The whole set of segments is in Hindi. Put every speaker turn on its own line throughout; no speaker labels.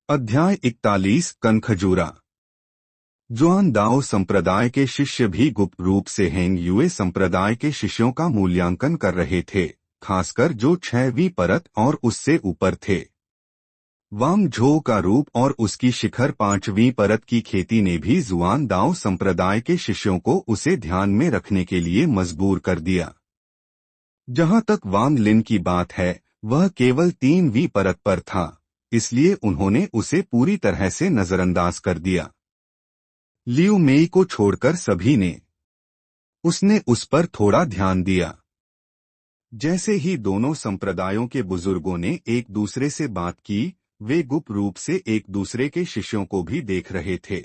अध्याय 41 कनखजूरा। जुआन दाओ संप्रदाय के शिष्य भी गुप्त रूप से हेंग युए संप्रदाय के शिष्यों का मूल्यांकन कर रहे थे, खासकर जो 6वीं परत और उससे ऊपर थे। वांग झो का रूप और उसकी शिखर 5वीं परत की खेती ने भी जुआन दाओ संप्रदाय के शिष्यों को उसे ध्यान में रखने के लिए मजबूर कर दिया। जहां तक वांग लिन की बात है, वह केवल 3वीं परत पर था, इसलिए उन्होंने उसे पूरी तरह से नजरअंदाज कर दिया। लियू मेई को छोड़कर सभी ने उसने उस पर थोड़ा ध्यान दिया। जैसे ही दोनों संप्रदायों के बुजुर्गों ने एक दूसरे से बात की, वे गुप्त रूप से एक दूसरे के शिष्यों को भी देख रहे थे।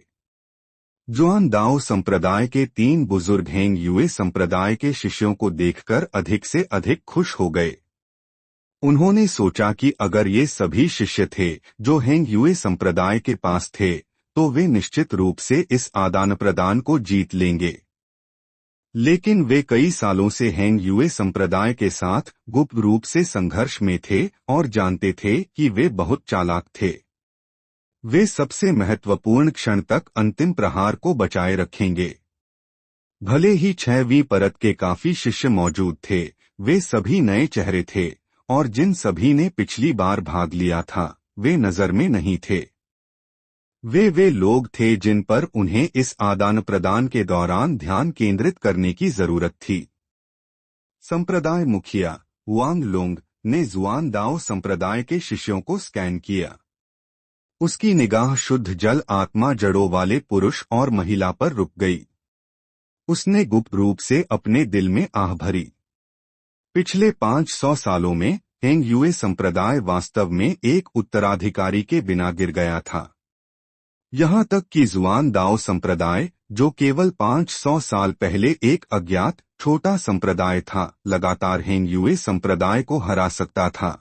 जुआन दाओ संप्रदाय के 3 बुजुर्ग हेंग युए संप्रदाय के शिष्यों को देखकर अधिक से अधिक खुश हो गए। उन्होंने सोचा कि अगर ये सभी शिष्य थे जो हेंग युए संप्रदाय के पास थे, तो वे निश्चित रूप से इस आदान प्रदान को जीत लेंगे। लेकिन वे कई सालों से हेंग युए संप्रदाय के साथ गुप्त रूप से संघर्ष में थे और जानते थे कि वे बहुत चालाक थे। वे सबसे महत्वपूर्ण क्षण तक अंतिम प्रहार को बचाए रखेंगे। भले ही 6वीं परत के काफी शिष्य मौजूद थे, वे सभी नए चेहरे थे और जिन सभी ने पिछली बार भाग लिया था, वे नजर में नहीं थे। वे लोग थे जिन पर उन्हें इस आदान प्रदान के दौरान ध्यान केंद्रित करने की जरूरत थी। संप्रदाय मुखिया वांग लुंग ने जुआन दाओ संप्रदाय के शिष्यों को स्कैन किया। उसकी निगाह शुद्ध जल आत्मा जड़ों वाले पुरुष और महिला पर रुक गई। उसने गुप्त रूप से अपने दिल में आह भरी। पिछले 500 सालों में हेंग युए संप्रदाय वास्तव में एक उत्तराधिकारी के बिना गिर गया था। यहाँ तक कि जुआन दाओ संप्रदाय, जो केवल 500 साल पहले एक अज्ञात छोटा संप्रदाय था, लगातार हेंग युए संप्रदाय को हरा सकता था।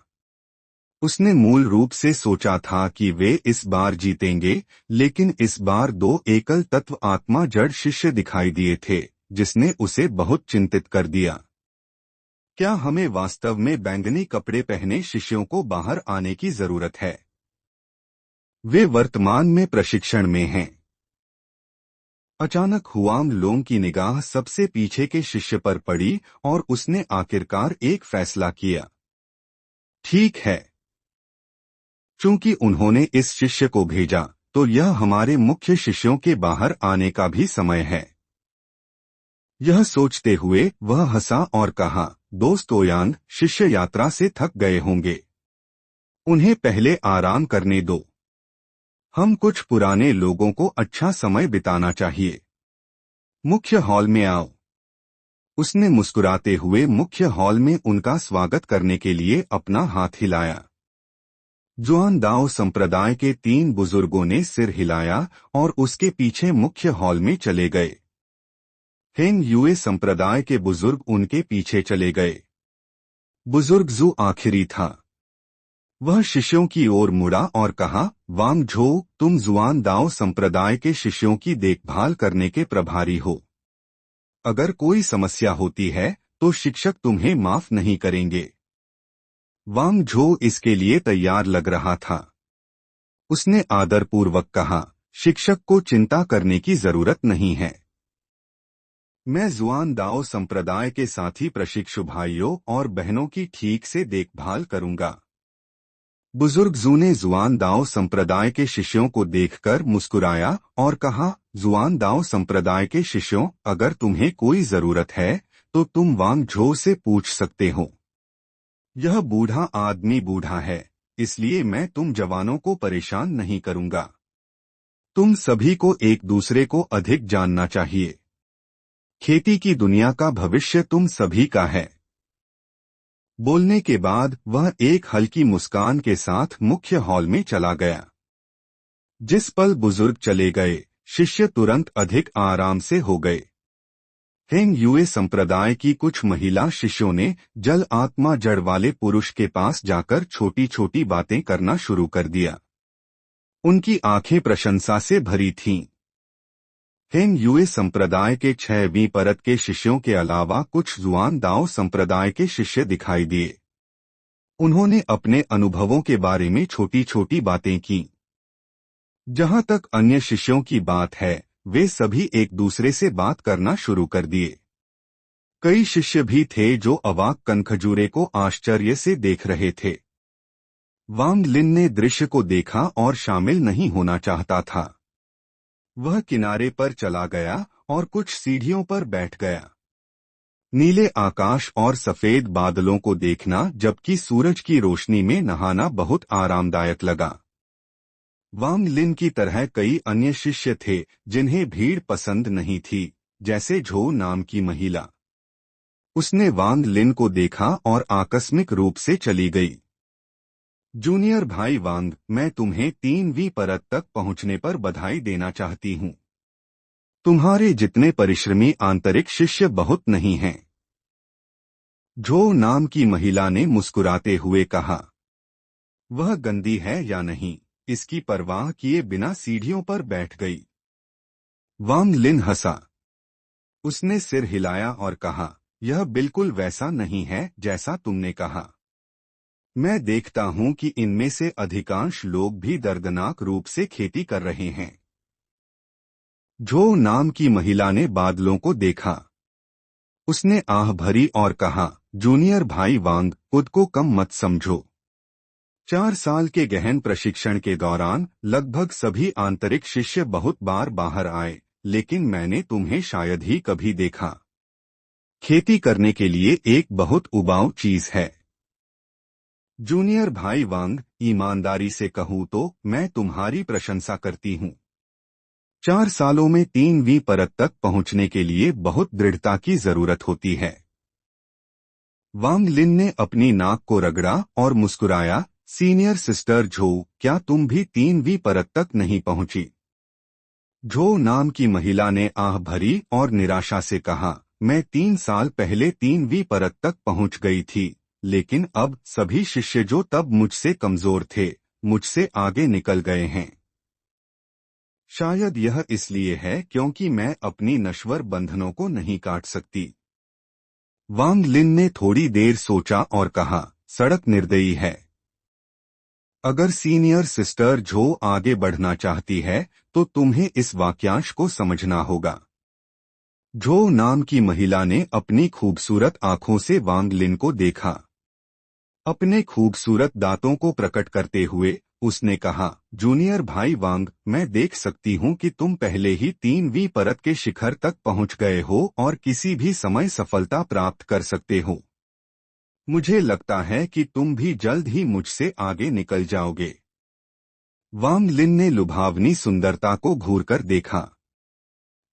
उसने मूल रूप से सोचा था कि वे इस बार जीतेंगे, लेकिन इस बार 2 एकल तत्व आत्मा जड़ शिष्य दिखाई दिए थे, जिसने उसे बहुत चिंतित कर दिया। क्या हमें वास्तव में बैंगनी कपड़े पहने शिष्यों को बाहर आने की जरूरत है? वे वर्तमान में प्रशिक्षण में हैं। अचानक हुआंग लोंग की निगाह सबसे पीछे के शिष्य पर पड़ी और उसने आखिरकार एक फैसला किया। ठीक है, चूंकि उन्होंने इस शिष्य को भेजा, तो यह हमारे मुख्य शिष्यों के बाहर आने का भी समय है। यह सोचते हुए वह हंसा और कहा, दोस्त ओयांग, शिष्य यात्रा से थक गए होंगे। उन्हें पहले आराम करने दो। हम कुछ पुराने लोगों को अच्छा समय बिताना चाहिए। मुख्य हॉल में आओ। उसने मुस्कुराते हुए मुख्य हॉल में उनका स्वागत करने के लिए अपना हाथ हिलाया। जुआन दाओ संप्रदाय के 3 बुजुर्गों ने सिर हिलाया और उसके पीछे मुख्य हॉल में चले गए। हेंग युए संप्रदाय के बुजुर्ग उनके पीछे चले गए। बुजुर्ग जू आखिरी था। वह शिष्यों की ओर मुड़ा और कहा, वांग झो, तुम जुआन दाओ संप्रदाय के शिष्यों की देखभाल करने के प्रभारी हो। अगर कोई समस्या होती है तो शिक्षक तुम्हें माफ नहीं करेंगे। वांग झो इसके लिए तैयार लग रहा था। उसने आदरपूर्वक कहा, शिक्षक को चिंता करने की जरूरत नहीं है। मैं जुआन दाओ संप्रदाय के साथी प्रशिक्षु भाइयों और बहनों की ठीक से देखभाल करूंगा। बुजुर्ग जू ने जुआन दाओ संप्रदाय के शिष्यों को देखकर मुस्कुराया और कहा, जुआन दाओ संप्रदाय के शिष्यों, अगर तुम्हें कोई जरूरत है तो तुम वांग झो से पूछ सकते हो। यह बूढ़ा आदमी बूढ़ा है, इसलिए मैं तुम जवानों को परेशान नहीं करूंगा। तुम सभी को एक दूसरे को अधिक जानना चाहिए। खेती की दुनिया का भविष्य तुम सभी का है। बोलने के बाद वह एक हल्की मुस्कान के साथ मुख्य हॉल में चला गया। जिस पल बुजुर्ग चले गए, शिष्य तुरंत अधिक आराम से हो गए। हेंग युए संप्रदाय की कुछ महिला शिष्यों ने जल आत्मा जड़ वाले पुरुष के पास जाकर छोटी छोटी बातें करना शुरू कर दिया। उनकी आंखें प्रशंसा से भरी थीं। हेंग युए संप्रदाय के 6वीं परत के शिष्यों के अलावा कुछ जुआन दाओ संप्रदाय के शिष्य दिखाई दिए। उन्होंने अपने अनुभवों के बारे में छोटी छोटी बातें की। जहां तक अन्य शिष्यों की बात है, वे सभी एक दूसरे से बात करना शुरू कर दिए। कई शिष्य भी थे जो अवाक कनखजूरे को आश्चर्य से देख रहे थे। वांग लिन ने दृश्य को देखा और शामिल नहीं होना चाहता था। वह किनारे पर चला गया और कुछ सीढ़ियों पर बैठ गया। नीले आकाश और सफेद बादलों को देखना जबकि सूरज की रोशनी में नहाना बहुत आरामदायक लगा। वांग लिन की तरह कई अन्य शिष्य थे जिन्हें भीड़ पसंद नहीं थी, जैसे झो नाम की महिला। उसने वांग लिन को देखा और आकस्मिक रूप से चली गई। जूनियर भाई वांग, मैं तुम्हें 3वीं परत तक पहुंचने पर बधाई देना चाहती हूं। तुम्हारे जितने परिश्रमी आंतरिक शिष्य बहुत नहीं हैं। झो नाम की महिला ने मुस्कुराते हुए कहा। वह गंदी है या नहीं, इसकी परवाह किए बिना सीढ़ियों पर बैठ गई। वांग लिन हंसा। उसने सिर हिलाया और कहा, यह बिल्कुल वैसा नहीं है जैसा तुमने कहा। मैं देखता हूं कि इनमें से अधिकांश लोग भी दर्दनाक रूप से खेती कर रहे हैं। झो नाम की महिला ने बादलों को देखा। उसने आह भरी और कहा, जूनियर भाई वांग, खुद को कम मत समझो। 4 साल के गहन प्रशिक्षण के दौरान लगभग सभी आंतरिक शिष्य बहुत बार बाहर आए, लेकिन मैंने तुम्हें शायद ही कभी देखा। खेती करने के लिए एक बहुत उबाऊ चीज है। जूनियर भाई वांग, ईमानदारी से कहूँ तो मैं तुम्हारी प्रशंसा करती हूँ। 4 सालों में 3वीं परत तक पहुंचने के लिए बहुत दृढ़ता की जरूरत होती है। वांग लिन ने अपनी नाक को रगड़ा और मुस्कुराया। सीनियर सिस्टर झो, क्या तुम भी 3वीं परत तक नहीं पहुंची? झो नाम की महिला ने आह भरी और निराशा से कहा, मैं 3 साल पहले 3वीं परत तक पहुंच गई थी, लेकिन अब सभी शिष्य जो तब मुझसे कमजोर थे, मुझसे आगे निकल गए हैं। शायद यह इसलिए है क्योंकि मैं अपनी नश्वर बंधनों को नहीं काट सकती। वांग लिन ने थोड़ी देर सोचा और कहा, सड़क निर्दयी है। अगर सीनियर सिस्टर झो आगे बढ़ना चाहती है तो तुम्हें इस वाक्यांश को समझना होगा। झो नाम की महिला ने अपनी खूबसूरत आंखों से वांग लिन को देखा। अपने खूबसूरत दांतों को प्रकट करते हुए उसने कहा, जूनियर भाई वांग, मैं देख सकती हूँ कि तुम पहले ही 3वीं परत के शिखर तक पहुँच गए हो और किसी भी समय सफलता प्राप्त कर सकते हो। मुझे लगता है कि तुम भी जल्द ही मुझसे आगे निकल जाओगे। वांग लिन ने लुभावनी सुंदरता को घूरकर देखा।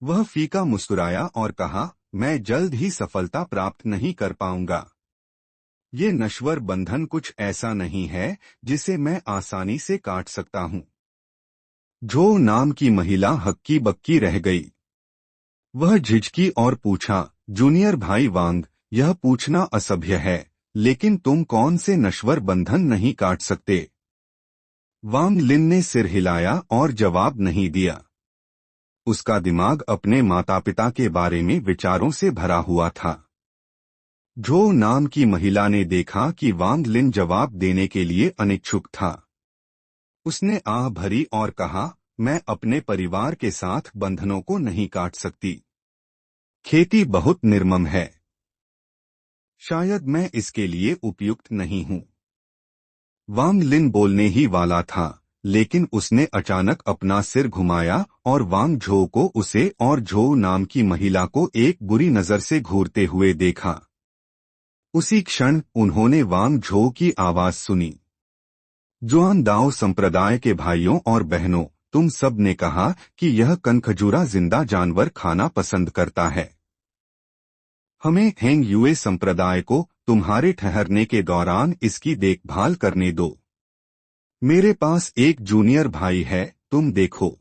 वह फीका मुस्कुराया और कहा, मैं जल्द ही सफलता प्राप्त नहीं कर पाऊंगा। ये नश्वर बंधन कुछ ऐसा नहीं है जिसे मैं आसानी से काट सकता हूँ। झो नाम की महिला हक्की बक्की रह गई। वह झिझकी और पूछा, जूनियर भाई वांग, यह पूछना असभ्य है, लेकिन तुम कौन से नश्वर बंधन नहीं काट सकते? वांग लिन ने सिर हिलाया और जवाब नहीं दिया। उसका दिमाग अपने माता पिता के बारे में विचारों से भरा हुआ था। झो नाम की महिला ने देखा कि वांग लिन जवाब देने के लिए अनिच्छुक था। उसने आह भरी और कहा, मैं अपने परिवार के साथ बंधनों को नहीं काट सकती। खेती बहुत निर्मम है। शायद मैं इसके लिए उपयुक्त नहीं हूँ। वांग लिन बोलने ही वाला था, लेकिन उसने अचानक अपना सिर घुमाया और वांग झो को उसे और झो नाम की महिला को एक बुरी नजर से घूरते हुए देखा। उसी क्षण उन्होंने वांग झो की आवाज सुनी। जुआन दाओ संप्रदाय के भाइयों और बहनों, तुम सब ने कहा कि यह कनखजूरा जिंदा जानवर खाना पसंद करता है। हमें हेंग युए संप्रदाय को तुम्हारे ठहरने के दौरान इसकी देखभाल करने दो। मेरे पास एक जूनियर भाई है, तुम देखो।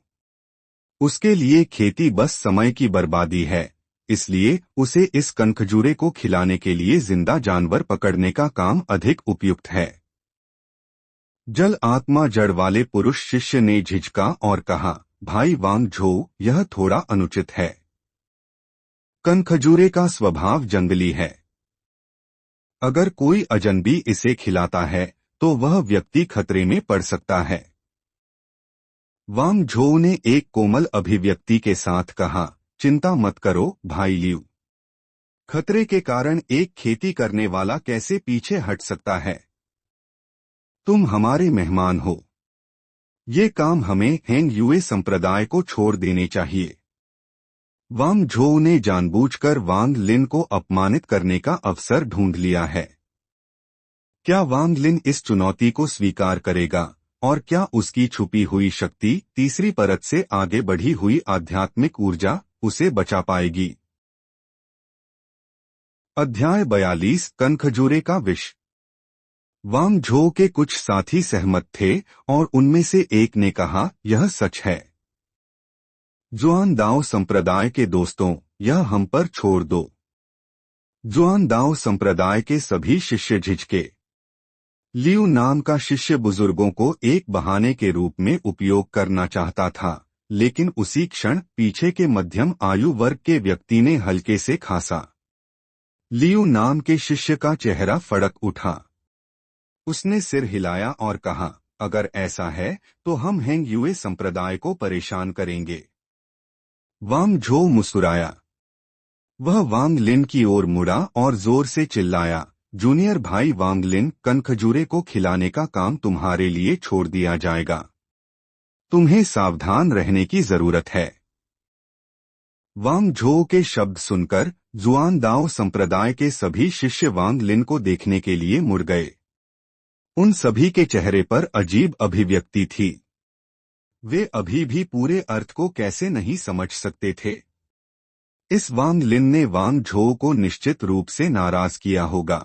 उसके लिए खेती बस समय की बर्बादी है, इसलिए उसे इस कनखजूरे को खिलाने के लिए जिंदा जानवर पकड़ने का काम अधिक उपयुक्त है। जल आत्मा जड़ वाले पुरुष शिष्य ने झिझका और कहा, भाई वांग झो, यह थोड़ा अनुचित है। कनखजूरे का स्वभाव जंगली है। अगर कोई अजनबी इसे खिलाता है तो वह व्यक्ति खतरे में पड़ सकता है। वांग झो ने एक कोमल अभिव्यक्ति के साथ कहा, चिंता मत करो भाई लियू। खतरे के कारण एक खेती करने वाला कैसे पीछे हट सकता है। तुम हमारे मेहमान हो। ये काम हमें हेंग यूए संप्रदाय को छोड़ देने चाहिए। वांग झो ने जानबूझकर वांग लिन को अपमानित करने का अवसर ढूंढ लिया है। क्या वांग लिन इस चुनौती को स्वीकार करेगा और क्या उसकी छुपी हुई शक्ति, तीसरी परत से आगे बढ़ी हुई आध्यात्मिक ऊर्जा उसे बचा पाएगी। अध्याय 42 कनखजूरे का विष। वांग झो के कुछ साथी सहमत थे और उनमें से एक ने कहा, यह सच है। जुआन दाओ संप्रदाय के दोस्तों, यह हम पर छोड़ दो। जुआन दाओ संप्रदाय के सभी शिष्य झिझके। लियू नाम का शिष्य बुजुर्गों को एक बहाने के रूप में उपयोग करना चाहता था, लेकिन उसी क्षण पीछे के मध्यम आयु वर्ग के व्यक्ति ने हल्के से खांसा। लियू नाम के शिष्य का चेहरा फड़क उठा। उसने सिर हिलाया और कहा, अगर ऐसा है तो हम हेंग यूए संप्रदाय को परेशान करेंगे। वांग झो मुस्कुराया। वह वांग लिन की ओर मुड़ा और जोर से चिल्लाया, जूनियर भाई वांग लिन, कनखजूरे को खिलाने का काम तुम्हारे लिए छोड़ दिया जाएगा। तुम्हें सावधान रहने की जरूरत है। वांग झो के शब्द सुनकर जुआन दाओ संप्रदाय के सभी शिष्य वांग लिन को देखने के लिए मुड़ गए। उन सभी के चेहरे पर अजीब अभिव्यक्ति थी। वे अभी भी पूरे अर्थ को कैसे नहीं समझ सकते थे। इस वांग लिन ने वांग झो को निश्चित रूप से नाराज किया होगा।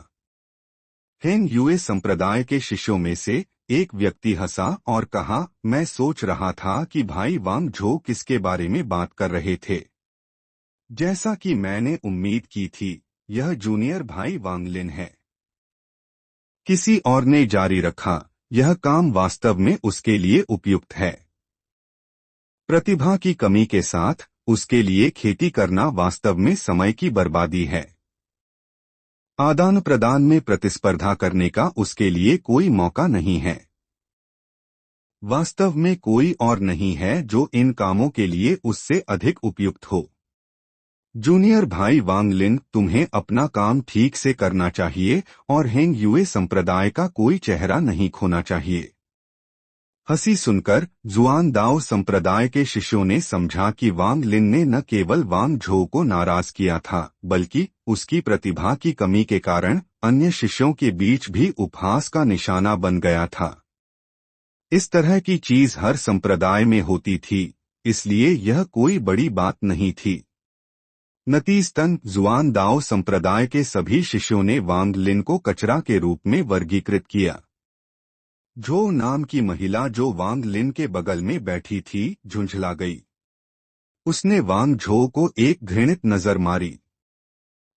हेंग यूए संप्रदाय के शिष्यों में से एक व्यक्ति हंसा और कहा, मैं सोच रहा था कि भाई वांग झो किसके बारे में बात कर रहे थे। जैसा कि मैंने उम्मीद की थी, यह जूनियर भाई वांग लिन है। किसी और ने जारी रखा, यह काम वास्तव में उसके लिए उपयुक्त है। प्रतिभा की कमी के साथ उसके लिए खेती करना वास्तव में समय की बर्बादी है। आदान प्रदान में प्रतिस्पर्धा करने का उसके लिए कोई मौका नहीं है। वास्तव में कोई और नहीं है जो इन कामों के लिए उससे अधिक उपयुक्त हो। जूनियर भाई वांग लिन, तुम्हें अपना काम ठीक से करना चाहिए और हेंग यूए संप्रदाय का कोई चेहरा नहीं खोना चाहिए। हंसी सुनकर जुआन दाओ संप्रदाय के शिष्यों ने समझा कि वांग लिन ने न केवल वांग झो को नाराज किया था, बल्कि उसकी प्रतिभा की कमी के कारण अन्य शिष्यों के बीच भी उपहास का निशाना बन गया था। इस तरह की चीज हर संप्रदाय में होती थी, इसलिए यह कोई बड़ी बात नहीं थी। नतीजतन जुआन दाओ संप्रदाय के सभी शिष्यों ने वांग लिन को कचरा के रूप में वर्गीकृत किया। झो नाम की महिला जो वांग लिन के बगल में बैठी थी, झुंझला गई। उसने वांग झो को एक घृणित नजर मारी।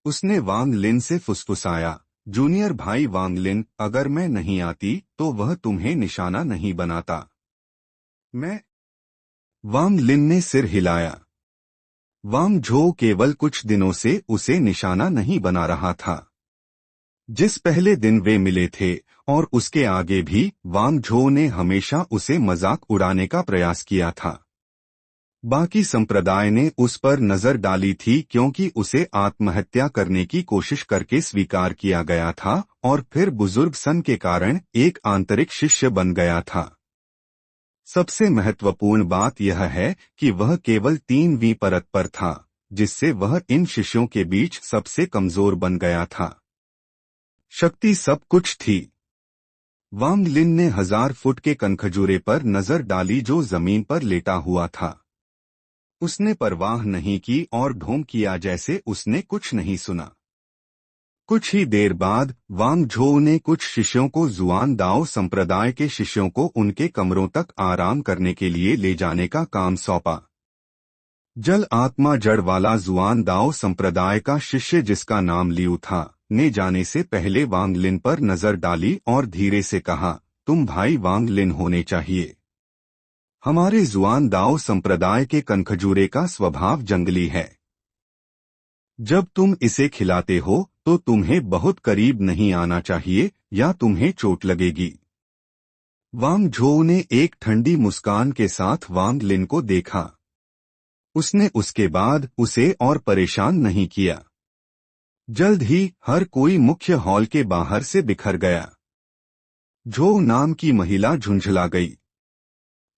उसने वांग लिन से फुसफुसाया, जूनियर भाई वांग लिन, अगर मैं नहीं आती तो वह तुम्हें निशाना नहीं बनाता। मैं? वांग लिन ने सिर हिलाया। वांग झो केवल कुछ दिनों से उसे निशाना नहीं बना रहा था। जिस पहले दिन वे मिले थे और उसके आगे भी वांग झो ने हमेशा उसे मजाक उड़ाने का प्रयास किया था। बाकी संप्रदाय ने उस पर नजर डाली थी क्योंकि उसे आत्महत्या करने की कोशिश करके स्वीकार किया गया था और फिर बुजुर्ग सन के कारण एक आंतरिक शिष्य बन गया था। सबसे महत्वपूर्ण बात यह है कि वह केवल 3वीं परत पर था, जिससे वह इन शिष्यों के बीच सबसे कमजोर बन गया था। शक्ति सब कुछ थी। वांग लिन ने 1000 फुट के कनखजूरे पर नजर डाली जो जमीन पर लेटा हुआ था। उसने परवाह नहीं की और ढोंग किया जैसे उसने कुछ नहीं सुना। कुछ ही देर बाद वांग झो ने कुछ शिष्यों को जुआन दाओ संप्रदाय के शिष्यों को उनके कमरों तक आराम करने के लिए ले जाने का काम सौंपा। जल आत्मा जड़ वाला जुआन दाओ संप्रदाय का शिष्य जिसका नाम लियू था, ने जाने से पहले वांग लिन पर नजर डाली और धीरे से कहा, तुम भाई वांग लिन होने चाहिए। हमारे जुआन दाओ संप्रदाय के कनखजूरे का स्वभाव जंगली है। जब तुम इसे खिलाते हो तो तुम्हें बहुत करीब नहीं आना चाहिए या तुम्हें चोट लगेगी। वांग झोउ ने एक ठंडी मुस्कान के साथ वांग लिन को देखा। उसने उसके बाद उसे और परेशान नहीं किया। जल्द ही हर कोई मुख्य हॉल के बाहर से बिखर गया। झोउ नाम की महिला झुंझला गई।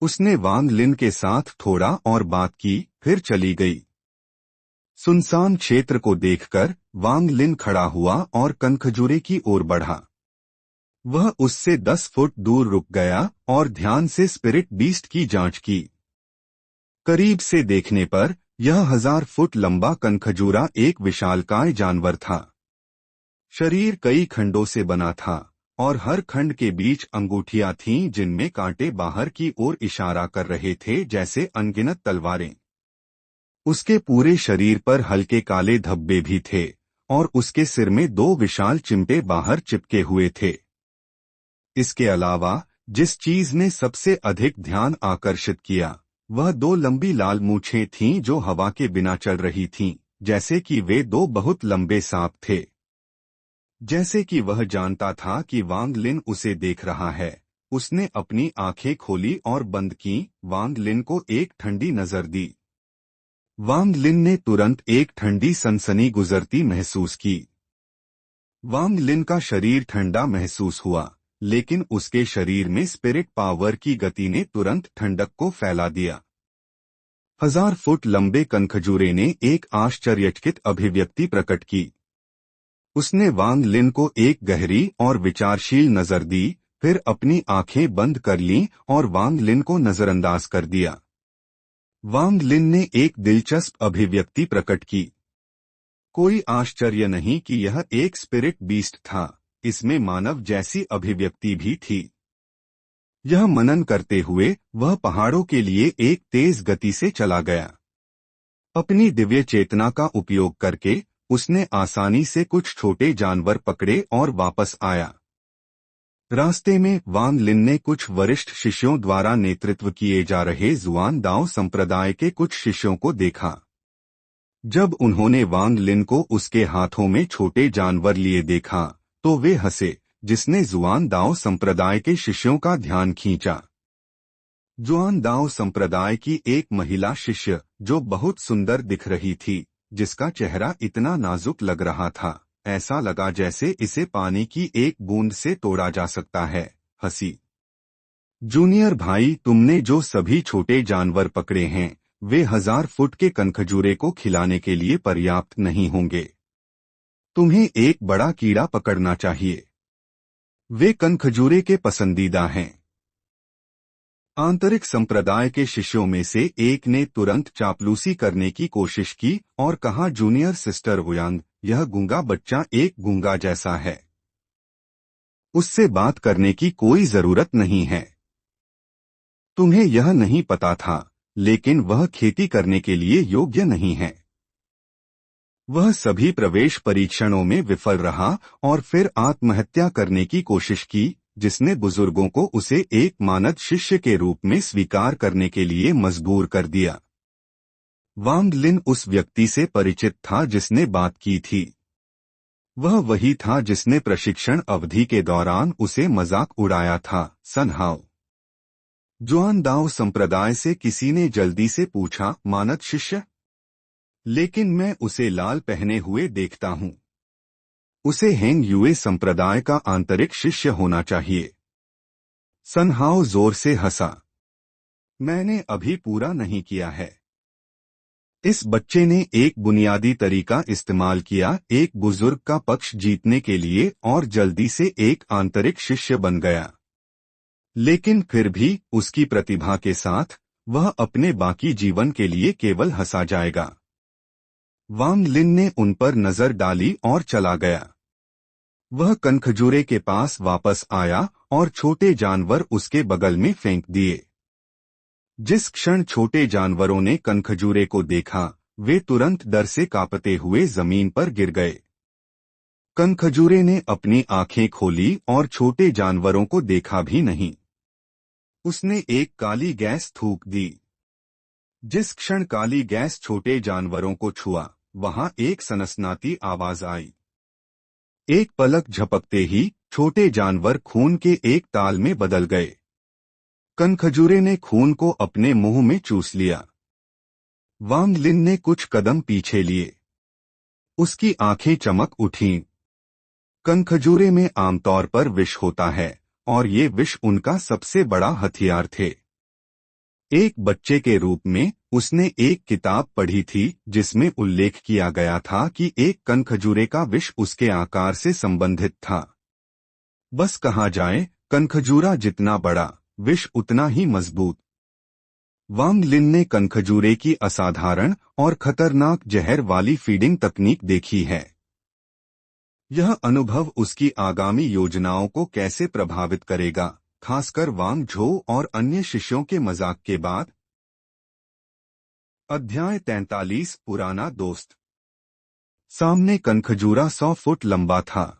उसने वांग लिन के साथ थोड़ा और बात की, फिर चली गई। सुनसान क्षेत्र को देखकर वांग लिन खड़ा हुआ और कनखजूरे की ओर बढ़ा। वह उससे 10 फुट दूर रुक गया और ध्यान से स्पिरिट बीस्ट की जांच की। करीब से देखने पर यह 1000 फुट लंबा कनखजूरा एक विशालकाय जानवर था। शरीर कई खंडों से बना था और हर खंड के बीच अंगूठियां थीं जिनमें कांटे बाहर की ओर इशारा कर रहे थे, जैसे अनगिनत तलवारें। उसके पूरे शरीर पर हल्के काले धब्बे भी थे और उसके सिर में 2 विशाल चिमटे बाहर चिपके हुए थे। इसके अलावा जिस चीज ने सबसे अधिक ध्यान आकर्षित किया वह 2 लंबी लाल मूंछें थीं जो हवा के बिना चल रही थीं, जैसे कि वे 2 बहुत लंबे सांप थे। जैसे कि वह जानता था कि वांग लिन उसे देख रहा है, उसने अपनी आंखें खोली और बंद की। वांग लिन को एक ठंडी नजर दी। वांग लिन ने तुरंत एक ठंडी सनसनी गुजरती महसूस की। वांग लिन का शरीर ठंडा महसूस हुआ, लेकिन उसके शरीर में स्पिरिट पावर की गति ने तुरंत ठंडक को फैला दिया। 1000 फुट लंबे कनखजूरे ने एक आश्चर्यचकित अभिव्यक्ति प्रकट की। उसने वांग लिन को एक गहरी और विचारशील नजर दी, फिर अपनी आंखें बंद कर लीं और वांग लिन को नजरअंदाज कर दिया। वांग लिन ने एक दिलचस्प अभिव्यक्ति प्रकट की। कोई आश्चर्य नहीं कि यह एक स्पिरिट बीस्ट था, इसमें मानव जैसी अभिव्यक्ति भी थी। यह मनन करते हुए वह पहाड़ों के लिए एक तेज गति से चला गया। अपनी दिव्य चेतना का उपयोग करके उसने आसानी से कुछ छोटे जानवर पकड़े और वापस आया। रास्ते में वांग लिन ने कुछ वरिष्ठ शिष्यों द्वारा नेतृत्व किए जा रहे जुआन दाओ संप्रदाय के कुछ शिष्यों को देखा। जब उन्होंने वांग लिन को उसके हाथों में छोटे जानवर लिए देखा तो वे हंसे, जिसने जुआन दाओ संप्रदाय के शिष्यों का ध्यान खींचा। जुआन दाओ संप्रदाय की एक महिला शिष्य जो बहुत सुंदर दिख रही थी, जिसका चेहरा इतना नाजुक लग रहा था, ऐसा लगा जैसे इसे पानी की एक बूंद से तोड़ा जा सकता है, हंसी। जूनियर भाई, तुमने जो सभी छोटे जानवर पकड़े हैं वे 1000 फुट के कनखजूरे को खिलाने के लिए पर्याप्त नहीं होंगे। तुम्हें एक बड़ा कीड़ा पकड़ना चाहिए। वे कनखजूरे के पसंदीदा हैं। आंतरिक संप्रदाय के शिष्यों में से एक ने तुरंत चापलूसी करने की कोशिश की और कहा, जूनियर सिस्टर वुयांग, यह गूंगा बच्चा एक गूंगा जैसा है। उससे बात करने की कोई जरूरत नहीं है। तुम्हें यह नहीं पता था, लेकिन वह खेती करने के लिए योग्य नहीं है। वह सभी प्रवेश परीक्षणों में विफल रहा और फिर आत्महत्या करने की कोशिश की, जिसने बुजुर्गों को उसे एक मानद शिष्य के रूप में स्वीकार करने के लिए मजबूर कर दिया। वांग लिन उस व्यक्ति से परिचित था जिसने बात की थी। वह वही था जिसने प्रशिक्षण अवधि के दौरान उसे मजाक उड़ाया था। सन हाओ। जुआन दाओ संप्रदाय से किसी ने जल्दी से पूछा, मानद शिष्य? लेकिन मैं उसे लाल पहने हुए देखता हूं। उसे हेंग युए संप्रदाय का आंतरिक शिष्य होना चाहिए। सन हाओ जोर से हंसा। मैंने अभी पूरा नहीं किया है। इस बच्चे ने एक बुनियादी तरीका इस्तेमाल किया, एक बुजुर्ग का पक्ष जीतने के लिए, और जल्दी से एक आंतरिक शिष्य बन गया। लेकिन फिर भी उसकी प्रतिभा के साथ वह अपने बाकी जीवन के लिए केवल हंसा जाएगा। वांग लिन ने उन पर नजर डाली और चला गया। वह कनखजूरे के पास वापस आया और छोटे जानवर उसके बगल में फेंक दिए। जिस क्षण छोटे जानवरों ने कनखजूरे को देखा, वे तुरंत डर से कांपते हुए जमीन पर गिर गए। कनखजूरे ने अपनी आंखें खोली और छोटे जानवरों को देखा भी नहीं। उसने एक काली गैस थूक दी। जिस क्षण काली गैस छोटे जानवरों को छुआ, वहां एक सनसनाती आवाज आई। एक पलक झपकते ही छोटे जानवर खून के एक ताल में बदल गए। कनखजूरे ने खून को अपने मुंह में चूस लिया। वांग लिन ने कुछ कदम पीछे लिए। उसकी आंखें चमक उठीं। कनखजूरे में आमतौर पर विष होता है और ये विष उनका सबसे बड़ा हथियार थे। एक बच्चे के रूप में उसने एक किताब पढ़ी थी जिसमें उल्लेख किया गया था कि एक कनखजूरे का विष उसके आकार से संबंधित था। बस कहा जाए, कनखजूरा जितना बड़ा, विष उतना ही मजबूत। वांग लिन ने कनखजूरे की असाधारण और खतरनाक जहर वाली फीडिंग तकनीक देखी है। यह अनुभव उसकी आगामी योजनाओं को कैसे प्रभावित करेगा, खासकर वांग झो और अन्य शिष्यों के मजाक के बाद। अध्याय 43 पुराना दोस्त। सामने कनखजूरा 100 फुट लंबा था।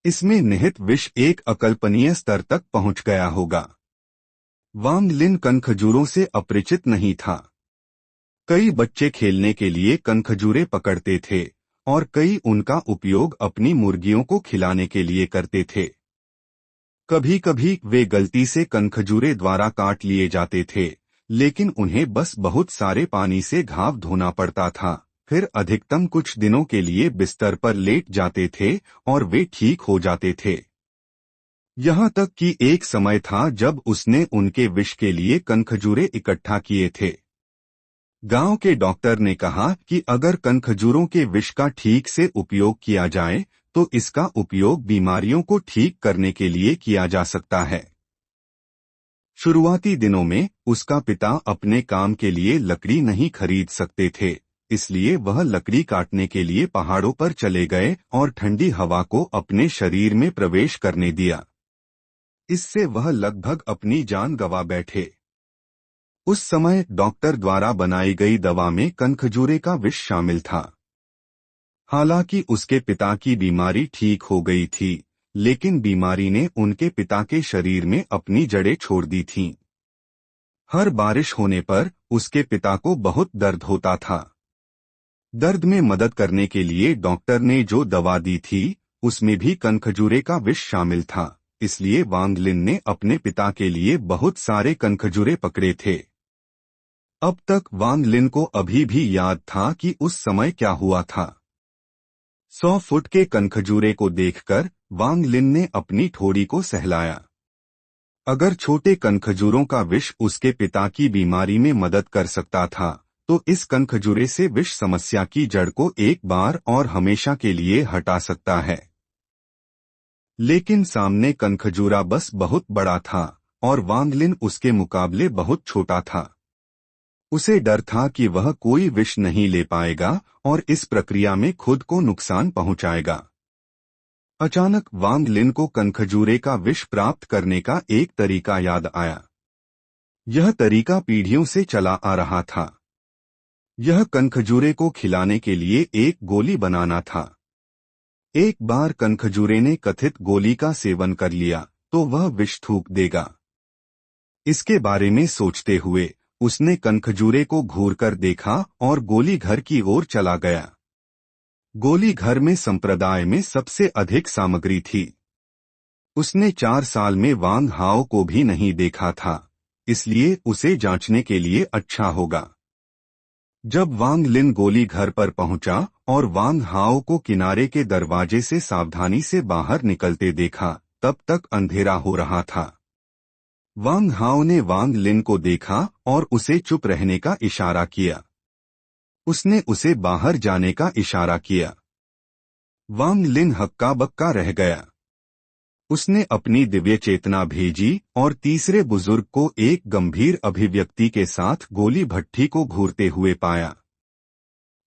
इसमें निहित विष एक अकल्पनीय स्तर तक पहुंच गया होगा। वांग लिन कनखजूरों से अपरिचित नहीं था। कई बच्चे खेलने के लिए कनखजूरे पकड़ते थे और कई उनका उपयोग अपनी मुर्गियों को खिलाने के लिए करते थे। कभी कभी वे गलती से कनखजूरे द्वारा काट लिए जाते थे, लेकिन उन्हें बस बहुत सारे पानी से घाव धोना पड़ता था, फिर अधिकतम कुछ दिनों के लिए बिस्तर पर लेट जाते थे और वे ठीक हो जाते थे। यहाँ तक कि एक समय था जब उसने उनके विष के लिए कनखजूरे इकट्ठा किए थे। गांव के डॉक्टर ने कहा कि अगर कनखजूरों के विष का ठीक से उपयोग किया जाए तो इसका उपयोग बीमारियों को ठीक करने के लिए किया जा सकता है। शुरुआती दिनों में उसका पिता अपने काम के लिए लकड़ी नहीं खरीद सकते थे, इसलिए वह लकड़ी काटने के लिए पहाड़ों पर चले गए और ठंडी हवा को अपने शरीर में प्रवेश करने दिया। इससे वह लगभग अपनी जान गंवा बैठे। उस समय डॉक्टर द्वारा बनाई गई दवा में कनखजूरे का विष शामिल था। हालांकि उसके पिता की बीमारी ठीक हो गई थी, लेकिन बीमारी ने उनके पिता के शरीर में अपनी जड़ें छोड़ दी थीं। हर बारिश होने पर उसके पिता को बहुत दर्द होता था। दर्द में मदद करने के लिए डॉक्टर ने जो दवा दी थी उसमें भी कनखजूरे का विष शामिल था, इसलिए वांग लिन ने अपने पिता के लिए बहुत सारे कनखजूरे पकड़े थे। अब तक वांग लिन को अभी भी याद था कि उस समय क्या हुआ था। 100 फुट के कनखजूरे को देखकर वांग लिन ने अपनी ठोड़ी को सहलाया। अगर छोटे कनखजूरों का विष उसके पिता की बीमारी में मदद कर सकता था, तो इस कनखजूरे से विष समस्या की जड़ को एक बार और हमेशा के लिए हटा सकता है। लेकिन सामने कनखजूरा बस बहुत बड़ा था और वांग लिन उसके मुकाबले बहुत छोटा था। उसे डर था कि वह कोई विष नहीं ले पाएगा और इस प्रक्रिया में खुद को नुकसान पहुंचाएगा। अचानक वांग लिन को कनखजूरे का विष प्राप्त करने का एक तरीका याद आया। यह तरीका पीढ़ियों से चला आ रहा था। यह कनखजूरे को खिलाने के लिए एक गोली बनाना था। एक बार कनखजूरे ने कथित गोली का सेवन कर लिया तो वह विष थूक देगा। इसके बारे में सोचते हुए उसने कनखजूरे को घूरकर देखा और गोली घर की ओर चला गया। गोली घर में संप्रदाय में सबसे अधिक सामग्री थी। उसने 4 साल में वांग हाओ को भी नहीं देखा था, इसलिए उसे जांचने के लिए अच्छा होगा। जब वांग लिन गोली घर पर पहुंचा और वांग हाओ को किनारे के दरवाजे से सावधानी से बाहर निकलते देखा, तब तक अंधेरा हो रहा था। वांग हाओ ने वांग लिन को देखा और उसे चुप रहने का इशारा किया। उसने उसे बाहर जाने का इशारा किया। वांग लिन हक्का बक्का रह गया। उसने अपनी दिव्य चेतना भेजी और तीसरे बुजुर्ग को एक गंभीर अभिव्यक्ति के साथ गोली भट्ठी को घूरते हुए पाया।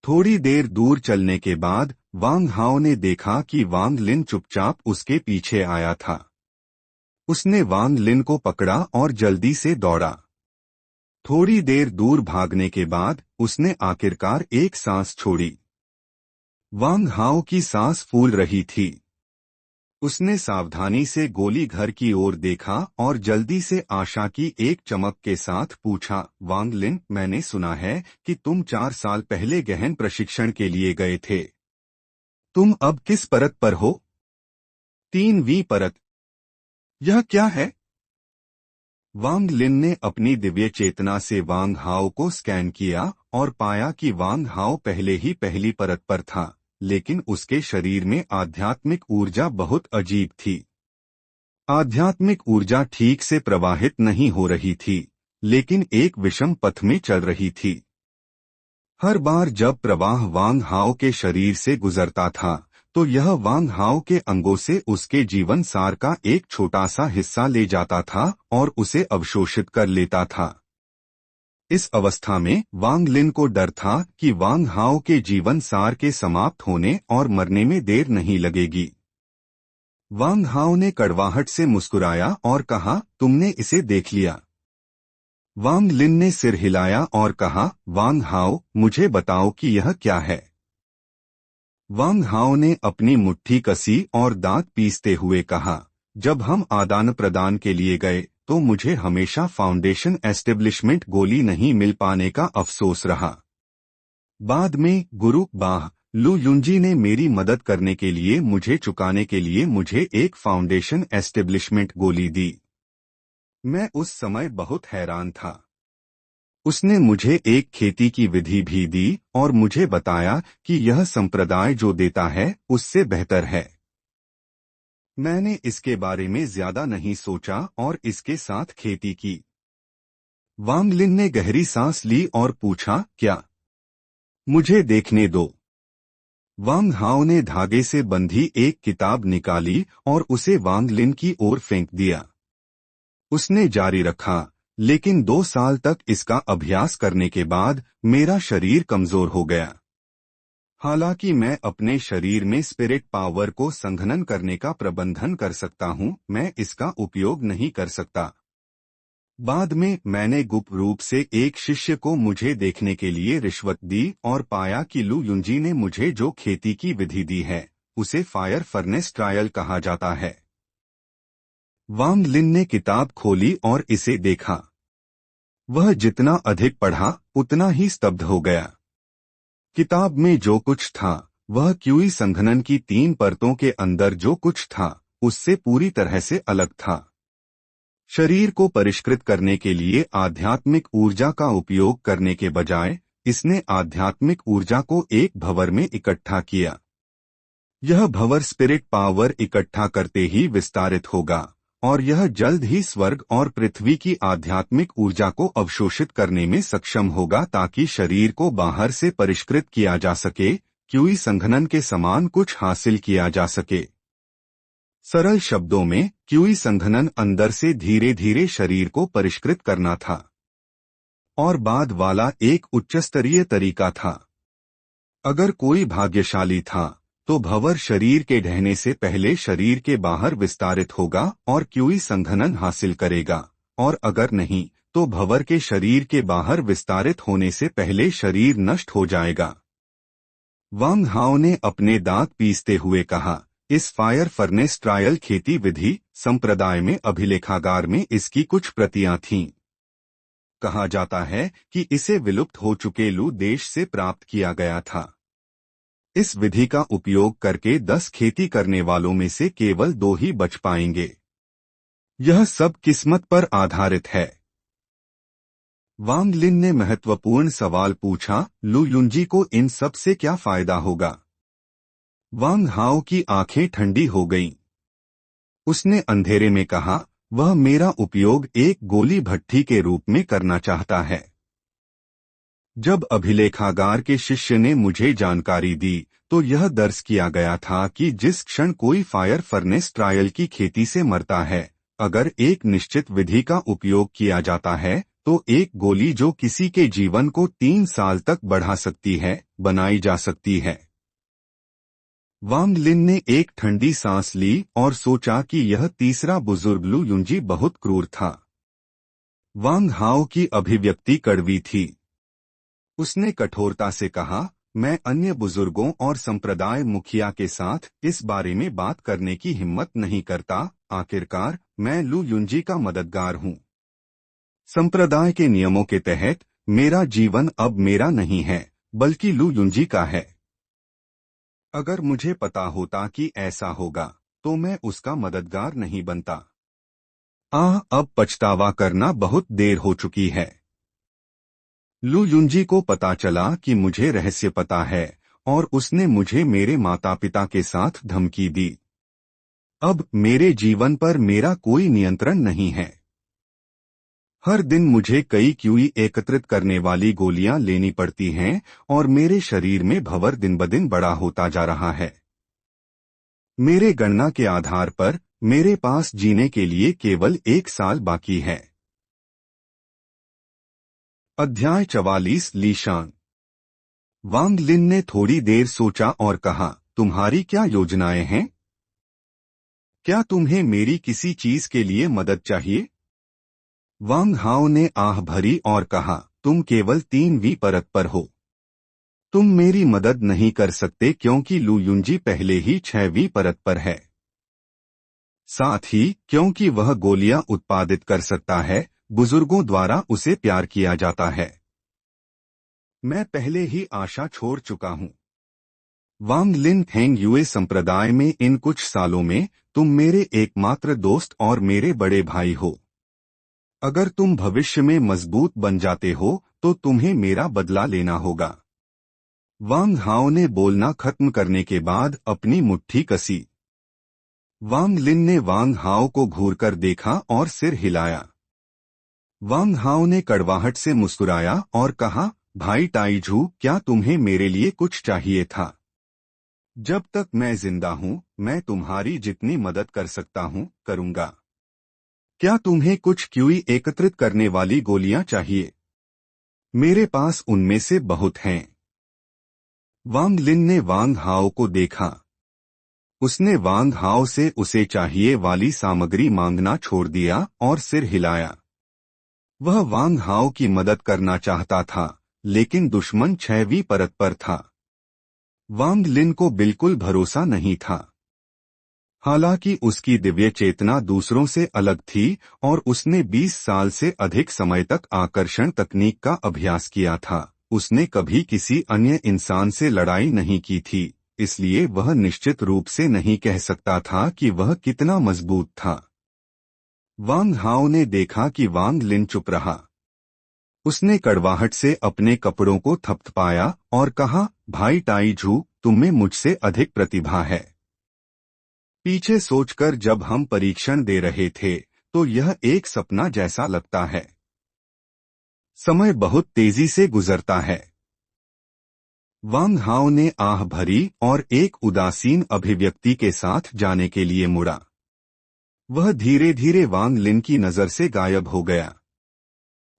थोड़ी देर दूर चलने के बाद वांग हाओ ने देखा कि वांग लिन चुपचाप उसके पीछे आया था। उसने वांग लिन को पकड़ा और जल्दी से दौड़ा। थोड़ी देर दूर भागने के बाद उसने आखिरकार एक सांस छोड़ी। वांग हाओ की सांस फूल रही थी। उसने सावधानी से गोली घर की ओर देखा और जल्दी से आशा की एक चमक के साथ पूछा, वांग लिन, मैंने सुना है कि तुम 4 साल पहले गहन प्रशिक्षण के लिए गए थे। तुम अब किस परत पर हो? 3वीं परत। यह क्या है? वांग लिन ने अपनी दिव्य चेतना से वांग हाओ को स्कैन किया और पाया कि वांग हाओ पहले ही पहली परत पर था, लेकिन उसके शरीर में आध्यात्मिक ऊर्जा बहुत अजीब थी। आध्यात्मिक ऊर्जा ठीक से प्रवाहित नहीं हो रही थी, लेकिन एक विषम पथ में चल रही थी। हर बार जब प्रवाह वांग हाओ के शरीर से गुजरता था, तो यह वांग हाओ के अंगों से उसके जीवन सार का एक छोटा सा हिस्सा ले जाता था और उसे अवशोषित कर लेता था। इस अवस्था में वांग लिन को डर था कि वांग हाओ के जीवन सार के समाप्त होने और मरने में देर नहीं लगेगी। वांग हाओ ने कड़वाहट से मुस्कुराया और कहा, तुमने इसे देख लिया। वांग लिन ने सिर हिलाया और कहा, वांग हाओ, मुझे बताओ कि यह क्या है। वांग हाओ ने अपनी मुट्ठी कसी और दांत पीसते हुए कहा, जब हम आदान प्रदान के लिए गए तो मुझे हमेशा फाउंडेशन एस्टेब्लिशमेंट गोली नहीं मिल पाने का अफसोस रहा। बाद में गुरु बाह लू युंजी ने मेरी मदद करने के लिए मुझे चुकाने के लिए मुझे एक फाउंडेशन एस्टेब्लिशमेंट गोली दी। मैं उस समय बहुत हैरान था। उसने मुझे एक खेती की विधि भी दी और मुझे बताया कि यह संप्रदाय जो देता है उससे बेहतर है। मैंने इसके बारे में ज्यादा नहीं सोचा और इसके साथ खेती की। वांग लिन ने गहरी सांस ली और पूछा, क्या? मुझे देखने दो। वांग हाओ ने धागे से बंधी एक किताब निकाली और उसे वांग लिन की ओर फेंक दिया। उसने जारी रखा, लेकिन 2 साल तक इसका अभ्यास करने के बाद मेरा शरीर कमजोर हो गया। हालांकि मैं अपने शरीर में स्पिरिट पावर को संघनन करने का प्रबंधन कर सकता हूं, मैं इसका उपयोग नहीं कर सकता। बाद में मैंने गुप्त रूप से एक शिष्य को मुझे देखने के लिए रिश्वत दी और पाया कि लू युंजी ने मुझे जो खेती की विधि दी है उसे फायर फर्नेस ट्रायल कहा जाता है। वांग लिन ने किताब खोली और इसे देखा। वह जितना अधिक पढ़ा उतना ही स्तब्ध हो गया। किताब में जो कुछ था वह क्यूई संघनन की 3 परतों के अंदर जो कुछ था उससे पूरी तरह से अलग था। शरीर को परिष्कृत करने के लिए आध्यात्मिक ऊर्जा का उपयोग करने के बजाय इसने आध्यात्मिक ऊर्जा को एक भंवर में इकट्ठा किया। यह भंवर स्पिरिट पावर इकट्ठा करते ही विस्तारित होगा और यह जल्द ही स्वर्ग और पृथ्वी की आध्यात्मिक ऊर्जा को अवशोषित करने में सक्षम होगा ताकि शरीर को बाहर से परिष्कृत किया जा सके, क्यूई संघनन के समान कुछ हासिल किया जा सके। सरल शब्दों में क्यूई संघनन अंदर से धीरे धीरे शरीर को परिष्कृत करना था और बाद वाला एक उच्चस्तरीय तरीका था। अगर कोई भाग्यशाली था तो भंवर शरीर के ढहने से पहले शरीर के बाहर विस्तारित होगा और क्यूई संघनन हासिल करेगा, और अगर नहीं तो भंवर के शरीर के बाहर विस्तारित होने से पहले शरीर नष्ट हो जाएगा। वांग हाओ ने अपने दांत पीसते हुए कहा, इस फायर फर्नेस ट्रायल खेती विधि संप्रदाय में अभिलेखागार में इसकी कुछ प्रतियां थीं। कहा जाता है कि इसे विलुप्त हो चुके लू देश से प्राप्त किया गया था। इस विधि का उपयोग करके 10 खेती करने वालों में से केवल 2 ही बच पाएंगे। यह सब किस्मत पर आधारित है। वांग लिन ने महत्वपूर्ण सवाल पूछा, लू युंजी को इन सब से क्या फायदा होगा? वांग हाओ की आंखें ठंडी हो गईं। उसने अंधेरे में कहा, वह मेरा उपयोग एक गोली भट्ठी के रूप में करना चाहता है। जब अभिलेखागार के शिष्य ने मुझे जानकारी दी तो यह दर्ज किया गया था कि जिस क्षण कोई फायर फर्नेस ट्रायल की खेती से मरता है, अगर एक निश्चित विधि का उपयोग किया जाता है तो एक गोली जो किसी के जीवन को 3 साल तक बढ़ा सकती है, बनाई जा सकती है। वांग लिन ने एक ठंडी सांस ली और सोचा कि यह तीसरा बुजुर्ग लू युंजी बहुत क्रूर था। वांग हाओ की अभिव्यक्ति कड़वी थी। उसने कठोरता से कहा, मैं अन्य बुजुर्गों और संप्रदाय मुखिया के साथ इस बारे में बात करने की हिम्मत नहीं करता। आखिरकार मैं लू युंजी का मददगार हूँ। संप्रदाय के नियमों के तहत मेरा जीवन अब मेरा नहीं है, बल्कि लू युंजी का है। अगर मुझे पता होता कि ऐसा होगा तो मैं उसका मददगार नहीं बनता। अब पछतावा करना बहुत देर हो चुकी है। लू युंजी को पता चला कि मुझे रहस्य पता है और उसने मुझे मेरे माता पिता के साथ धमकी दी। अब मेरे जीवन पर मेरा कोई नियंत्रण नहीं है। हर दिन मुझे कई क्यूई एकत्रित करने वाली गोलियां लेनी पड़ती हैं और मेरे शरीर में भंवर दिन ब दिन बड़ा होता जा रहा है। मेरे गणना के आधार पर मेरे पास जीने के लिए केवल 1 साल बाकी है। अध्याय 44 लीशान। वांग लिन ने थोड़ी देर सोचा और कहा, तुम्हारी क्या योजनाएं हैं? क्या तुम्हें मेरी किसी चीज के लिए मदद चाहिए? वांग हाओ ने आह भरी और कहा, तुम केवल 3वीं परत पर हो। तुम मेरी मदद नहीं कर सकते क्योंकि लू युंजी पहले ही 6वीं परत पर है। साथ ही क्योंकि वह गोलियां उत्पादित कर सकता है, बुजुर्गों द्वारा उसे प्यार किया जाता है। मैं पहले ही आशा छोड़ चुका हूं। वांग लिन हेंग युए संप्रदाय में इन कुछ सालों में तुम मेरे एकमात्र दोस्त और मेरे बड़े भाई हो। अगर तुम भविष्य में मजबूत बन जाते हो तो तुम्हें मेरा बदला लेना होगा। वांग हाओ ने बोलना खत्म करने के बाद अपनी मुट्ठी कसी। वांग लिन ने वांग हाओ को घूरकर देखा और सिर हिलाया। वांग हाओ ने कड़वाहट से मुस्कुराया और कहा, भाई टाइजू, क्या तुम्हें मेरे लिए कुछ चाहिए था? जब तक मैं जिंदा हूं, मैं तुम्हारी जितनी मदद कर सकता हूं, करूंगा। क्या तुम्हें कुछ क्यूई एकत्रित करने वाली गोलियां चाहिए? मेरे पास उनमें से बहुत हैं। वांग लिन ने वांग हाओ को देखा। उसने वांग हाओ से उसे चाहिए वाली सामग्री मांगना छोड़ दिया और सिर हिलाया। वह वांग हाओ की मदद करना चाहता था, लेकिन दुश्मन 6वीं परत पर था। वांग लिन को बिल्कुल भरोसा नहीं था। हालांकि उसकी दिव्य चेतना दूसरों से अलग थी और उसने 20 साल से अधिक समय तक आकर्षण तकनीक का अभ्यास किया था। उसने कभी किसी अन्य इंसान से लड़ाई नहीं की थी, इसलिए वह निश्चित रूप से नहीं कह सकता था कि वह कितना मजबूत था। वांग हाओ ने देखा कि वांग लिन चुप रहा। उसने कड़वाहट से अपने कपड़ों को थपथपाया और कहा, भाई टाइजू, तुम्हें मुझसे अधिक प्रतिभा है। पीछे सोचकर जब हम परीक्षण दे रहे थे तो यह एक सपना जैसा लगता है। समय बहुत तेजी से गुजरता है। वांग हाओ ने आह भरी और एक उदासीन अभिव्यक्ति के साथ जाने के लिए मुड़ा। वह धीरे धीरे वांग लिन की नजर से गायब हो गया।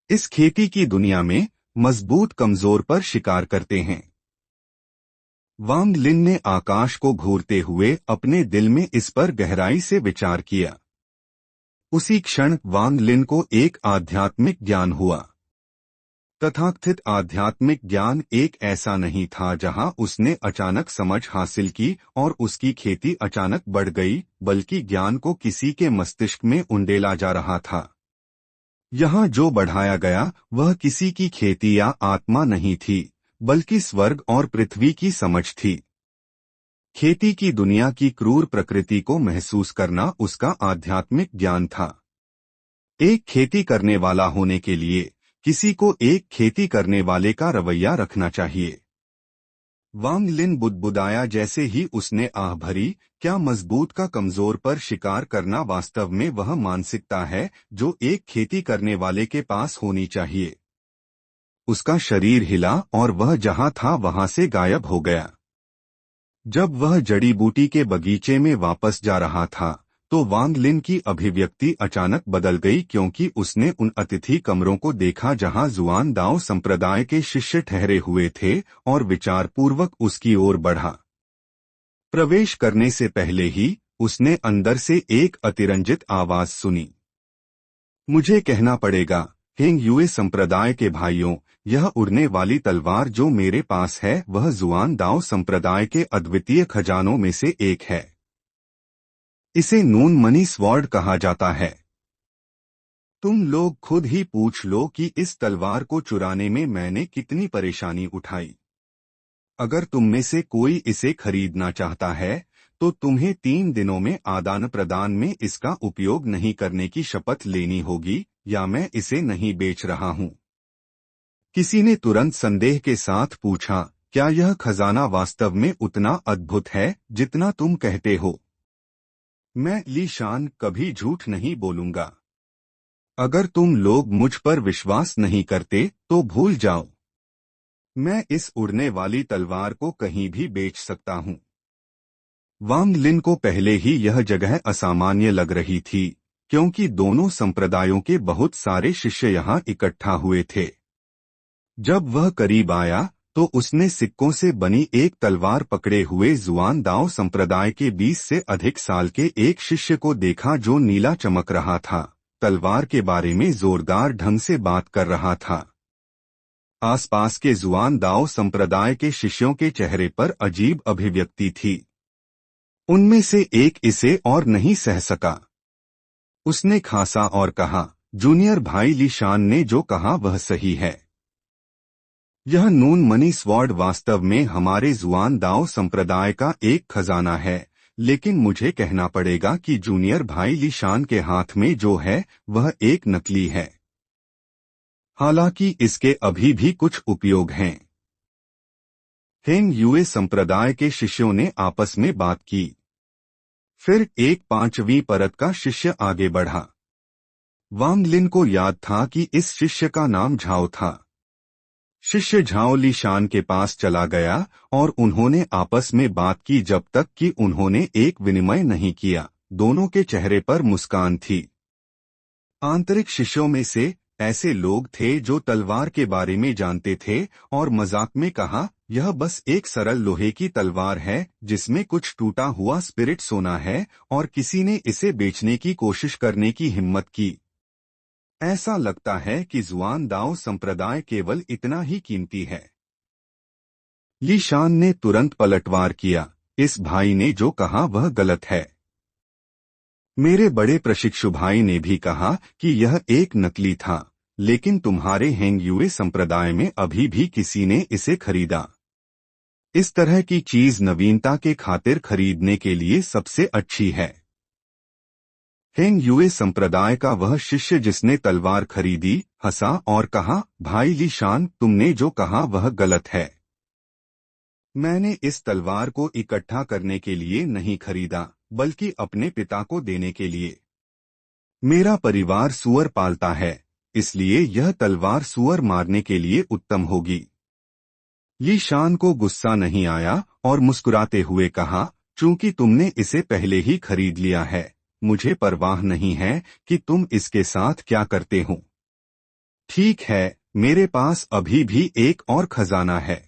इस खेती की दुनिया में मजबूत कमजोर पर शिकार करते हैं। वांग लिन ने आकाश को घूरते हुए अपने दिल में इस पर गहराई से विचार किया। उसी क्षण वांग लिन को एक आध्यात्मिक ज्ञान हुआ। तथाकथित आध्यात्मिक ज्ञान एक ऐसा नहीं था जहां उसने अचानक समझ हासिल की और उसकी खेती अचानक बढ़ गई, बल्कि ज्ञान को किसी के मस्तिष्क में उंडेला जा रहा था। यहाँ जो बढ़ाया गया वह किसी की खेती या आत्मा नहीं थी, बल्कि स्वर्ग और पृथ्वी की समझ थी। खेती की दुनिया की क्रूर प्रकृति को महसूस करना उसका आध्यात्मिक ज्ञान था। एक खेती करने वाला होने के लिए किसी को एक खेती करने वाले का रवैया रखना चाहिए। वांग लिन बुदबुदाया जैसे ही उसने आह भरी, क्या मजबूत का कमजोर पर शिकार करना वास्तव में वह मानसिकता है जो एक खेती करने वाले के पास होनी चाहिए। उसका शरीर हिला और वह जहां था वहां से गायब हो गया। जब वह जड़ी बूटी के बगीचे में वापस जा रहा था तो वांग लिन की अभिव्यक्ति अचानक बदल गई, क्योंकि उसने उन अतिथि कमरों को देखा जहां जुआन दाओ संप्रदाय के शिष्य ठहरे हुए थे और विचारपूर्वक उसकी ओर बढ़ा। प्रवेश करने से पहले ही उसने अंदर से एक अतिरंजित आवाज सुनी। मुझे कहना पड़ेगा, हेंग युए संप्रदाय के भाइयों, यह उड़ने वाली तलवार जो मेरे पास है वह जुआन दाओ संप्रदाय के अद्वितीय खजानों में से एक है। इसे नून मनी स्वॉर्ड कहा जाता है। तुम लोग खुद ही पूछ लो कि इस तलवार को चुराने में मैंने कितनी परेशानी उठाई। अगर तुम में से कोई इसे खरीदना चाहता है तो तुम्हें 3 दिनों में आदान प्रदान में इसका उपयोग नहीं करने की शपथ लेनी होगी, या मैं इसे नहीं बेच रहा हूँ। किसी ने तुरंत संदेह के साथ पूछा, क्या यह खजाना वास्तव में उतना अद्भुत है जितना तुम कहते हो? मैं ली शान कभी झूठ नहीं बोलूंगा। अगर तुम लोग मुझ पर विश्वास नहीं करते तो भूल जाओ। मैं इस उड़ने वाली तलवार को कहीं भी बेच सकता हूँ। वांग लिन को पहले ही यह जगह असामान्य लग रही थी, क्योंकि दोनों संप्रदायों के बहुत सारे शिष्य यहाँ इकट्ठा हुए थे। जब वह करीब आया तो उसने सिक्कों से बनी एक तलवार पकड़े हुए जुआन दाओ संप्रदाय के 20 से अधिक साल के एक शिष्य को देखा, जो नीला चमक रहा था, तलवार के बारे में जोरदार ढंग से बात कर रहा था। आसपास के जुआन दाओ संप्रदाय के शिष्यों के चेहरे पर अजीब अभिव्यक्ति थी। उनमें से एक इसे और नहीं सह सका। उसने खांसा और कहा, जूनियर भाई ली शान ने जो कहा वह सही है। यह नून मनी स्वॉर्ड वास्तव में हमारे जुआन दाओ संप्रदाय का एक खजाना है, लेकिन मुझे कहना पड़ेगा कि जूनियर भाई ली शान के हाथ में जो है वह एक नकली है। हालांकि इसके अभी भी कुछ उपयोग हैं। हेंग यूए संप्रदाय के शिष्यों ने आपस में बात की। फिर एक 5वीं परत का शिष्य आगे बढ़ा। वांग लिन को याद था कि इस शिष्य का नाम झाओ था। शिष्य झाओ ली शान के पास चला गया और उन्होंने आपस में बात की जब तक कि उन्होंने एक विनिमय नहीं किया। दोनों के चेहरे पर मुस्कान थी। आंतरिक शिष्यों में से ऐसे लोग थे जो तलवार के बारे में जानते थे और मजाक में कहा, यह बस एक सरल लोहे की तलवार है जिसमें कुछ टूटा हुआ स्पिरिट सोना है और किसी ने इसे बेचने की कोशिश करने की हिम्मत की। ऐसा लगता है कि जुआन दाओ संप्रदाय केवल इतना ही कीमती है। ली शान ने तुरंत पलटवार किया, इस भाई ने जो कहा वह गलत है। मेरे बड़े प्रशिक्षु भाई ने भी कहा कि यह एक नकली था, लेकिन तुम्हारे हेंग यूए संप्रदाय में अभी भी किसी ने इसे खरीदा। इस तरह की चीज नवीनता के खातिर खरीदने के लिए सबसे अच्छी है। हेंग यूए संप्रदाय का वह शिष्य जिसने तलवार खरीदी हंसा और कहा, भाई ली शान, तुमने जो कहा वह गलत है। मैंने इस तलवार को इकट्ठा करने के लिए नहीं खरीदा, बल्कि अपने पिता को देने के लिए। मेरा परिवार सूअर पालता है, इसलिए यह तलवार सूअर मारने के लिए उत्तम होगी। ली शान को गुस्सा नहीं आया और मुस्कुराते हुए कहा, चूंकि तुमने इसे पहले ही खरीद लिया है, मुझे परवाह नहीं है कि तुम इसके साथ क्या करते हो। ठीक है, मेरे पास अभी भी एक और खजाना है।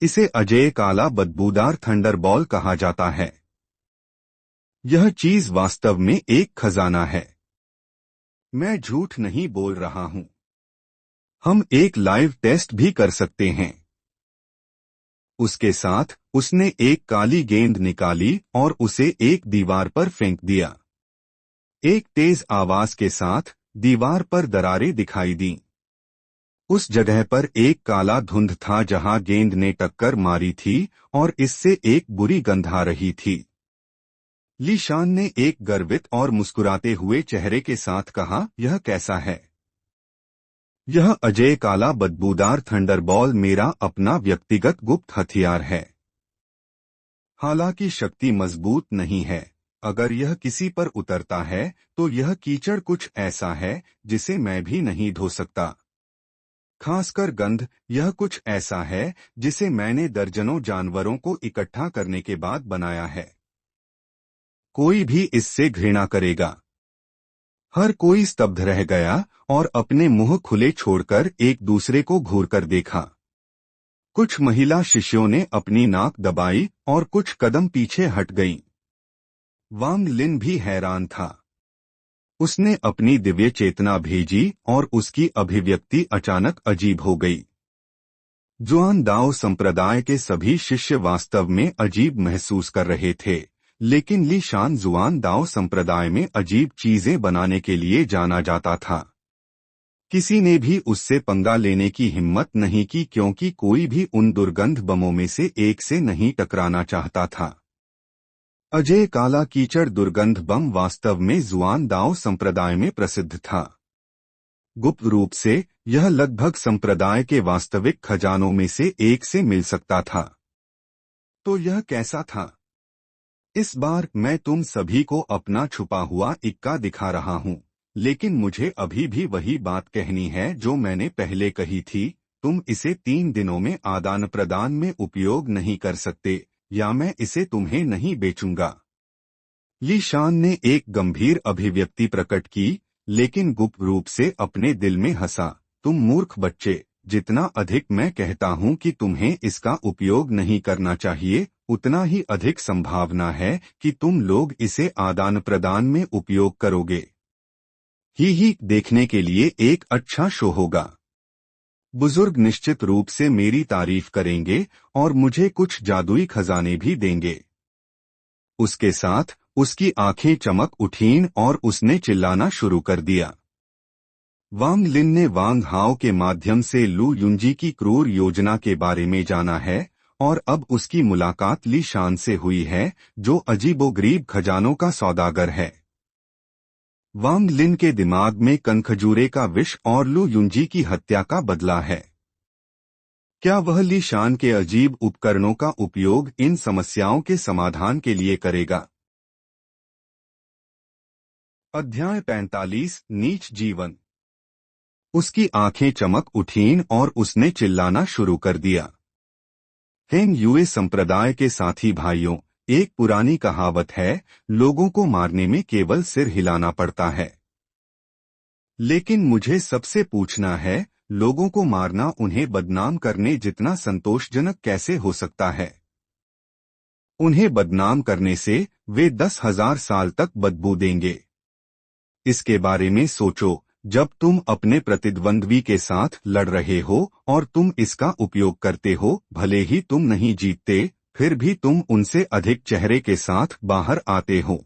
इसे अजेय काला बदबूदार थंडरबॉल कहा जाता है। यह चीज वास्तव में एक खजाना है। मैं झूठ नहीं बोल रहा हूं। हम एक लाइव टेस्ट भी कर सकते हैं। उसके साथ उसने एक काली गेंद निकाली और उसे एक दीवार पर फेंक दिया। एक तेज आवाज के साथ दीवार पर दरारें दिखाई दीं। उस जगह पर एक काला धुंध था जहां गेंद ने टक्कर मारी थी और इससे एक बुरी गंध आ रही थी। ली शान ने एक गर्वित और मुस्कुराते हुए चेहरे के साथ कहा, यह कैसा है? यह अजेय काला बदबूदार थंडरबॉल मेरा अपना व्यक्तिगत गुप्त हथियार है। हालांकि शक्ति मजबूत नहीं है। अगर यह किसी पर उतरता है तो यह कीचड़ कुछ ऐसा है जिसे मैं भी नहीं धो सकता। खासकर गंध, यह कुछ ऐसा है जिसे मैंने दर्जनों जानवरों को इकट्ठा करने के बाद बनाया है। कोई भी इससे घृणा करेगा। हर कोई स्तब्ध रह गया और अपने मुंह खुले छोड़कर एक दूसरे को घूरकर देखा। कुछ महिला शिष्यों ने अपनी नाक दबाई और कुछ कदम पीछे हट गईं। वांग लिन भी हैरान था। उसने अपनी दिव्य चेतना भेजी और उसकी अभिव्यक्ति अचानक अजीब हो गई। जुआन दाओ संप्रदाय के सभी शिष्य वास्तव में अजीब महसूस कर रहे थे, लेकिन ली शान जुआन दाओ संप्रदाय में अजीब चीजें बनाने के लिए जाना जाता था। किसी ने भी उससे पंगा लेने की हिम्मत नहीं की, क्योंकि कोई भी उन दुर्गंध बमों में से एक से नहीं टकराना चाहता था। अजय काला कीचड़ दुर्गंध बम वास्तव में जुआन दाओ संप्रदाय में प्रसिद्ध था। गुप्त रूप से यह लगभग संप्रदाय के वास्तविक खजानों में से एक से मिल सकता था। तो यह कैसा था? इस बार मैं तुम सभी को अपना छुपा हुआ इक्का दिखा रहा हूँ, लेकिन मुझे अभी भी वही बात कहनी है जो मैंने पहले कही थी। तुम इसे 3 दिनों में आदान प्रदान में उपयोग नहीं कर सकते, या मैं इसे तुम्हें नहीं बेचूंगा। ली शान ने एक गंभीर अभिव्यक्ति प्रकट की, लेकिन गुप्त रूप से अपने दिल में हंसा। तुम मूर्ख बच्चे, जितना अधिक मैं कहता हूँ कि तुम्हें इसका उपयोग नहीं करना चाहिए, उतना ही अधिक संभावना है कि तुम लोग इसे आदान प्रदान में उपयोग करोगे। ही देखने के लिए एक अच्छा शो होगा। बुजुर्ग निश्चित रूप से मेरी तारीफ करेंगे और मुझे कुछ जादुई खजाने भी देंगे। उसके साथ उसकी आंखें चमक उठीं और उसने चिल्लाना शुरू कर दिया। वांग लिन ने वांग हाओ के माध्यम से लू युंजी की क्रूर योजना के बारे में जाना है, और अब उसकी मुलाकात ली शान से हुई है, जो अजीबोगरीब खजानों का सौदागर है। वांग लिन के दिमाग में कनखजूरे का विष और लू युंजी की हत्या का बदला है। क्या वह ली शान के अजीब उपकरणों का उपयोग इन समस्याओं के समाधान के लिए करेगा? अध्याय 45 नीच जीवन। उसकी आंखें चमक उठीं और उसने चिल्लाना शुरू कर दिया। हेंग यूए संप्रदाय के साथी भाइयों, एक पुरानी कहावत है, लोगों को मारने में केवल सिर हिलाना पड़ता है। लेकिन मुझे सबसे पूछना है, लोगों को मारना उन्हें बदनाम करने जितना संतोषजनक कैसे हो सकता है? उन्हें बदनाम करने से वे 10,000 साल तक बदबू देंगे। इसके बारे में सोचो, जब तुम अपने प्रतिद्वंद्वी के साथ लड़ रहे हो और तुम इसका उपयोग करते हो, भले ही तुम नहीं जीतते, फिर भी तुम उनसे अधिक चेहरे के साथ बाहर आते हो।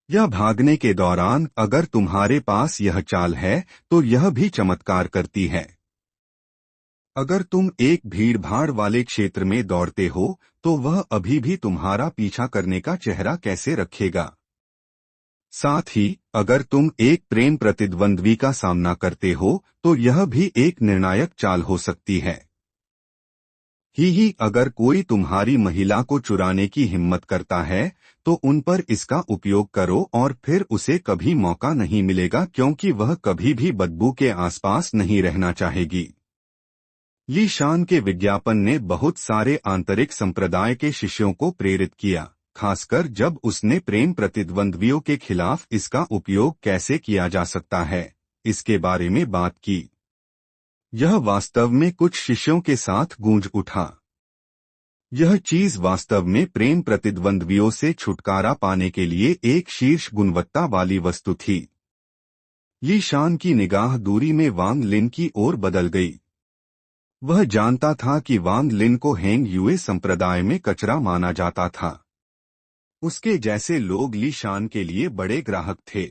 या भागने के दौरान अगर तुम्हारे पास यह चाल है तो यह भी चमत्कार करती है। अगर तुम एक भीड़भाड़ वाले क्षेत्र में दौड़ते हो तो वह अभी भी तुम्हारा पीछा करने का चेहरा कैसे रखेगा? साथ ही अगर तुम एक प्रेम प्रतिद्वंद्वी का सामना करते हो तो यह भी एक निर्णायक चाल हो सकती है। अगर कोई तुम्हारी महिला को चुराने की हिम्मत करता है तो उन पर इसका उपयोग करो और फिर उसे कभी मौका नहीं मिलेगा, क्योंकि वह कभी भी बदबू के आसपास नहीं रहना चाहेगी। ली शान के विज्ञापन ने बहुत सारे आंतरिक संप्रदाय के शिष्यों को प्रेरित किया, खासकर जब उसने प्रेम प्रतिद्वंद्वियों के खिलाफ इसका उपयोग कैसे किया जा सकता है, इसके बारे में बात की। यह वास्तव में कुछ शिष्यों के साथ गूंज उठा। यह चीज वास्तव में प्रेम प्रतिद्वंद्वियों से छुटकारा पाने के लिए एक शीर्ष गुणवत्ता वाली वस्तु थी। ली शान की निगाह दूरी में वांग लिन की ओर बदल गई। वह जानता था कि वांग लिन को हेंग यूए संप्रदाय में कचरा माना जाता था। उसके जैसे लोग ली शान के लिए बड़े ग्राहक थे।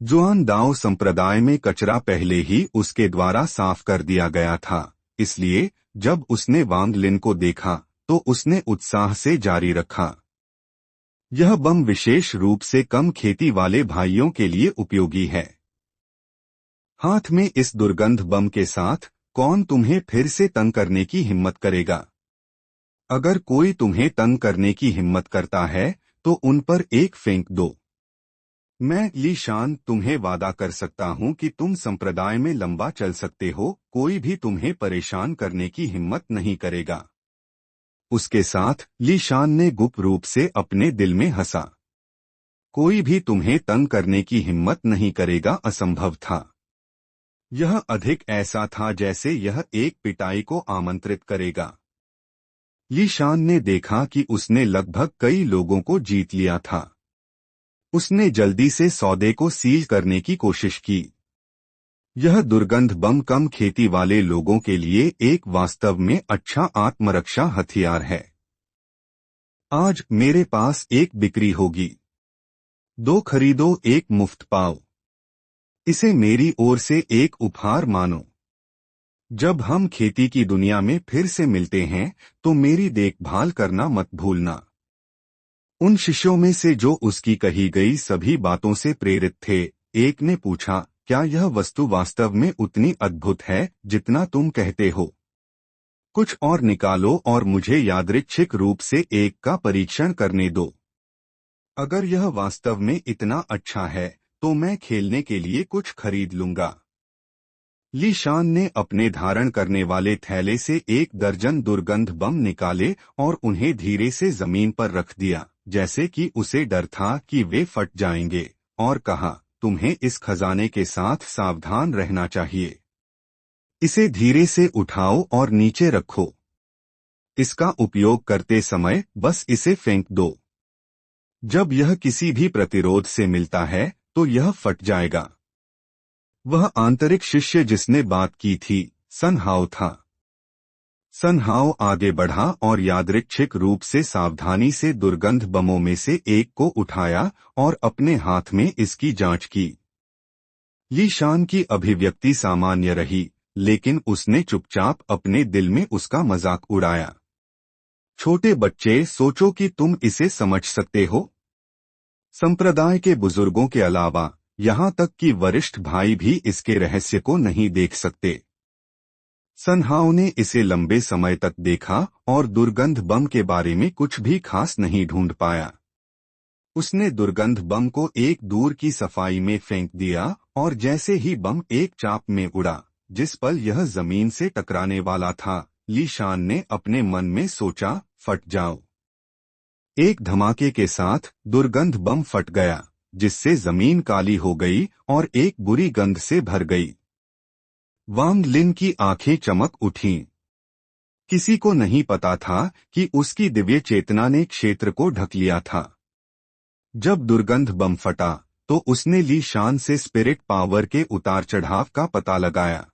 जुआन दाओ संप्रदाय में कचरा पहले ही उसके द्वारा साफ कर दिया गया था, इसलिए जब उसने वांग लिन को देखा तो उसने उत्साह से जारी रखा। यह बम विशेष रूप से कम खेती वाले भाइयों के लिए उपयोगी है। हाथ में इस दुर्गंध बम के साथ कौन तुम्हें फिर से तंग करने की हिम्मत करेगा? अगर कोई तुम्हें तंग करने की हिम्मत करता है तो उन पर एक फेंक दो। मैं ली शान तुम्हें वादा कर सकता हूं कि तुम संप्रदाय में लंबा चल सकते हो, कोई भी तुम्हें परेशान करने की हिम्मत नहीं करेगा। उसके साथ ली शान ने गुप्त रूप से अपने दिल में हंसा। कोई भी तुम्हें तंग करने की हिम्मत नहीं करेगा असंभव था। यह अधिक ऐसा था जैसे यह एक पिटाई को आमंत्रित करेगा। ली शान ने देखा कि उसने लगभग कई लोगों को जीत लिया था। उसने जल्दी से सौदे को सील करने की कोशिश की। यह दुर्गंध बम कम खेती वाले लोगों के लिए एक वास्तव में अच्छा आत्मरक्षा हथियार है। आज मेरे पास एक बिक्री होगी। 2 खरीदो, 1 मुफ्त पाओ। इसे मेरी ओर से एक उपहार मानो। जब हम खेती की दुनिया में फिर से मिलते हैं तो मेरी देखभाल करना मत भूलना। उन शिष्यों में से जो उसकी कही गई सभी बातों से प्रेरित थे, एक ने पूछा, क्या यह वस्तु वास्तव में उतनी अद्भुत है जितना तुम कहते हो? कुछ और निकालो और मुझे यादृच्छिक रूप से एक का परीक्षण करने दो। अगर यह वास्तव में इतना अच्छा है तो मैं खेलने के लिए कुछ खरीद लूंगा। ली शान ने अपने धारण करने वाले थैले से 1 दर्जन दुर्गंध बम निकाले और उन्हें धीरे से जमीन पर रख दिया, जैसे कि उसे डर था कि वे फट जाएंगे, और कहा, तुम्हें इस खजाने के साथ सावधान रहना चाहिए। इसे धीरे से उठाओ और नीचे रखो। इसका उपयोग करते समय बस इसे फेंक दो। जब यह किसी भी प्रतिरोध से मिलता है तो यह फट जाएगा। वह आंतरिक शिष्य जिसने बात की थी सन हाओ था। सन हाओ आगे बढ़ा और यादृच्छिक रूप से सावधानी से दुर्गंध बमों में से एक को उठाया और अपने हाथ में इसकी जांच की। ली शान की अभिव्यक्ति सामान्य रही, लेकिन उसने चुपचाप अपने दिल में उसका मजाक उड़ाया। छोटे बच्चे, सोचो कि तुम इसे समझ सकते हो। संप्रदाय के बुजुर्गों के अलावा यहाँ तक कि वरिष्ठ भाई भी इसके रहस्य को नहीं देख सकते। सन हाओ ने इसे लंबे समय तक देखा और दुर्गंध बम के बारे में कुछ भी खास नहीं ढूंढ पाया। उसने दुर्गंध बम को एक दूर की सफाई में फेंक दिया और जैसे ही बम एक चाप में उड़ा, जिस पल यह जमीन से टकराने वाला था, ली शान ने अपने मन में सोचा, फट जाओ। एक धमाके के साथ दुर्गंध बम फट गया, जिससे जमीन काली हो गई और एक बुरी गंध से भर गई। वांग लिन की आंखें चमक उठीं। किसी को नहीं पता था कि उसकी दिव्य चेतना ने क्षेत्र को ढक लिया था। जब दुर्गंध बम फटा तो उसने ली शान से स्पिरिट पावर के उतार चढ़ाव का पता लगाया।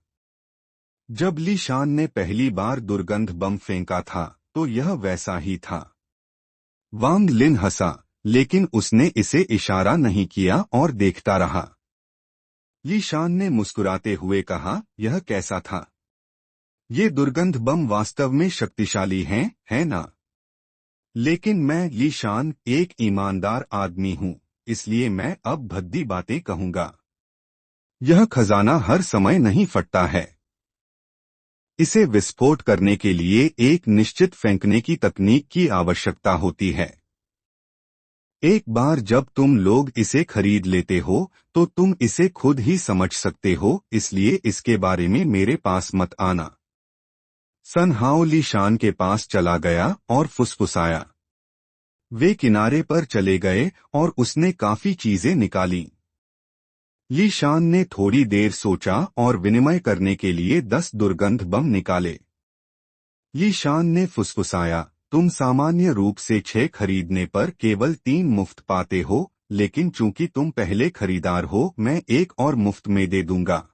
जब ली शान ने पहली बार दुर्गंध बम फेंका था तो यह वैसा ही था। वांग लिन हंसा, लेकिन उसने इसे इशारा नहीं किया और देखता रहा। ली शान ने मुस्कुराते हुए कहा, यह कैसा था? ये दुर्गंध बम वास्तव में शक्तिशाली हैं, है ना? लेकिन मैं ली शान एक ईमानदार आदमी हूँ, इसलिए मैं अब भद्दी बातें कहूंगा। यह खजाना हर समय नहीं फटता है। इसे विस्फोट करने के लिए एक निश्चित फेंकने की तकनीक की आवश्यकता होती है। एक बार जब तुम लोग इसे खरीद लेते हो तो तुम इसे खुद ही समझ सकते हो, इसलिए इसके बारे में मेरे पास मत आना। सन हाओ ली शान के पास चला गया और फुसफुसाया। वे किनारे पर चले गए और उसने काफी चीजें निकाली। ली शान ने थोड़ी देर सोचा और विनिमय करने के लिए 10 दुर्गंध बम निकाले। ली शान ने फुसफुसाया, तुम सामान्य रूप से 6 खरीदने पर केवल 3 मुफ्त पाते हो, लेकिन चूंकि तुम पहले खरीदार हो, मैं एक और मुफ्त में दे दूंगा।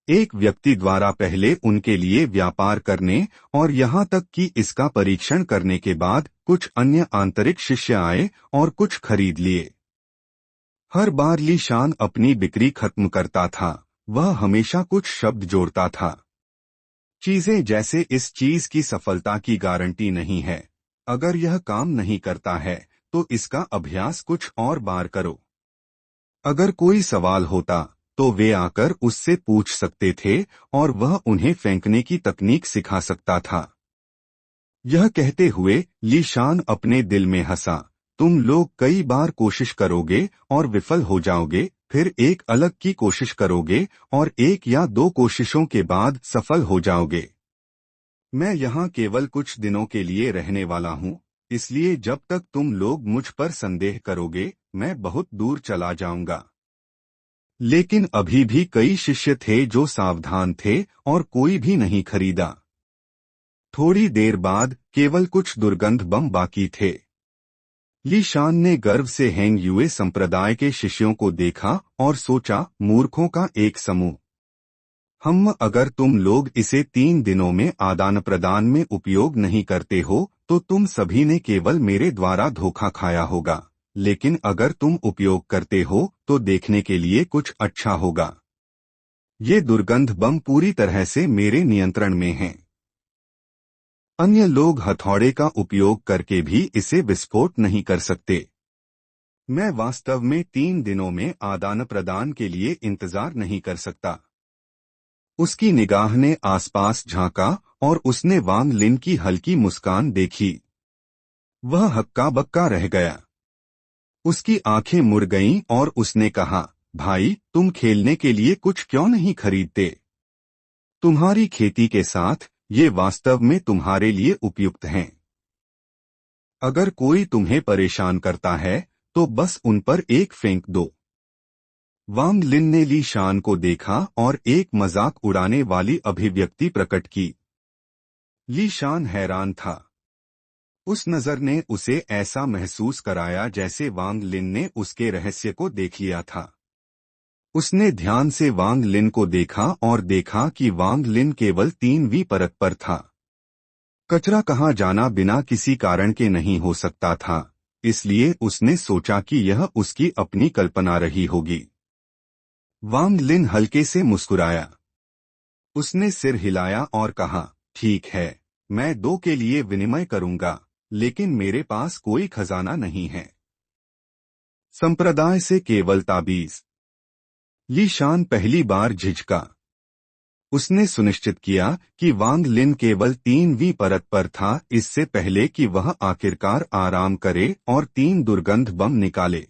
एक व्यक्ति द्वारा पहले उनके लिए व्यापार करने और यहाँ तक कि इसका परीक्षण करने के बाद कुछ अन्य आंतरिक शिष्य आए और कुछ खरीद लिए। हर बार ली शान अपनी बिक्री खत्म करता था, वह हमेशा कुछ शब्द जोड़ता था। चीजें जैसे, इस चीज की सफलता की गारंटी नहीं है। अगर यह काम नहीं करता है तो इसका अभ्यास कुछ और बार करो। अगर कोई सवाल होता तो वे आकर उससे पूछ सकते थे और वह उन्हें फेंकने की तकनीक सिखा सकता था। यह कहते हुए ली शान अपने दिल में हंसा, तुम लोग कई बार कोशिश करोगे और विफल हो जाओगे, फिर एक अलग की कोशिश करोगे और 1 या 2 कोशिशों के बाद सफल हो जाओगे। मैं यहाँ केवल कुछ दिनों के लिए रहने वाला हूँ, इसलिए जब तक तुम लोग मुझ पर संदेह करोगे मैं बहुत दूर चला जाऊंगा। लेकिन अभी भी कई शिष्य थे जो सावधान थे और कोई भी नहीं खरीदा। थोड़ी देर बाद केवल कुछ दुर्गंध बम बाकी थे। ली शान ने गर्व से हैंग यूए संप्रदाय के शिष्यों को देखा और सोचा, मूर्खों का एक समूह। अगर तुम लोग इसे 3 दिनों में आदान प्रदान में उपयोग नहीं करते हो तो तुम सभी ने केवल मेरे द्वारा धोखा खाया होगा, लेकिन अगर तुम उपयोग करते हो तो देखने के लिए कुछ अच्छा होगा। ये दुर्गंध बम पूरी तरह से मेरे नियंत्रण में हैं। अन्य लोग हथौड़े का उपयोग करके भी इसे विस्फोट नहीं कर सकते। मैं वास्तव में 3 दिनों में आदान प्रदान के लिए इंतजार नहीं कर सकता। उसकी निगाह ने आसपास झांका और उसने वांग लिन की हल्की मुस्कान देखी। वह हक्का बक्का रह गया। उसकी आंखें मुड़ गईं और उसने कहा, भाई, तुम खेलने के लिए कुछ क्यों नहीं खरीदते? तुम्हारी खेती के साथ ये वास्तव में तुम्हारे लिए उपयुक्त हैं। अगर कोई तुम्हें परेशान करता है तो बस उन पर एक फेंक दो। वांग लिन ने ली शान को देखा और एक मजाक उड़ाने वाली अभिव्यक्ति प्रकट की। ली शान हैरान था। उस नजर ने उसे ऐसा महसूस कराया जैसे वांग लिन ने उसके रहस्य को देख लिया था। उसने ध्यान से वांग लिन को देखा और देखा कि वांग लिन केवल 3वीं परत पर था। कचरा कहाँ जाना बिना किसी कारण के नहीं हो सकता था, इसलिए उसने सोचा कि यह उसकी अपनी कल्पना रही होगी। वांग लिन हल्के से मुस्कुराया। उसने सिर हिलाया और कहा, ठीक है, मैं 2 के लिए विनिमय करूंगा, लेकिन मेरे पास कोई खजाना नहीं है। संप्रदाय से केवल ताबीज। ली शान पहली बार झिझका। उसने सुनिश्चित किया कि वांग लिन केवल 3वीं परत पर था, इससे पहले कि वह आखिरकार आराम करे और 3 दुर्गंध बम निकाले।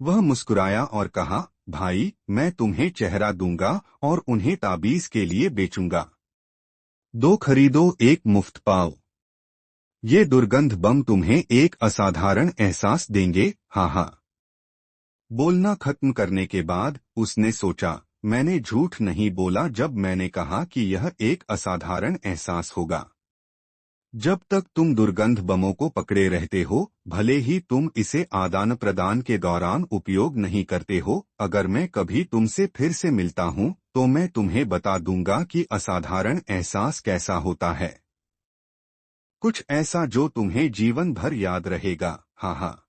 वह मुस्कुराया और कहा, भाई, मैं तुम्हें चेहरा दूंगा और उन्हें ताबीज के लिए बेचूंगा। 2 खरीदो, 1 मुफ्त पाओ। ये दुर्गंध बम तुम्हें एक असाधारण एहसास देंगे। हाँ हाँ। बोलना खत्म करने के बाद उसने सोचा, मैंने झूठ नहीं बोला जब मैंने कहा कि यह एक असाधारण एहसास होगा। जब तक तुम दुर्गंध बमों को पकड़े रहते हो, भले ही तुम इसे आदान प्रदान के दौरान उपयोग नहीं करते हो, अगर मैं कभी तुमसे फिर से मिलता हूं तो मैं तुम्हें बता दूंगा कि असाधारण एहसास कैसा होता है। कुछ ऐसा जो तुम्हें जीवन भर याद रहेगा। हाँ हाँ।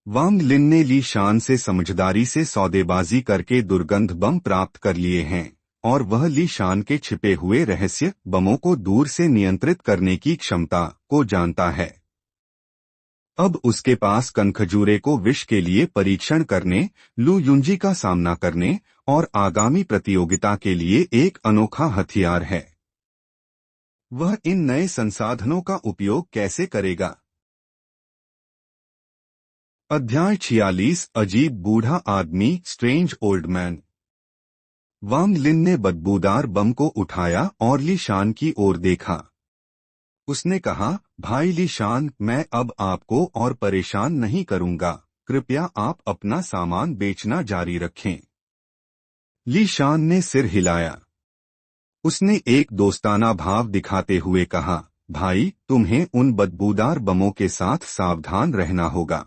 वांग लिन ने ली शान से समझदारी से सौदेबाजी करके दुर्गंध बम प्राप्त कर लिए हैं और वह ली शान के छिपे हुए रहस्य बमों को दूर से नियंत्रित करने की क्षमता को जानता है। अब उसके पास कनखजूरे को विष के लिए परीक्षण करने, लू युंजी का सामना करने और आगामी प्रतियोगिता के लिए एक अनोखा हथियार है। वह इन नए संसाधनों का उपयोग कैसे करेगा? अध्याय 46 अजीब बूढ़ा आदमी, स्ट्रेंज ओल्ड मैन। वांग लिन ने बदबूदार बम को उठाया और ली शान की ओर देखा। उसने कहा, भाई ली शान, मैं अब आपको और परेशान नहीं करूंगा, कृपया आप अपना सामान बेचना जारी रखें। ली शान ने सिर हिलाया। उसने एक दोस्ताना भाव दिखाते हुए कहा, भाई, तुम्हें उन बदबूदार बमों के साथ सावधान रहना होगा।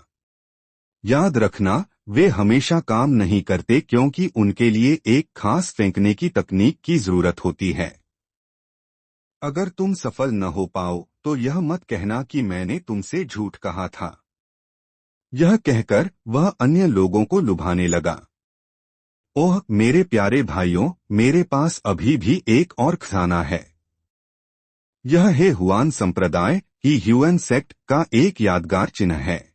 याद रखना, वे हमेशा काम नहीं करते क्योंकि उनके लिए एक खास फेंकने की तकनीक की जरूरत होती है। अगर तुम सफल न हो पाओ तो यह मत कहना कि मैंने तुमसे झूठ कहा था। यह कहकर वह अन्य लोगों को लुभाने लगा। ओह मेरे प्यारे भाइयों, मेरे पास अभी भी एक और खजाना है। यह है हुआन संप्रदाय की ह्यूएन सेक्ट का एक यादगार चिन्ह है।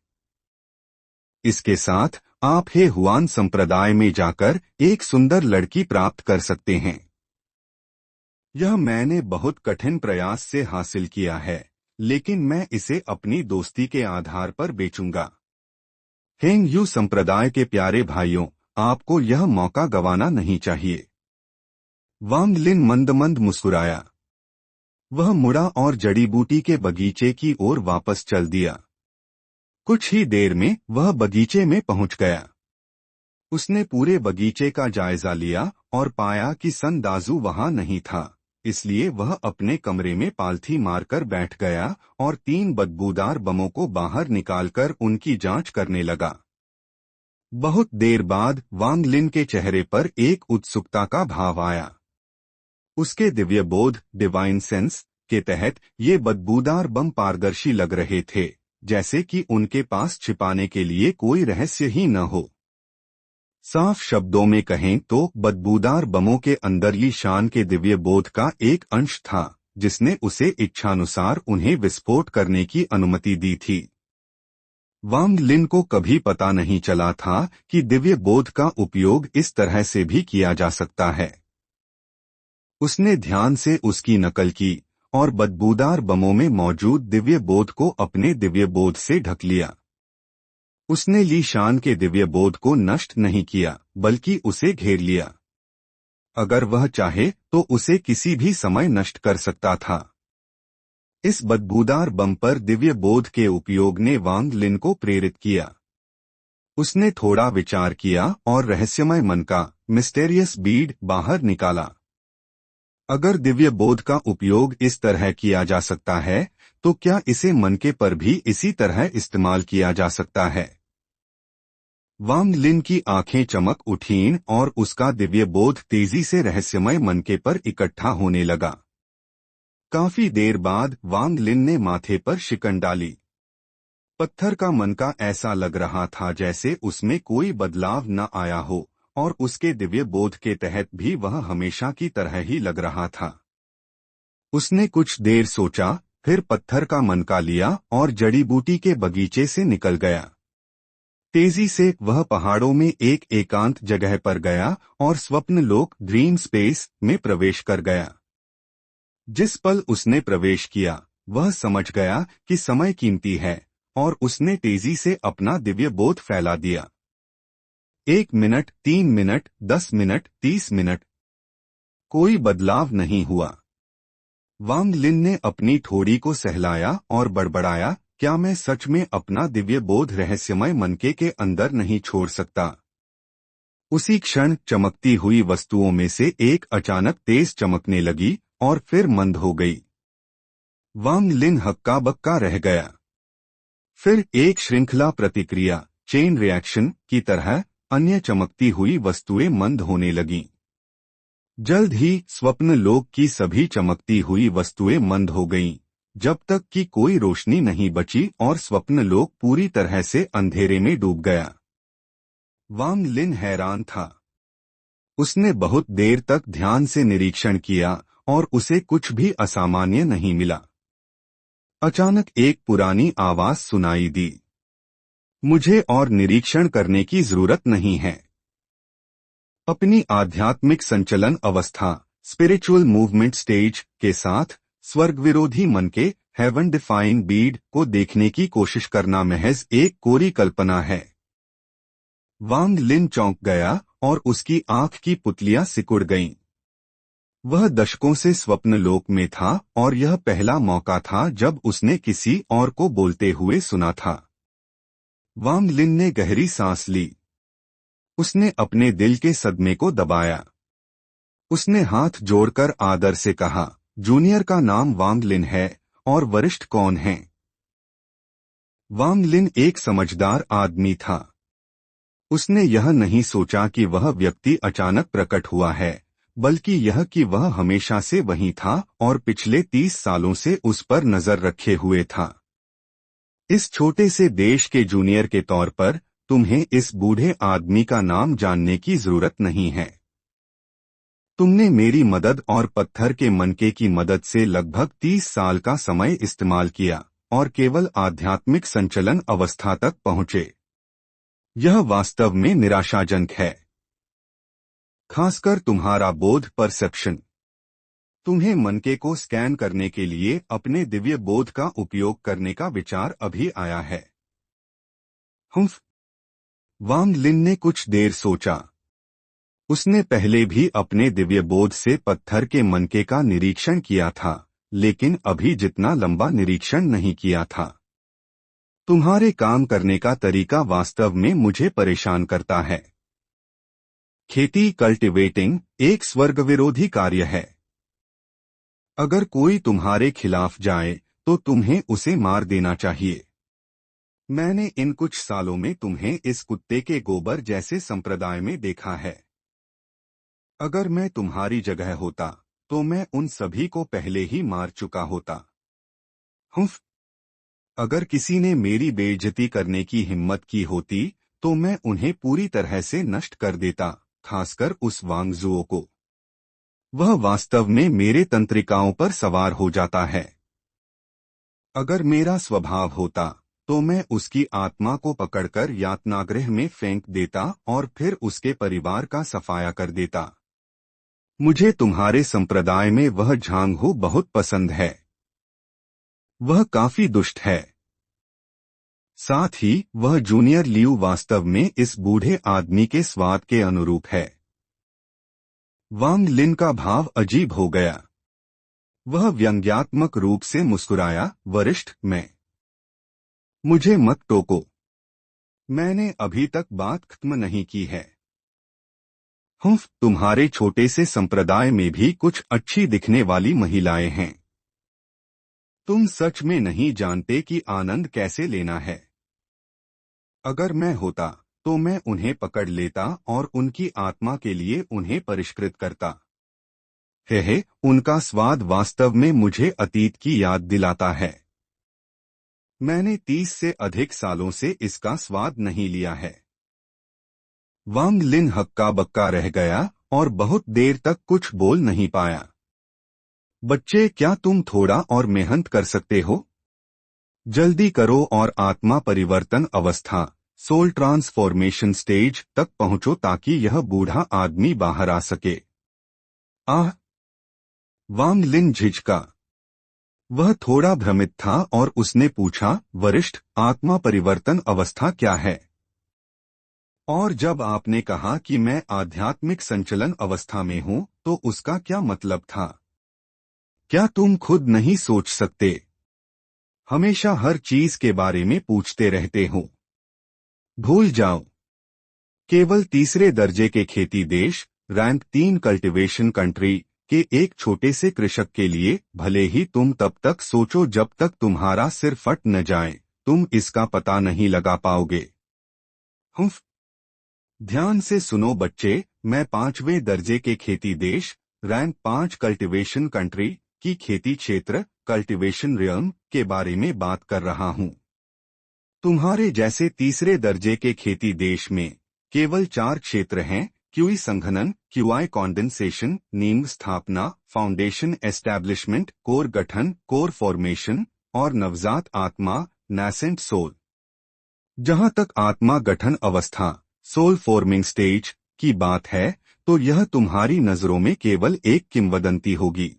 इसके साथ आप हे हुआन संप्रदाय में जाकर एक सुंदर लड़की प्राप्त कर सकते हैं। यह मैंने बहुत कठिन प्रयास से हासिल किया है, लेकिन मैं इसे अपनी दोस्ती के आधार पर बेचूंगा। हेंग यू संप्रदाय के प्यारे भाइयों, आपको यह मौका गंवाना नहीं चाहिए। वांग लिन मंद मंद मुस्कुराया। वह मुड़ा और जड़ी बूटी के बगीचे की ओर वापस चल दिया। कुछ ही देर में वह बगीचे में पहुंच गया। उसने पूरे बगीचे का जायजा लिया और पाया कि सन दाजू वहां नहीं था, इसलिए वह अपने कमरे में पालथी मारकर बैठ गया और 3 बदबूदार बमों को बाहर निकालकर उनकी जांच करने लगा। बहुत देर बाद वांग लिन के चेहरे पर एक उत्सुकता का भाव आया। उसके दिव्य बोध, डिवाइन सेंस के तहत ये बदबूदार बम पारदर्शी लग रहे थे, जैसे कि उनके पास छिपाने के लिए कोई रहस्य ही न हो। साफ शब्दों में कहें तो बदबूदार बमों के अंदर ली शान के दिव्य बोध का एक अंश था, जिसने उसे इच्छानुसार उन्हें विस्फोट करने की अनुमति दी थी। वांग लिन को कभी पता नहीं चला था कि दिव्य बोध का उपयोग इस तरह से भी किया जा सकता है। उसने ध्यान से उसकी नकल की और बदबूदार बमों में मौजूद दिव्य बोध को अपने दिव्य बोध से ढक लिया। उसने ली शान के दिव्य बोध को नष्ट नहीं किया, बल्कि उसे घेर लिया। अगर वह चाहे तो उसे किसी भी समय नष्ट कर सकता था। इस बदबूदार बम पर दिव्य बोध के उपयोग ने वांग लिन को प्रेरित किया। उसने थोड़ा विचार किया और रहस्यमय मन का मिस्टेरियस बीड बाहर निकाला। अगर दिव्य बोध का उपयोग इस तरह किया जा सकता है, तो क्या इसे मनके पर भी इसी तरह इस्तेमाल किया जा सकता है? वांग लिन की आंखें चमक उठीं और उसका दिव्य बोध तेजी से रहस्यमय मनके पर इकट्ठा होने लगा। काफी देर बाद वांग लिन ने माथे पर शिकन डाली। पत्थर का मनका ऐसा लग रहा था जैसे उसमें कोई बदलाव न आया हो, और उसके दिव्य बोध के तहत भी वह हमेशा की तरह ही लग रहा था। उसने कुछ देर सोचा, फिर पत्थर का मनका लिया और जड़ी बूटी के बगीचे से निकल गया। तेजी से वह पहाड़ों में एक एकांत जगह पर गया और स्वप्न लोक ड्रीम स्पेस में प्रवेश कर गया। जिस पल उसने प्रवेश किया, वह समझ गया कि समय कीमती है, और उसने तेजी से अपना दिव्य बोध फैला दिया। 1 मिनट, 3 मिनट, 10 मिनट, 30 मिनट, कोई बदलाव नहीं हुआ। वांग लिन ने अपनी ठोड़ी को सहलाया और बड़बड़ाया, क्या मैं सच में अपना दिव्य बोध रहस्यमय मनके के अंदर नहीं छोड़ सकता? उसी क्षण चमकती हुई वस्तुओं में से एक अचानक तेज चमकने लगी और फिर मंद हो गई। वांग लिन हक्का बक्का रह गया। फिर एक श्रृंखला प्रतिक्रिया चेन रिएक्शन की तरह अन्य चमकती हुई वस्तुएं मंद होने लगीं। जल्द ही स्वप्न लोक की सभी चमकती हुई वस्तुएं मंद हो गईं, जब तक कि कोई रोशनी नहीं बची और स्वप्न लोक पूरी तरह से अंधेरे में डूब गया। वांग लिन हैरान था। उसने बहुत देर तक ध्यान से निरीक्षण किया और उसे कुछ भी असामान्य नहीं मिला। अचानक एक पुरानी आवाज सुनाई दी, मुझे और निरीक्षण करने की जरूरत नहीं है। अपनी आध्यात्मिक संचलन अवस्था स्पिरिचुअल मूवमेंट स्टेज के साथ स्वर्ग विरोधी मन के हेवन डिफाइन बीड को देखने की कोशिश करना महज एक कोरी कल्पना है। वांग लिन चौंक गया और उसकी आंख की पुतलियां सिकुड़ गईं। वह दशकों से स्वप्न लोक में था और यह पहला मौका था जब उसने किसी और को बोलते हुए सुना था। वांग लिन ने गहरी सांस ली। उसने अपने दिल के सदमे को दबाया। उसने हाथ जोड़कर आदर से कहा, जूनियर का नाम वांग लिन है और वरिष्ठ कौन हैं? वांग लिन एक समझदार आदमी था। उसने यह नहीं सोचा कि वह व्यक्ति अचानक प्रकट हुआ है, बल्कि यह कि वह हमेशा से वहीं था और पिछले 30 सालों से उस पर नजर रखे हुए था। इस छोटे से देश के जूनियर के तौर पर तुम्हें इस बूढ़े आदमी का नाम जानने की जरूरत नहीं है। तुमने मेरी मदद और पत्थर के मनके की मदद से लगभग 30 साल का समय इस्तेमाल किया और केवल आध्यात्मिक संचलन अवस्था तक पहुंचे। यह वास्तव में निराशाजनक है, खासकर तुम्हारा बोध परसेप्शन। तुम्हें मनके को स्कैन करने के लिए अपने दिव्य बोध का उपयोग करने का विचार अभी आया है। वांग लिन ने कुछ देर सोचा। उसने पहले भी अपने दिव्य बोध से पत्थर के मनके का निरीक्षण किया था, लेकिन अभी जितना लंबा निरीक्षण नहीं किया था। तुम्हारे काम करने का तरीका वास्तव में मुझे परेशान करता है। खेती कल्टिवेटिंग एक स्वर्ग विरोधी कार्य है। अगर कोई तुम्हारे खिलाफ जाए तो तुम्हें उसे मार देना चाहिए। मैंने इन कुछ सालों में तुम्हें इस कुत्ते के गोबर जैसे संप्रदाय में देखा है। अगर मैं तुम्हारी जगह होता तो मैं उन सभी को पहले ही मार चुका होता। अगर किसी ने मेरी बेइज्जती करने की हिम्मत की होती तो मैं उन्हें पूरी तरह से नष्ट कर देता, खासकर उस वांगजुओ को। वह वास्तव में मेरे तंत्रिकाओं पर सवार हो जाता है। अगर मेरा स्वभाव होता तो मैं उसकी आत्मा को पकड़कर यातनागृह में फेंक देता और फिर उसके परिवार का सफाया कर देता। मुझे तुम्हारे संप्रदाय में वह झांगहू बहुत पसंद है। वह काफी दुष्ट है। साथ ही वह जूनियर लियू वास्तव में इस बूढ़े आदमी के स्वाद के अनुरूप है। वांग लिन का भाव अजीब हो गया। वह व्यंग्यात्मक रूप से मुस्कुराया। वरिष्ठ, मुझे मत टोको। मैंने अभी तक बात खत्म नहीं की है। तुम्हारे छोटे से संप्रदाय में भी कुछ अच्छी दिखने वाली महिलाएं हैं। तुम सच में नहीं जानते कि आनंद कैसे लेना है। अगर मैं होता तो मैं उन्हें पकड़ लेता और उनकी आत्मा के लिए उन्हें परिष्कृत करता। हे, उनका स्वाद वास्तव में मुझे अतीत की याद दिलाता है। मैंने 30 से अधिक सालों से इसका स्वाद नहीं लिया है। वांग लिन हक्का बक्का रह गया और बहुत देर तक कुछ बोल नहीं पाया। बच्चे, क्या तुम थोड़ा और मेहनत कर सकते हो? जल्दी करो और आत्मा परिवर्तन अवस्था, सोल ट्रांसफॉर्मेशन स्टेज तक पहुंचो ताकि यह बूढ़ा आदमी बाहर आ सके। आह! वांग लिन झिझका। वह थोड़ा भ्रमित था और उसने पूछा, वरिष्ठ, आत्मा परिवर्तन अवस्था क्या है? और जब आपने कहा कि मैं आध्यात्मिक संचलन अवस्था में हूं, तो उसका क्या मतलब था? क्या तुम खुद नहीं सोच सकते? हमेशा हर चीज के बारे में पूछते रहते हो। भूल जाओ। केवल तीसरे दर्जे के खेती देश, रैंक 3 कल्टीवेशन कंट्री के एक छोटे से कृषक के लिए, भले ही तुम तब तक सोचो जब तक तुम्हारा सिर फट न जाए, तुम इसका पता नहीं लगा पाओगे। ध्यान से सुनो बच्चे, मैं 5वें दर्जे के खेती देश, रैंक 5 कल्टीवेशन कंट्री की खेती क्षेत्र, कल्टीवेशन रियल्म के बारे में बात कर रहा हूं। तुम्हारे जैसे तीसरे दर्जे के खेती देश में केवल 4 क्षेत्र हैं: क्यूई संघनन, क्यूआई कॉन्डेंसेशन, नींव स्थापना, फाउंडेशन एस्टैब्लिशमेंट, कोर गठन, कोर फॉर्मेशन, और नवजात आत्मा, नैसेंट सोल। जहां तक आत्मा गठन अवस्था, सोल फॉर्मिंग स्टेज की बात है, तो यह तुम्हारी नजरों में केवल एक किंवदंती होगी।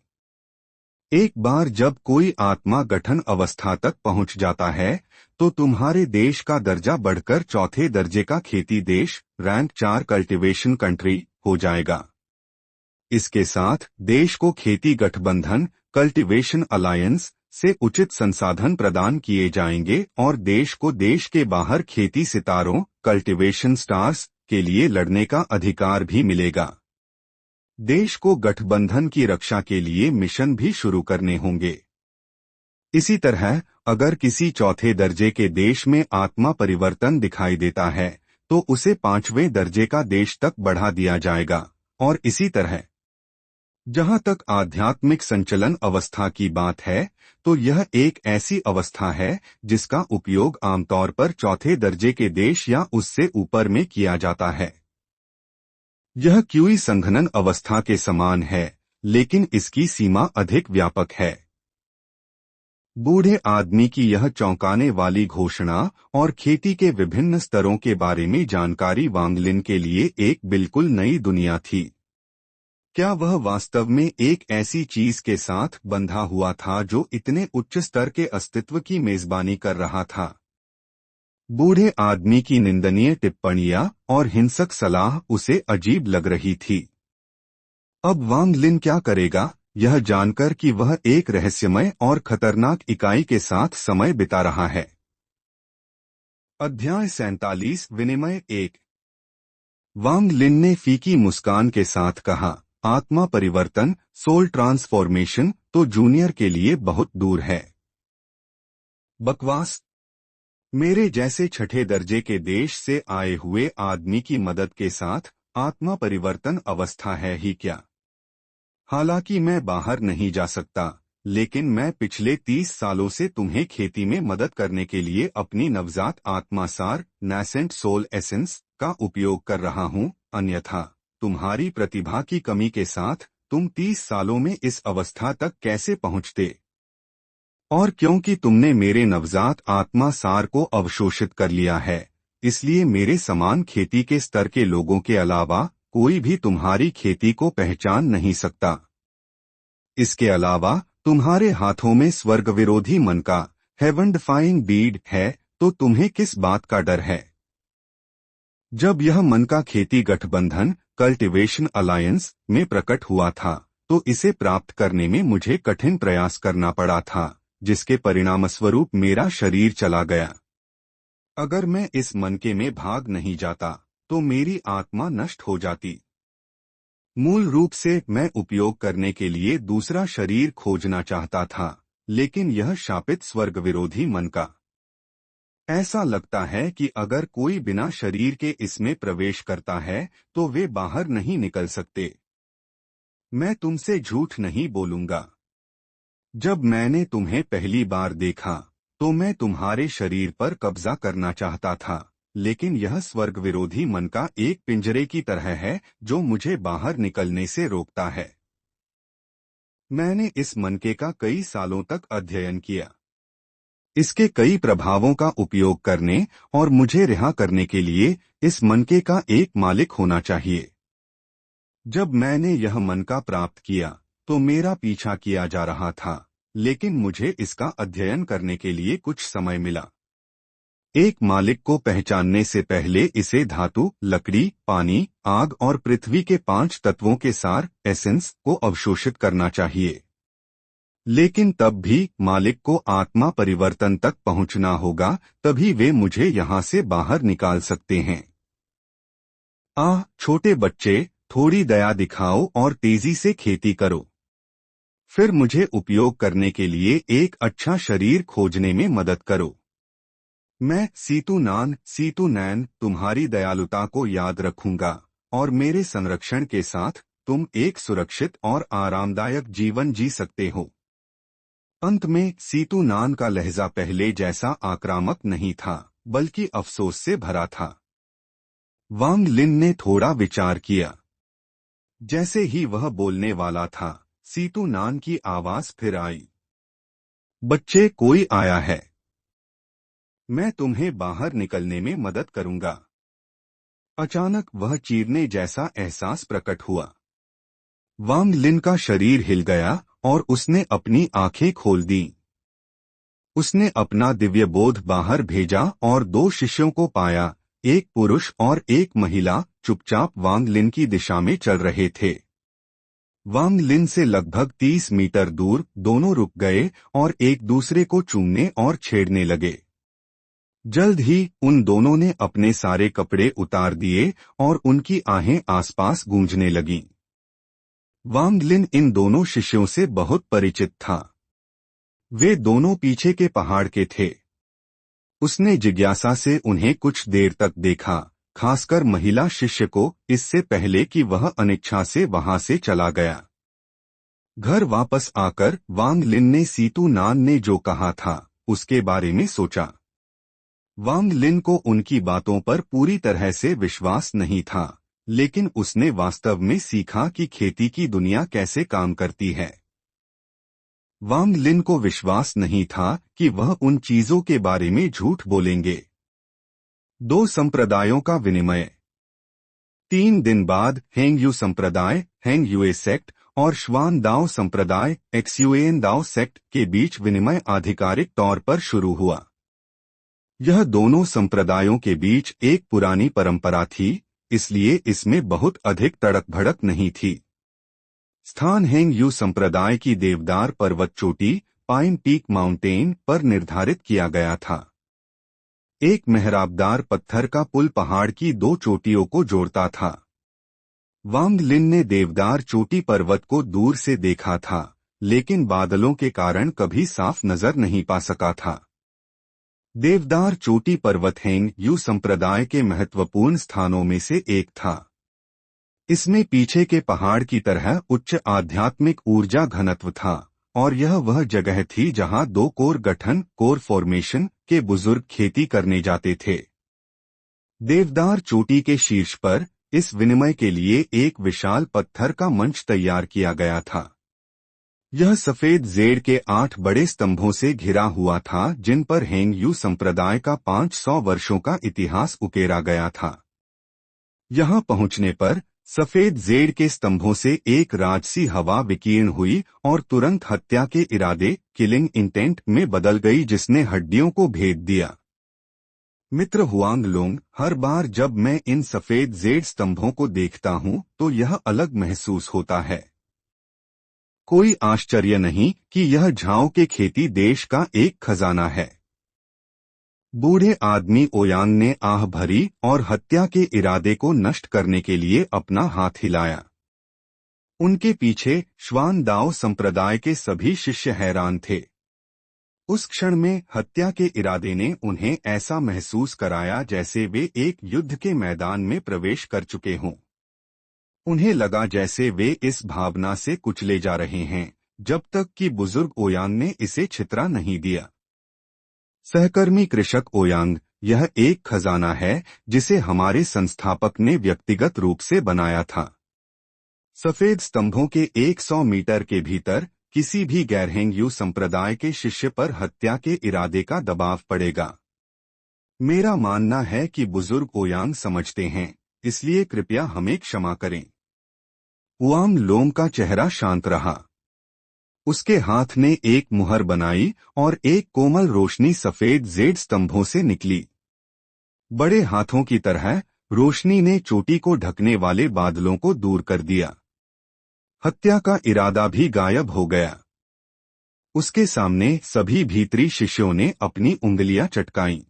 एक बार जब कोई आत्मा गठन अवस्था तक पहुंच जाता है, तो तुम्हारे देश का दर्जा बढ़कर चौथे दर्जे का खेती देश, रैंक 4 कल्टीवेशन कंट्री हो जाएगा। इसके साथ देश को खेती गठबंधन, कल्टीवेशन अलायंस से उचित संसाधन प्रदान किए जाएंगे और देश को देश के बाहर खेती सितारों, कल्टीवेशन स्टार्स के लिए लड़ने का अधिकार भी मिलेगा। देश को गठबंधन की रक्षा के लिए मिशन भी शुरू करने होंगे। इसी तरह अगर किसी चौथे दर्जे के देश में आत्मा परिवर्तन दिखाई देता है, तो उसे 5वें दर्जे का देश तक बढ़ा दिया जाएगा, और इसी तरह। जहां तक आध्यात्मिक संचलन अवस्था की बात है, तो यह एक ऐसी अवस्था है जिसका उपयोग आमतौर पर चौथे दर्जे के देश या उससे ऊपर में किया जाता है। यह क्यूई संघनन अवस्था के समान है, लेकिन इसकी सीमा अधिक व्यापक है। बूढ़े आदमी की यह चौंकाने वाली घोषणा और खेती के विभिन्न स्तरों के बारे में जानकारी वांग लिन के लिए एक बिल्कुल नई दुनिया थी। क्या वह वास्तव में एक ऐसी चीज के साथ बंधा हुआ था जो इतने उच्च स्तर के अस्तित्व की मेजबानी कर रहा था? बूढ़े आदमी की निंदनीय टिप्पणियां और हिंसक सलाह उसे अजीब लग रही थी। अब वांग लिन क्या करेगा, यह जानकर कि वह एक रहस्यमय और खतरनाक इकाई के साथ समय बिता रहा है। अध्याय 47 विनिमय 1। वांग लिन ने फीकी मुस्कान के साथ कहा, आत्मा परिवर्तन, सोल ट्रांसफॉर्मेशन तो जूनियर के लिए बहुत दूर है। बकवास। मेरे जैसे छठे दर्जे के देश से आए हुए आदमी की मदद के साथ आत्मा परिवर्तन अवस्था है ही क्या? हालांकि मैं बाहर नहीं जा सकता, लेकिन मैं पिछले 30 सालों से तुम्हें खेती में मदद करने के लिए अपनी नवजात आत्मा सार, नैसेंट सोल एसेंस का उपयोग कर रहा हूं। अन्यथा तुम्हारी प्रतिभा की कमी के साथ तुम 30 सालों में इस अवस्था तक कैसे पहुंचते? और क्योंकि तुमने मेरे नवजात आत्मा सार को अवशोषित कर लिया है, इसलिए मेरे समान खेती के स्तर के लोगों के अलावा कोई भी तुम्हारी खेती को पहचान नहीं सकता। इसके अलावा तुम्हारे हाथों में स्वर्ग विरोधी मन का हेवन डिफाइंग बीड है, तो तुम्हें किस बात का डर है? जब यह मन का खेती गठबंधन कल्टिवेशन अलायंस में प्रकट हुआ था, तो इसे प्राप्त करने में मुझे कठिन प्रयास करना पड़ा था, जिसके परिणामस्वरूप मेरा शरीर चला गया। अगर मैं इस मनके में भाग नहीं जाता, तो मेरी आत्मा नष्ट हो जाती। मूल रूप से मैं उपयोग करने के लिए दूसरा शरीर खोजना चाहता था, लेकिन यह शापित स्वर्ग विरोधी मन का ऐसा लगता है कि अगर कोई बिना शरीर के इसमें प्रवेश करता है तो वे बाहर नहीं निकल सकते। मैं तुमसे झूठ नहीं बोलूंगा। जब मैंने तुम्हें पहली बार देखा तो मैं तुम्हारे शरीर पर कब्जा करना चाहता था, लेकिन यह स्वर्ग विरोधी मन का एक पिंजरे की तरह है जो मुझे बाहर निकलने से रोकता है। मैंने इस मनके का कई सालों तक अध्ययन किया, इसके कई प्रभावों का उपयोग करने और मुझे रिहा करने के लिए इस मनके का एक मालिक होना चाहिए। जब मैंने यह मनका प्राप्त किया तो मेरा पीछा किया जा रहा था, लेकिन मुझे इसका अध्ययन करने के लिए कुछ समय मिला। एक मालिक को पहचानने से पहले इसे धातु, लकड़ी, पानी, आग और पृथ्वी के 5 तत्वों के सार एसेंस को अवशोषित करना चाहिए। लेकिन तब भी मालिक को आत्मा परिवर्तन तक पहुंचना होगा, तभी वे मुझे यहां से बाहर निकाल सकते हैं। छोटे बच्चे, थोड़ी दया दिखाओ और तेजी से खेती करो। फिर मुझे उपयोग करने के लिए एक अच्छा शरीर खोजने में मदद करो। मैं सीतू नैन तुम्हारी दयालुता को याद रखूंगा और मेरे संरक्षण के साथ तुम एक सुरक्षित और आरामदायक जीवन जी सकते हो। अंत में सीतू नान का लहजा पहले जैसा आक्रामक नहीं था, बल्कि अफसोस से भरा था। वांग लिन ने थोड़ा विचार किया। जैसे ही वह बोलने वाला था, सीतू नान की आवाज फिर आई। बच्चे, कोई आया है। मैं तुम्हें बाहर निकलने में मदद करूंगा। अचानक वह चीरने जैसा एहसास प्रकट हुआ। वांग लिन का शरीर हिल गया और उसने अपनी आंखें खोल दी। उसने अपना दिव्य बोध बाहर भेजा और 2 शिष्यों को पाया, एक पुरुष और एक महिला, चुपचाप वांग लिन की दिशा में चल रहे थे। वांग लिन से लगभग 30 मीटर दूर दोनों रुक गए और एक दूसरे को चूमने और छेड़ने लगे। जल्द ही उन दोनों ने अपने सारे कपड़े उतार दिए और उनकी आहें आसपास गूंजने लगीं। वांग लिन इन दोनों शिष्यों से बहुत परिचित था। वे दोनों पीछे के पहाड़ के थे। उसने जिज्ञासा से उन्हें कुछ देर तक देखा, खासकर महिला शिष्य को, इससे पहले कि वह अनिच्छा से वहां से चला गया। घर वापस आकर वांग लिन ने सीतू नान ने जो कहा था उसके बारे में सोचा। वांग लिन को उनकी बातों पर पूरी तरह से विश्वास नहीं था, लेकिन उसने वास्तव में सीखा कि खेती की दुनिया कैसे काम करती है। वांग लिन को विश्वास नहीं था कि वह उन चीजों के बारे में झूठ बोलेंगे। 2 संप्रदायों का विनिमय। 3 दिन बाद हेंग यू संप्रदाय, हेंग यूए सेक्ट और श्वान दाओ संप्रदाय, एक्सयूएन दाओ सेक्ट के बीच विनिमय आधिकारिक तौर पर शुरू हुआ। यह दोनों संप्रदायों के बीच एक पुरानी परंपरा थी, इसलिए इसमें बहुत अधिक तड़क भड़क नहीं थी। स्थान हेंग यू संप्रदाय की देवदार पर्वत चोटी, पाइन पीक माउंटेन पर निर्धारित किया गया था। एक मेहराबदार पत्थर का पुल पहाड़ की 2 चोटियों को जोड़ता था। वांग लिन ने देवदार चोटी पर्वत को दूर से देखा था, लेकिन बादलों के कारण कभी साफ नजर नहीं पा सका था। देवदार चोटी पर्वत हेंग यू संप्रदाय के महत्वपूर्ण स्थानों में से एक था। इसमें पीछे के पहाड़ की तरह उच्च आध्यात्मिक ऊर्जा घनत्व था, और यह वह जगह थी जहां 2 कोर गठन कोर फॉर्मेशन के बुजुर्ग खेती करने जाते थे। देवदार चोटी के शीर्ष पर इस विनिमय के लिए एक विशाल पत्थर का मंच तैयार किया गया था। यह सफेद जेड के 8 बड़े स्तंभों से घिरा हुआ था, जिन पर हेंग यू संप्रदाय का 500 वर्षों का इतिहास उकेरा गया था। यहां पहुंचने पर सफेद जेड के स्तंभों से एक राजसी हवा विकीर्ण हुई और तुरंत हत्या के इरादे किलिंग इंटेंट में बदल गई, जिसने हड्डियों को भेद दिया। मित्र हुआंग लोंग, हर बार जब मैं इन सफेद जेड स्तंभों को देखता हूं तो यह अलग महसूस होता है। कोई आश्चर्य नहीं कि यह झाओ के खेती देश का एक खजाना है। बूढ़े आदमी ओयांग ने आह भरी और हत्या के इरादे को नष्ट करने के लिए अपना हाथ हिलाया। उनके पीछे श्वान दाओ संप्रदाय के सभी शिष्य हैरान थे। उस क्षण में हत्या के इरादे ने उन्हें ऐसा महसूस कराया जैसे वे एक युद्ध के मैदान में प्रवेश कर चुके हों। उन्हें लगा जैसे वे इस भावना से कुचले जा रहे हैं जब तक कि बुजुर्ग ओयांग ने इसे छितरा नहीं दिया। सहकर्मी कृषक ओयांग, यह एक खजाना है जिसे हमारे संस्थापक ने व्यक्तिगत रूप से बनाया था। सफेद स्तंभों के 100 मीटर के भीतर किसी भी गैरहेंग यू संप्रदाय के शिष्य पर हत्या के इरादे का दबाव पड़ेगा। मेरा मानना है कि बुजुर्ग ओयांग समझते हैं, इसलिए कृपया हमें क्षमा करें। हुआंग लोंग का चेहरा शांत रहा। उसके हाथ ने एक मुहर बनाई और एक कोमल रोशनी सफेद जेड स्तंभों से निकली। बड़े हाथों की तरह रोशनी ने चोटी को ढकने वाले बादलों को दूर कर दिया। हत्या का इरादा भी गायब हो गया। उसके सामने सभी भीतरी शिष्यों ने अपनी उंगलियां चटकाईं।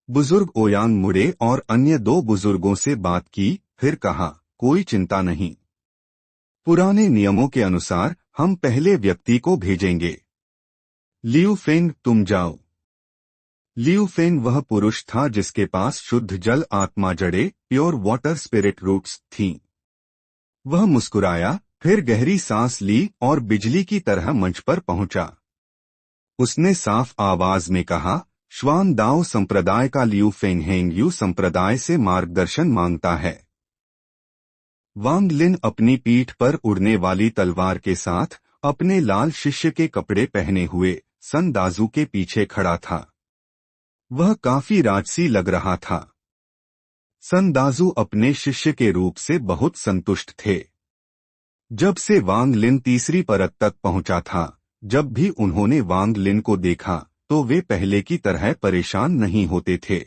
बुजुर्ग ओयांग मुड़े और अन्य 2 बुजुर्गों से बात की, फिर कहा, कोई चिंता नहीं। पुराने नियमों के अनुसार हम पहले व्यक्ति को भेजेंगे। लियू फेंग, तुम जाओ। लियू फेंग वह पुरुष था जिसके पास शुद्ध जल आत्मा जड़े प्योर वाटर स्पिरिट रूट्स थीं। वह मुस्कुराया, फिर गहरी सांस ली और बिजली की तरह मंच पर पहुंचा। उसने साफ आवाज में कहा, श्वान दाओ संप्रदाय का लियू फेंग हेंग यू संप्रदाय से मार्गदर्शन मांगता है। वांग लिन अपनी पीठ पर उड़ने वाली तलवार के साथ अपने लाल शिष्य के कपड़े पहने हुए सन दाजू के पीछे खड़ा था। वह काफी राजसी लग रहा था। सन दाजू अपने शिष्य के रूप से बहुत संतुष्ट थे। जब से वांग लिन तीसरी परत तक पहुंचा था, जब भी उन्होंने वांग लिन को देखा तो वे पहले की तरह परेशान नहीं होते थे।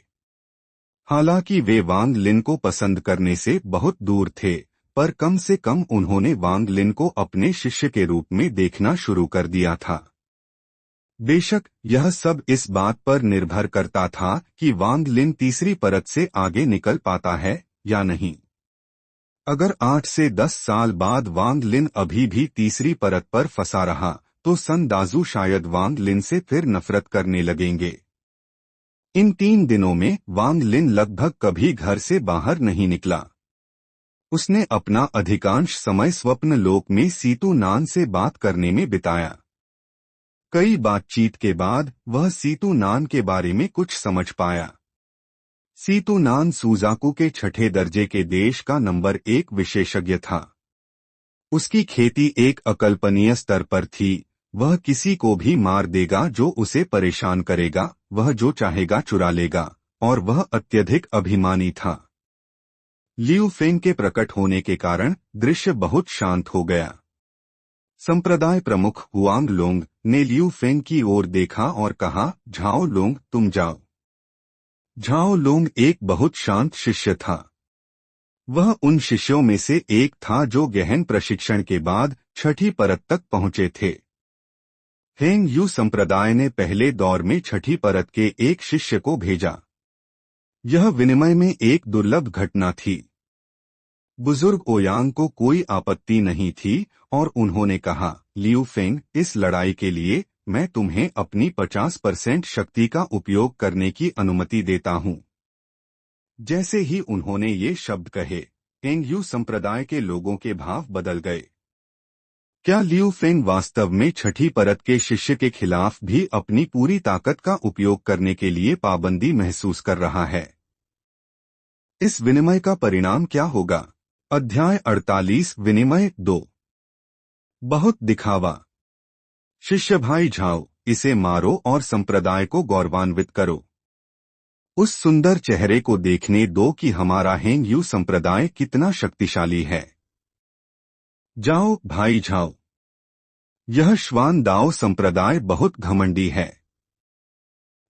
हालांकि वे वांग लिन को पसंद करने से बहुत दूर थे, पर कम से कम उन्होंने वांग लिन को अपने शिष्य के रूप में देखना शुरू कर दिया था। बेशक यह सब इस बात पर निर्भर करता था कि वांग लिन तीसरी परत से आगे निकल पाता है या नहीं। अगर 8 से 10 साल बाद वांग लिन अभी भी तीसरी परत पर फंसा रहा तो सन दाजू शायद वांग लिन से फिर नफरत करने लगेंगे। इन 3 दिनों में वांग लिन लगभग कभी घर से बाहर नहीं निकला। उसने अपना अधिकांश समय स्वप्न लोक में सीतू नान से बात करने में बिताया। कई बातचीत के बाद वह सीतू नान के बारे में कुछ समझ पाया। सीतू नान सुजाकू के 6ठे दर्जे के देश का नंबर 1 विशेषज्ञ था। उसकी खेती एक अकल्पनीय स्तर पर थी। वह किसी को भी मार देगा जो उसे परेशान करेगा, वह जो चाहेगा चुरा लेगा, और वह अत्यधिक अभिमानी था। लियू फेंग के प्रकट होने के कारण दृश्य बहुत शांत हो गया। संप्रदाय प्रमुख हुआंग लोंग ने लियू फेंग की ओर देखा और कहा, झाओ लोंग, तुम जाओ। झाओ लोंग एक बहुत शांत शिष्य था। वह उन शिष्यों में से एक था जो गहन प्रशिक्षण के बाद 6ठी परत तक पहुंचे थे। हेंग यू संप्रदाय ने पहले दौर में 6ठी परत के एक शिष्य को भेजा। यह विनिमय में एक दुर्लभ घटना थी। बुजुर्ग ओयांग को कोई आपत्ति नहीं थी और उन्होंने कहा, लियू फेंग, इस लड़ाई के लिए मैं तुम्हें अपनी 50% शक्ति का उपयोग करने की अनुमति देता हूं। जैसे ही उन्होंने ये शब्द कहे, हेंग यू संप्रदाय के लोगों के भाव बदल गए। क्या लियू फेंग वास्तव में 6ठी परत के शिष्य के खिलाफ भी अपनी पूरी ताकत का उपयोग करने के लिए पाबंदी महसूस कर रहा है? इस विनिमय का परिणाम क्या होगा? अध्याय 48 विनिमय 2। बहुत दिखावा। शिष्य भाई झाओ, इसे मारो और संप्रदाय को गौरवान्वित करो। उस सुंदर चेहरे को देखने दो कि हमारा हेंग यू संप्रदाय कितना शक्तिशाली है। जाओ भाई जाओ। यह श्वान दाओ संप्रदाय बहुत घमंडी है।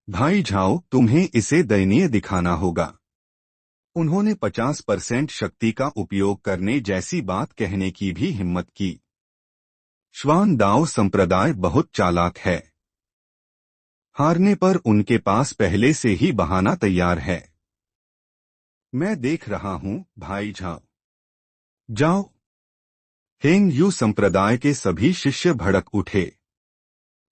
भाई जाओ, तुम्हें इसे दयनीय दिखाना होगा। उन्होंने 50% शक्ति का उपयोग करने जैसी बात कहने की भी हिम्मत की। श्वान दाओ संप्रदाय बहुत चालाक है। हारने पर उनके पास पहले से ही बहाना तैयार है। मैं देख रहा हूं भाई जाओ। जाओ। हेंग यू संप्रदाय के सभी शिष्य भड़क उठे।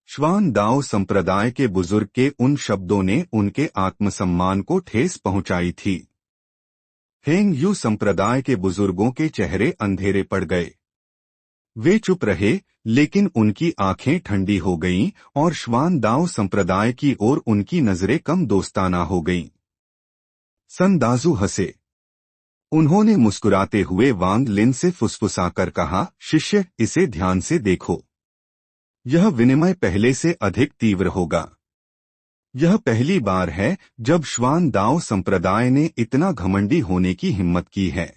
श्वान दाओ संप्रदाय के बुजुर्ग के उन शब्दों ने उनके आत्मसम्मान को ठेस पहुंचाई थी। हेंग यू संप्रदाय के बुजुर्गों के चेहरे अंधेरे पड़ गए। वे चुप रहे, लेकिन उनकी आंखें ठंडी हो गईं और श्वान दाओ संप्रदाय की ओर उनकी नजरें कम दोस्ताना हो गईं। सन दाजू हंसे। उन्होंने मुस्कुराते हुए वांग लिन से फुसफुसाकर कहा, शिष्य, इसे ध्यान से देखो। यह विनिमय पहले से अधिक तीव्र होगा। यह पहली बार है जब श्वान दाओ संप्रदाय ने इतना घमंडी होने की हिम्मत की है।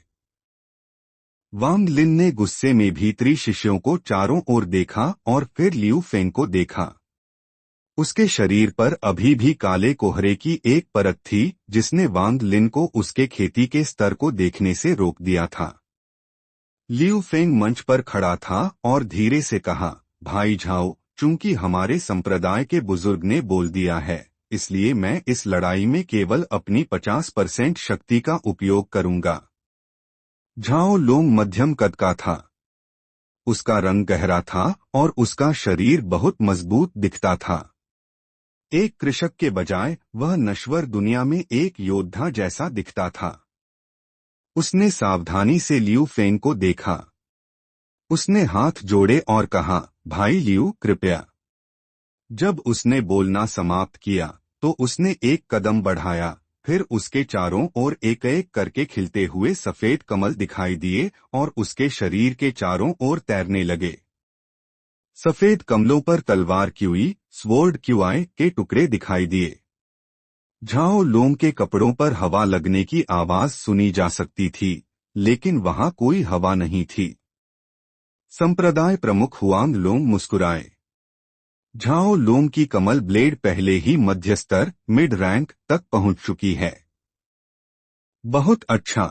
वांग लिन ने गुस्से में भीतरी शिष्यों को चारों ओर देखा और फिर लियू फेंग को देखा। उसके शरीर पर अभी भी काले कोहरे की एक परत थी जिसने वांग लिन को उसके खेती के स्तर को देखने से रोक दिया था। लियू फेंग मंच पर खड़ा था और धीरे से कहा, भाई झाओ, चूंकि हमारे संप्रदाय के बुजुर्ग ने बोल दिया है, इसलिए मैं इस लड़ाई में केवल अपनी 50% शक्ति का उपयोग करूंगा। झाओ लोंग मध्यम कद का था। उसका रंग गहरा था और उसका शरीर बहुत मजबूत दिखता था। एक कृषक के बजाय वह नश्वर दुनिया में एक योद्धा जैसा दिखता था। उसने सावधानी से लियू फेंग को देखा। उसने हाथ जोड़े और कहा, भाई लियू, कृपया। जब उसने बोलना समाप्त किया तो उसने एक कदम बढ़ाया। फिर उसके चारों ओर एक एक करके खिलते हुए सफेद कमल दिखाई दिए और उसके शरीर के चारों ओर तैरने लगे। सफेद कमलों पर तलवार क्यूई, स्वॉर्ड क्यूआई के टुकड़े दिखाई दिए। झाओ लोंग के कपड़ों पर हवा लगने की आवाज सुनी जा सकती थी, लेकिन वहां कोई हवा नहीं थी। संप्रदाय प्रमुख हुआंग लोंग मुस्कुराए। झाओ लोंग की कमल ब्लेड पहले ही मध्य स्तर मिड रैंक तक पहुंच चुकी है। बहुत अच्छा।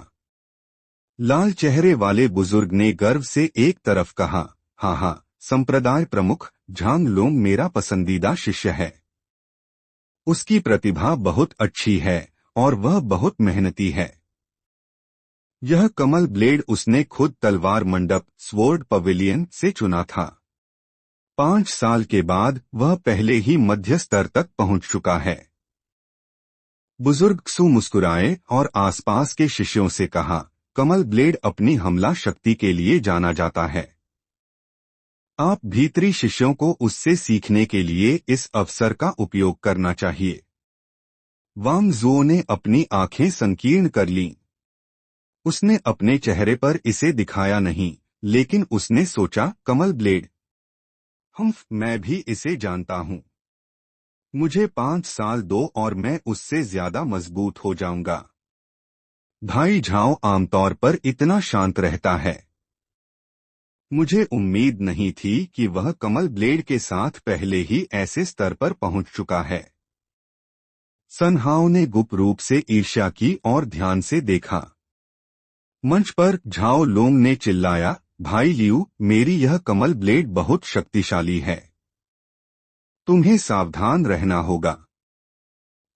लाल चेहरे वाले बुजुर्ग ने गर्व से एक तरफ कहा, हाँ हाँ, संप्रदाय प्रमुख, झांग लोंग मेरा पसंदीदा शिष्य है। उसकी प्रतिभा बहुत अच्छी है और वह बहुत मेहनती है। यह कमल ब्लेड उसने खुद तलवार मंडप स्वॉर्ड पवेलियन से चुना था। 5 साल के बाद वह पहले ही मध्य स्तर तक पहुंच चुका है। बुजुर्ग सु मुस्कुराए और आसपास के शिष्यों से कहा, कमल ब्लेड अपनी हमला शक्ति के लिए जाना जाता है। आप भीतरी शिष्यों को उससे सीखने के लिए इस अवसर का उपयोग करना चाहिए। वांग जुओ ने अपनी आंखें संकीर्ण कर लीं। उसने अपने चेहरे पर इसे दिखाया नहीं, लेकिन उसने सोचा, कमल ब्लेड, मैं भी इसे जानता हूं। मुझे 5 साल दो और मैं उससे ज्यादा मजबूत हो जाऊंगा। भाई झाओ आमतौर पर इतना शांत रहता है। मुझे उम्मीद नहीं थी कि वह कमल ब्लेड के साथ पहले ही ऐसे स्तर पर पहुंच चुका है। सन हाओ ने गुप्त रूप से ईर्ष्या की और ध्यान से देखा। मंच पर झाओ लोंग ने चिल्लाया, भाई लियू, मेरी यह कमल ब्लेड बहुत शक्तिशाली है। तुम्हें सावधान रहना होगा।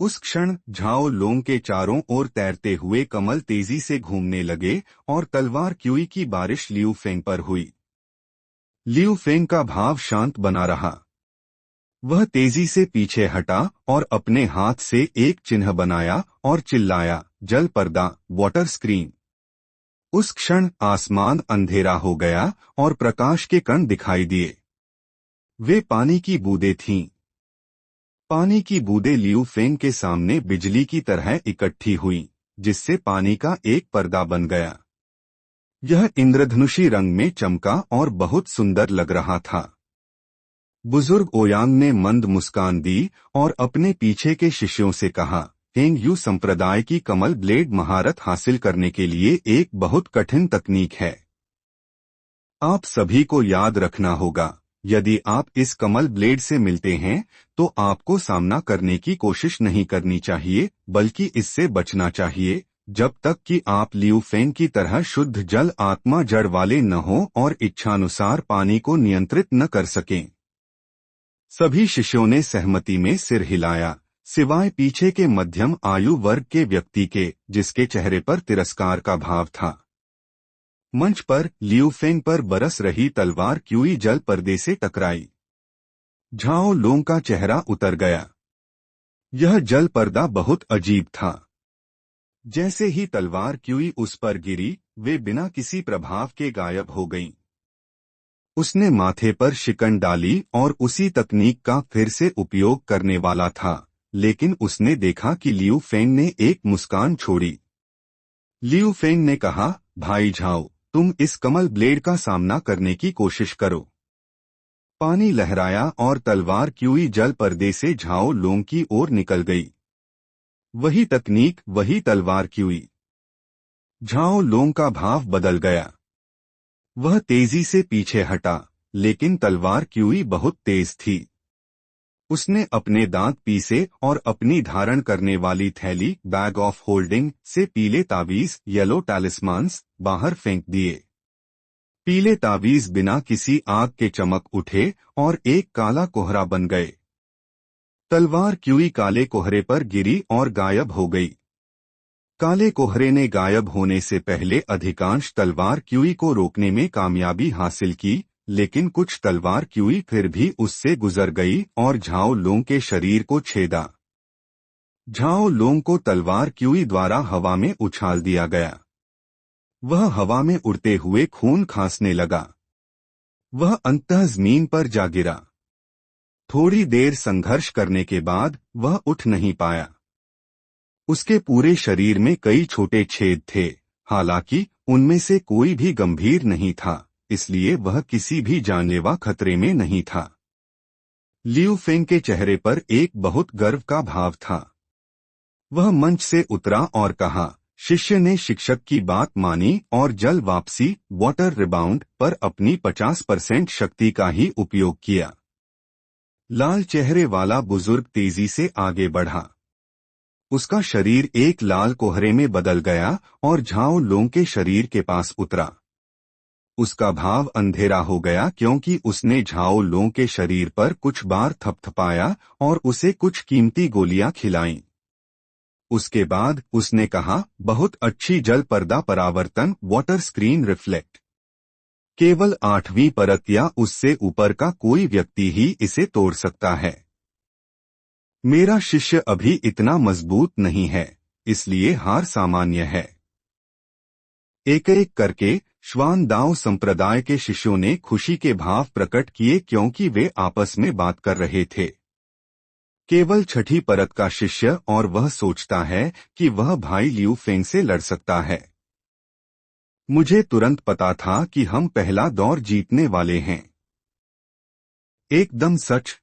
उस क्षण झाओ लोंग के चारों ओर तैरते हुए कमल तेजी से घूमने लगे और तलवार क्यूई की बारिश लियू फेंग पर हुई। लियू फेंग का भाव शांत बना रहा। वह तेजी से पीछे हटा और अपने हाथ से एक चिन्ह बनाया और चिल्लाया, जल पर्दा, वाटर स्क्रीन। उस क्षण आसमान अंधेरा हो गया और प्रकाश के कण दिखाई दिए। वे पानी की बूंदें थीं। पानी की बूंदें लियू फेंग के सामने बिजली की तरह इकट्ठी हुईं, जिससे पानी का एक पर्दा बन गया। यह इंद्रधनुषी रंग में चमका और बहुत सुंदर लग रहा था। बुजुर्ग ओयांग ने मंद मुस्कान दी और अपने पीछे के शिष्यों से कहा, हेंग यू संप्रदाय की कमल ब्लेड महारत हासिल करने के लिए एक बहुत कठिन तकनीक है। आप सभी को याद रखना होगा, यदि आप इस कमल ब्लेड से मिलते हैं तो आपको सामना करने की कोशिश नहीं करनी चाहिए, बल्कि इससे बचना चाहिए जब तक कि आप लियू फेंग की तरह शुद्ध जल आत्मा जड़ वाले न हो और इच्छानुसार पानी को नियंत्रित न कर सकें। सभी शिष्यों ने सहमति में सिर हिलाया, सिवाय पीछे के मध्यम आयु वर्ग के व्यक्ति के, जिसके चेहरे पर तिरस्कार का भाव था। मंच पर लियू फेंग पर बरस रही तलवार क्यूई जल पर्दे से टकराई। झाओ लोंग का चेहरा उतर गया। यह जल पर्दा बहुत अजीब था। जैसे ही तलवार क्यूई उस पर गिरी, वे बिना किसी प्रभाव के गायब हो गईं। उसने माथे पर शिकन डाली और उसी तकनीक का फिर से उपयोग करने वाला था, लेकिन उसने देखा कि लियू फेंग ने एक मुस्कान छोड़ी। लियू फेंग ने कहा, भाई झाओ, तुम इस कमल ब्लेड का सामना करने की कोशिश करो। पानी लहराया और तलवार क्यूई जल पर्दे से झाओ लोंग की ओर निकल गई। वही तकनीक, वही तलवार क्यूई। झाओ लोंग का भाव बदल गया। वह तेजी से पीछे हटा, लेकिन तलवार क्यूई बहुत तेज थी। उसने अपने दांत पीसे और अपनी धारण करने वाली थैली बैग ऑफ होल्डिंग से पीले तावीज येलो टैलिस्मान्स बाहर फेंक दिए। पीले तावीज बिना किसी आग के चमक उठे और एक काला कोहरा बन गए। तलवार क्यूई काले कोहरे पर गिरी और गायब हो गई। काले कोहरे ने गायब होने से पहले अधिकांश तलवार क्यूई को रोकने में कामयाबी हासिल की, लेकिन कुछ तलवार क्यूई फिर भी उससे गुजर गई और झाओ लोंग के शरीर को छेदा। झाओ लोंग को तलवार क्यूई द्वारा हवा में उछाल दिया गया। वह हवा में उड़ते हुए खून खांसने लगा। वह अंततः जमीन पर जा गिरा। थोड़ी देर संघर्ष करने के बाद वह उठ नहीं पाया। उसके पूरे शरीर में कई छोटे छेद थे, हालांकि उनमें से कोई भी गंभीर नहीं था, इसलिए वह किसी भी जानलेवा खतरे में नहीं था। लियू फेंग के चेहरे पर एक बहुत गर्व का भाव था। वह मंच से उतरा और कहा, शिष्य ने शिक्षक की बात मानी और जल वापसी वाटर रिबाउंड पर अपनी 50% शक्ति का ही उपयोग किया। लाल चेहरे वाला बुजुर्ग तेजी से आगे बढ़ा। उसका शरीर एक लाल कोहरे में बदल गया और झाओ लोंग के शरीर के पास उतरा। उसका भाव अंधेरा हो गया क्योंकि उसने झाओ लोंग के शरीर पर कुछ बार थपथपाया और उसे कुछ कीमती गोलियां खिलाईं। उसके बाद उसने कहा, बहुत अच्छी जल पर्दा परावर्तन वाटर स्क्रीन रिफ्लेक्ट। केवल 8वीं परत या उससे ऊपर का कोई व्यक्ति ही इसे तोड़ सकता है। मेरा शिष्य अभी इतना मजबूत नहीं है, इसलिए हार सामान्य है। एक एक करके श्वान दाओ संप्रदाय के शिष्यों ने खुशी के भाव प्रकट किए क्योंकि वे आपस में बात कर रहे थे। केवल 6ठी परत का शिष्य और वह सोचता है कि वह भाई लियू फेंग से लड़ सकता है। मुझे तुरंत पता था कि हम पहला दौर जीतने वाले हैं। एकदम सच।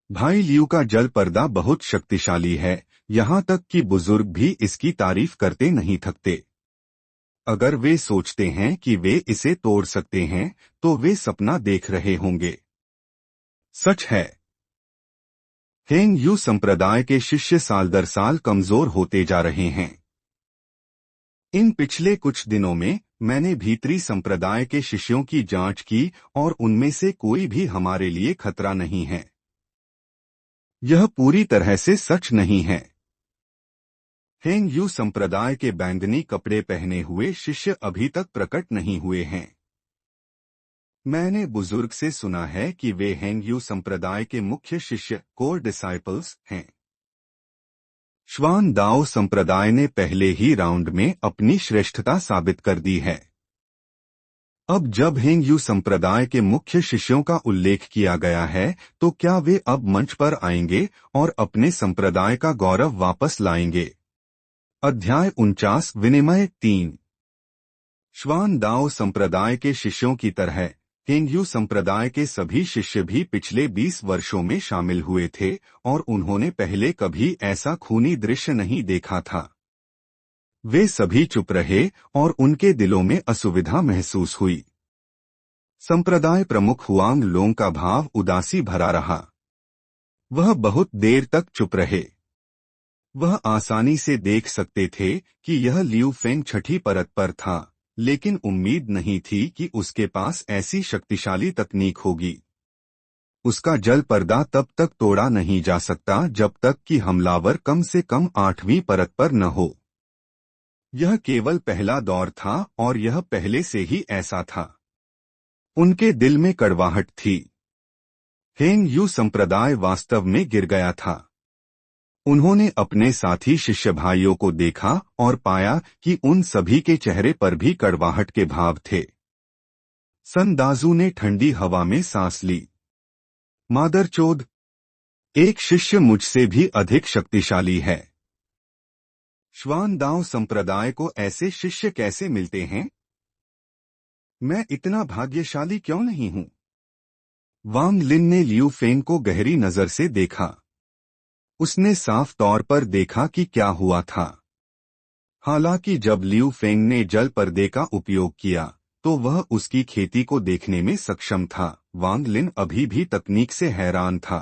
भाई लियू का जल पर्दा बहुत शक्तिशाली है, यहाँ तक कि बुजुर्ग भी इसकी तारीफ करते नहीं थकते। अगर वे सोचते हैं कि वे इसे तोड़ सकते हैं, तो वे सपना देख रहे होंगे। सच है। हेंग यू संप्रदाय के शिष्य साल दर साल कमजोर होते जा रहे हैं। इन पिछले कुछ दिनों में मैंने भीतरी संप्रदाय के शिष्यों की जांच की और उनमें से कोई भी हमारे लिए खतरा नहीं है। यह पूरी तरह से सच नहीं है। हेंग यू संप्रदाय के बैंगनी कपड़े पहने हुए शिष्य अभी तक प्रकट नहीं हुए हैं। मैंने बुजुर्ग से सुना है कि वे हेंग यू संप्रदाय के मुख्य शिष्य कोर डिसाइपल्स हैं। श्वान दाओ संप्रदाय ने पहले ही राउंड में अपनी श्रेष्ठता साबित कर दी है। अब जब हेंग यू संप्रदाय के मुख्य शिष्यों का उल्लेख किया गया है, तो क्या वे अब मंच पर आएंगे और अपने संप्रदाय का गौरव वापस लाएंगे? अध्याय 49 विनिमय 3। श्वान दाओ संप्रदाय के शिष्यों की तरह हेंगयू संप्रदाय के सभी शिष्य भी पिछले 20 वर्षों में शामिल हुए थे और उन्होंने पहले कभी ऐसा खूनी दृश्य नहीं देखा था। वे सभी चुप रहे और उनके दिलों में असुविधा महसूस हुई। संप्रदाय प्रमुख हुआंग लोंग का भाव उदासी भरा रहा। वह बहुत देर तक चुप रहे। वह आसानी से देख सकते थे कि यह लियू फेंग छठी परत पर था, लेकिन उम्मीद नहीं थी कि उसके पास ऐसी शक्तिशाली तकनीक होगी। उसका जल पर्दा तब तक तोड़ा नहीं जा सकता जब तक कि हमलावर कम से कम 8वीं परत पर न हो। यह केवल पहला दौर था और यह पहले से ही ऐसा था। उनके दिल में कड़वाहट थी। हेंगयू संप्रदाय वास्तव में गिर गया था। उन्होंने अपने साथी शिष्य भाइयों को देखा और पाया कि उन सभी के चेहरे पर भी कड़वाहट के भाव थे। सन दाजू ने ठंडी हवा में सांस ली। मादरचोद, एक शिष्य मुझसे भी अधिक शक्तिशाली है। श्वान दाओ संप्रदाय को ऐसे शिष्य कैसे मिलते हैं? मैं इतना भाग्यशाली क्यों नहीं हूं? वांग लिन ने लियू फेंग को गहरी नजर से देखा। उसने साफ तौर पर देखा कि क्या हुआ था। हालांकि जब लियू फेंग ने जल पर्दे का उपयोग किया तो वह उसकी खेती को देखने में सक्षम था। वांग लिन अभी भी तकनीक से हैरान था।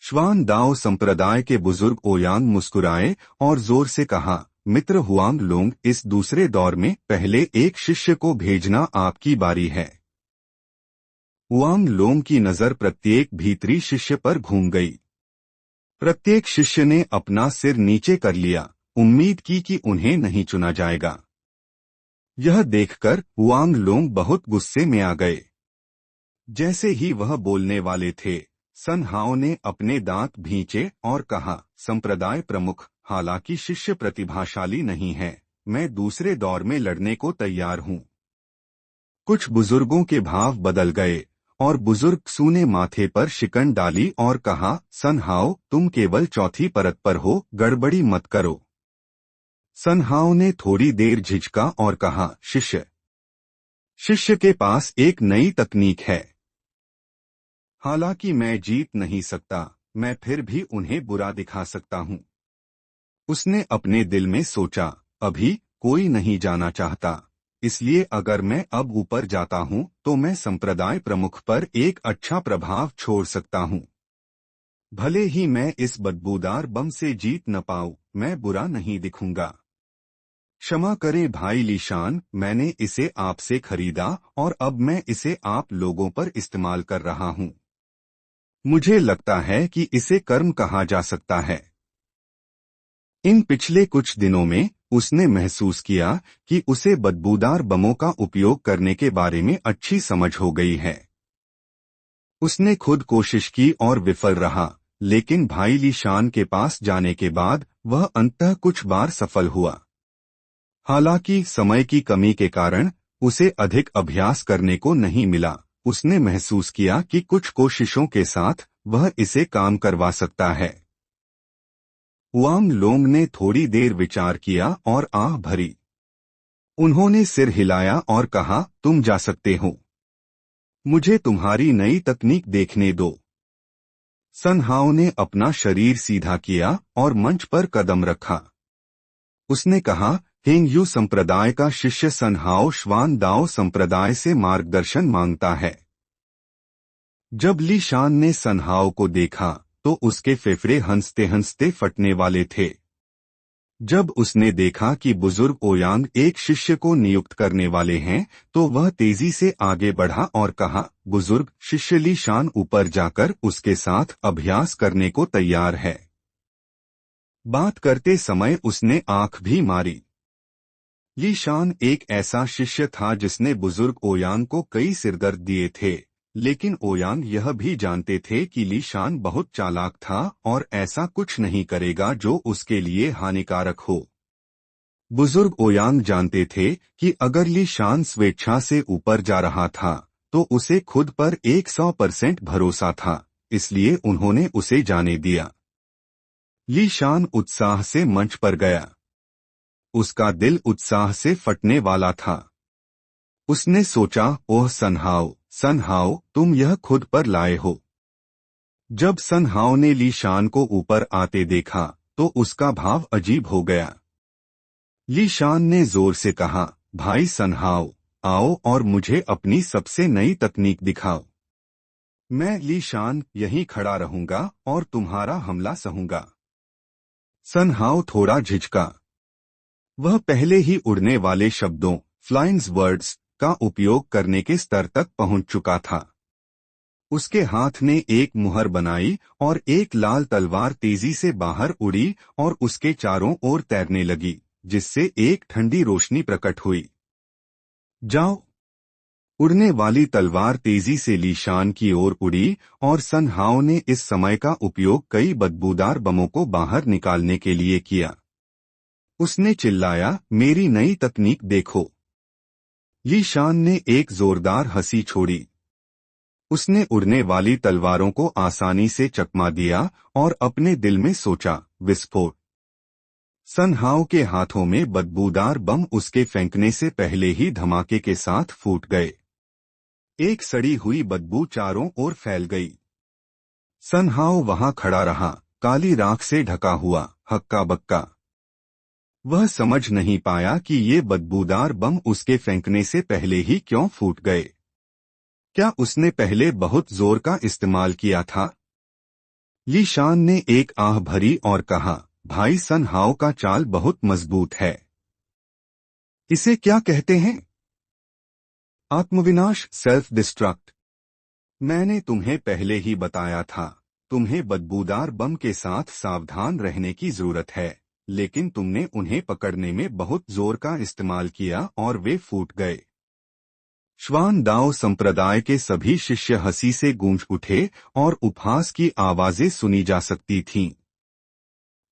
श्वान दाओ संप्रदाय के बुजुर्ग ओयांग मुस्कुराए और जोर से कहा, मित्र हुआंग लोंग, इस दूसरे दौर में पहले एक शिष्य को भेजना आपकी बारी है। हुआंग लोंग की नजर प्रत्येक भीतरी शिष्य पर घूम गई। प्रत्येक शिष्य ने अपना सिर नीचे कर लिया, उम्मीद की कि उन्हें नहीं चुना जाएगा। यह देखकर हुआंग लोंग बहुत गुस्से में आ गए। जैसे ही वह बोलने वाले थे, सन हाओ ने अपने दांत भींचे और कहा, संप्रदाय प्रमुख, हालांकि शिष्य प्रतिभाशाली नहीं है, मैं दूसरे दौर में लड़ने को तैयार हूं। कुछ बुजुर्गों के भाव बदल गए और बुजुर्ग सू ने माथे पर शिकन डाली और कहा, सन हाओ, तुम केवल चौथी परत पर हो, गड़बड़ी मत करो। सन हाओ ने थोड़ी देर झिझका और कहा, शिष्य के पास एक नई तकनीक है। हालांकि मैं जीत नहीं सकता, मैं फिर भी उन्हें बुरा दिखा सकता हूं। उसने अपने दिल में सोचा, अभी कोई नहीं जाना चाहता, इसलिए अगर मैं अब ऊपर जाता हूं तो मैं संप्रदाय प्रमुख पर एक अच्छा प्रभाव छोड़ सकता हूं। भले ही मैं इस बदबूदार बम से जीत न पाऊं, मैं बुरा नहीं दिखूंगा। क्षमा करें भाई लीशान, मैंने इसे आपसे खरीदा और अब मैं इसे आप लोगों पर इस्तेमाल कर रहा हूं। मुझे लगता है कि इसे कर्म कहा जा सकता है। इन पिछले कुछ दिनों में उसने महसूस किया कि उसे बदबूदार बमों का उपयोग करने के बारे में अच्छी समझ हो गई है। उसने खुद कोशिश की और विफल रहा, लेकिन भाई लीशान के पास जाने के बाद वह अंततः कुछ बार सफल हुआ। हालांकि समय की कमी के कारण उसे अधिक अभ्यास करने को नहीं मिला। उसने महसूस किया कि कुछ कोशिशों के साथ वह इसे काम करवा सकता है। हुआंग लोंग ने थोड़ी देर विचार किया और आह भरी। उन्होंने सिर हिलाया और कहा, तुम जा सकते हो। मुझे तुम्हारी नई तकनीक देखने दो। सन हाओ ने अपना शरीर सीधा किया और मंच पर कदम रखा। उसने कहा, हेंगयू संप्रदाय का शिष्य सन हाओ श्वान दाओ संप्रदाय से मार्गदर्शन मांगता है। जब ली शान ने सन हाओ को देखा तो उसके फेफड़े हंसते हंसते फटने वाले थे। जब उसने देखा कि बुजुर्ग ओयांग एक शिष्य को नियुक्त करने वाले हैं तो वह तेजी से आगे बढ़ा और कहा, बुजुर्ग, शिष्य ली शान ऊपर जाकर उसके साथ अभ्यास करने को तैयार है। बात करते समय उसने आंख भी मारी। ली शान एक ऐसा शिष्य था जिसने बुजुर्ग ओयांग को कई सिरदर्द दिए थे, लेकिन ओयांग यह भी जानते थे कि ली शान बहुत चालाक था और ऐसा कुछ नहीं करेगा जो उसके लिए हानिकारक हो। बुजुर्ग ओयांग जानते थे कि अगर ली शान स्वेच्छा से ऊपर जा रहा था तो उसे खुद पर 100% भरोसा था, इसलिए उन्होंने उसे जाने दिया। ली शान उत्साह से मंच पर गया। उसका दिल उत्साह से फटने वाला था। उसने सोचा, ओह सनहाओ, सनहाओ, तुम यह खुद पर लाए हो। जब सनहाओ ने ली शान को ऊपर आते देखा तो उसका भाव अजीब हो गया। ली शान ने जोर से कहा, भाई सनहाओ, आओ और मुझे अपनी सबसे नई तकनीक दिखाओ। मैं ली शान यहीं खड़ा रहूंगा और तुम्हारा हमला सहूंगा। सनहाओ थोड़ा झिझका। वह पहले ही उड़ने वाले शब्दों, फ्लाइंग वर्ड्स, का उपयोग करने के स्तर तक पहुंच चुका था। उसके हाथ ने एक मुहर बनाई और एक लाल तलवार तेजी से बाहर उड़ी और उसके चारों ओर तैरने लगी, जिससे एक ठंडी रोशनी प्रकट हुई। जाओ! उड़ने वाली तलवार तेजी से लीशान की ओर उड़ी और सनहाओ ने इस समय का उपयोग कई बदबूदार बमों को बाहर निकालने के लिए किया। उसने चिल्लाया, मेरी नई तकनीक देखो। लीशान ने एक जोरदार हंसी छोड़ी। उसने उड़ने वाली तलवारों को आसानी से चकमा दिया और अपने दिल में सोचा, विस्फोट। सनहाओ के हाथों में बदबूदार बम उसके फेंकने से पहले ही धमाके के साथ फूट गए। एक सड़ी हुई बदबू चारों ओर फैल गई। सनहाओ वहां खड़ा रहा, काली राख से ढका हुआ, हक्का बक्का। वह समझ नहीं पाया कि ये बदबूदार बम उसके फेंकने से पहले ही क्यों फूट गए। क्या उसने पहले बहुत जोर का इस्तेमाल किया था? लीशान ने एक आह भरी और कहा, भाई सनहाओ का चाल बहुत मजबूत है। इसे क्या कहते हैं? आत्मविनाश, सेल्फ डिस्ट्रक्ट। मैंने तुम्हें पहले ही बताया था, तुम्हें बदबूदार बम के साथ सावधान रहने की जरूरत है, लेकिन तुमने उन्हें पकड़ने में बहुत जोर का इस्तेमाल किया और वे फूट गए। श्वान दाओ संप्रदाय के सभी शिष्य हंसी से गूंज उठे और उपहास की आवाजें सुनी जा सकती थीं।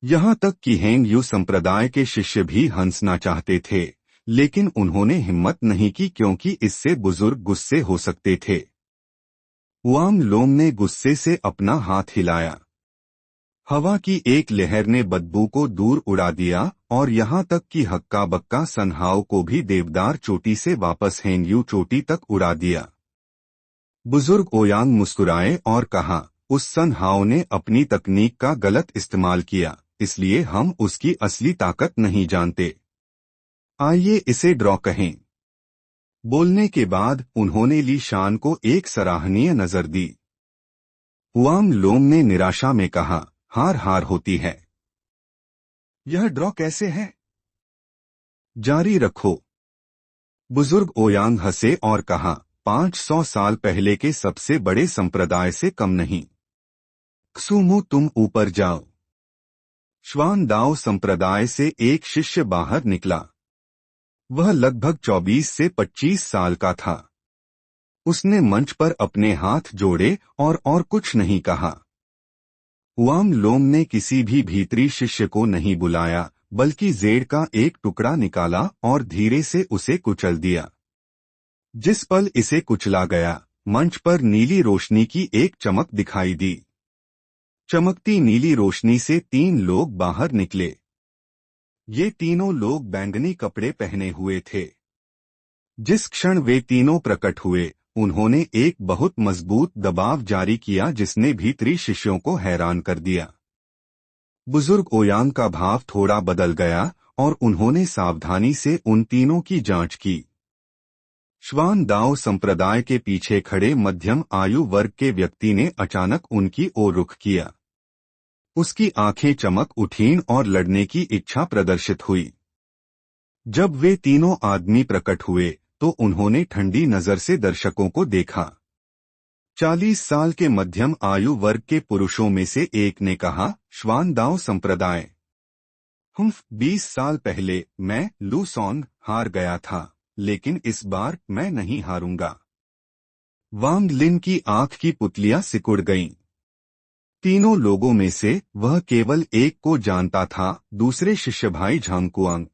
यहाँ तक कि हेंग यू संप्रदाय के शिष्य भी हंसना चाहते थे, लेकिन उन्होंने हिम्मत नहीं की क्योंकि इससे बुजुर्ग गुस्से हो सकते थे। हुआंग लोंग ने गुस्से से अपना हाथ हिलाया। हवा की एक लहर ने बदबू को दूर उड़ा दिया और यहाँ तक कि हक्का बक्का सनहाओ को भी देवदार चोटी से वापस हेंगयू चोटी तक उड़ा दिया। बुजुर्ग ओयांग मुस्कुराए और कहा, उस सनहाओ ने अपनी तकनीक का गलत इस्तेमाल किया, इसलिए हम उसकी असली ताकत नहीं जानते। आइए इसे ड्रॉ कहें। बोलने के बाद उन्होंने ली शान को एक सराहनीय नजर दी। हुआंग लोंग ने निराशा में कहा, हार हार होती है। यह ड्रॉ कैसे है? जारी रखो। बुजुर्ग ओयांग हंसे और कहा, 500 साल पहले के सबसे बड़े संप्रदाय से कम नहीं। क्सुमू, तुम ऊपर जाओ। श्वान दाओ संप्रदाय से एक शिष्य बाहर निकला। वह लगभग 24 से 25 साल का था। उसने मंच पर अपने हाथ जोड़े और कुछ नहीं कहा। हुआंग लोंग ने किसी भी भीतरी शिष्य को नहीं बुलाया, बल्कि जेड़ का एक टुकड़ा निकाला और धीरे से उसे कुचल दिया। जिस पल इसे कुचला गया, मंच पर नीली रोशनी की एक चमक दिखाई दी। चमकती नीली रोशनी से 3 लोग बाहर निकले। ये तीनों लोग बैंगनी कपड़े पहने हुए थे। जिस क्षण वे तीनों प्रकट हुए, उन्होंने एक बहुत मजबूत दबाव जारी किया जिसने भीतरी शिष्यों को हैरान कर दिया। बुजुर्ग ओयांग का भाव थोड़ा बदल गया और उन्होंने सावधानी से उन तीनों की जांच की। श्वान दाओ संप्रदाय के पीछे खड़े मध्यम आयु वर्ग के व्यक्ति ने अचानक उनकी ओर रुख किया। उसकी आंखें चमक उठीं और लड़ने की इच्छा प्रदर्शित हुई। जब वे तीनों आदमी प्रकट हुए तो उन्होंने ठंडी नजर से दर्शकों को देखा। 40 साल के मध्यम आयु वर्ग के पुरुषों में से एक ने कहा, श्वान दाओ संप्रदाय। 20 साल पहले मैं लू सॉन्ग हार गया था, लेकिन इस बार मैं नहीं हारूंगा। वांग लिन की आंख की पुतलियां सिकुड़ गईं। तीनों लोगों में से वह केवल एक को जानता था, दूसरे शिष्य भाई झांगकुआंग।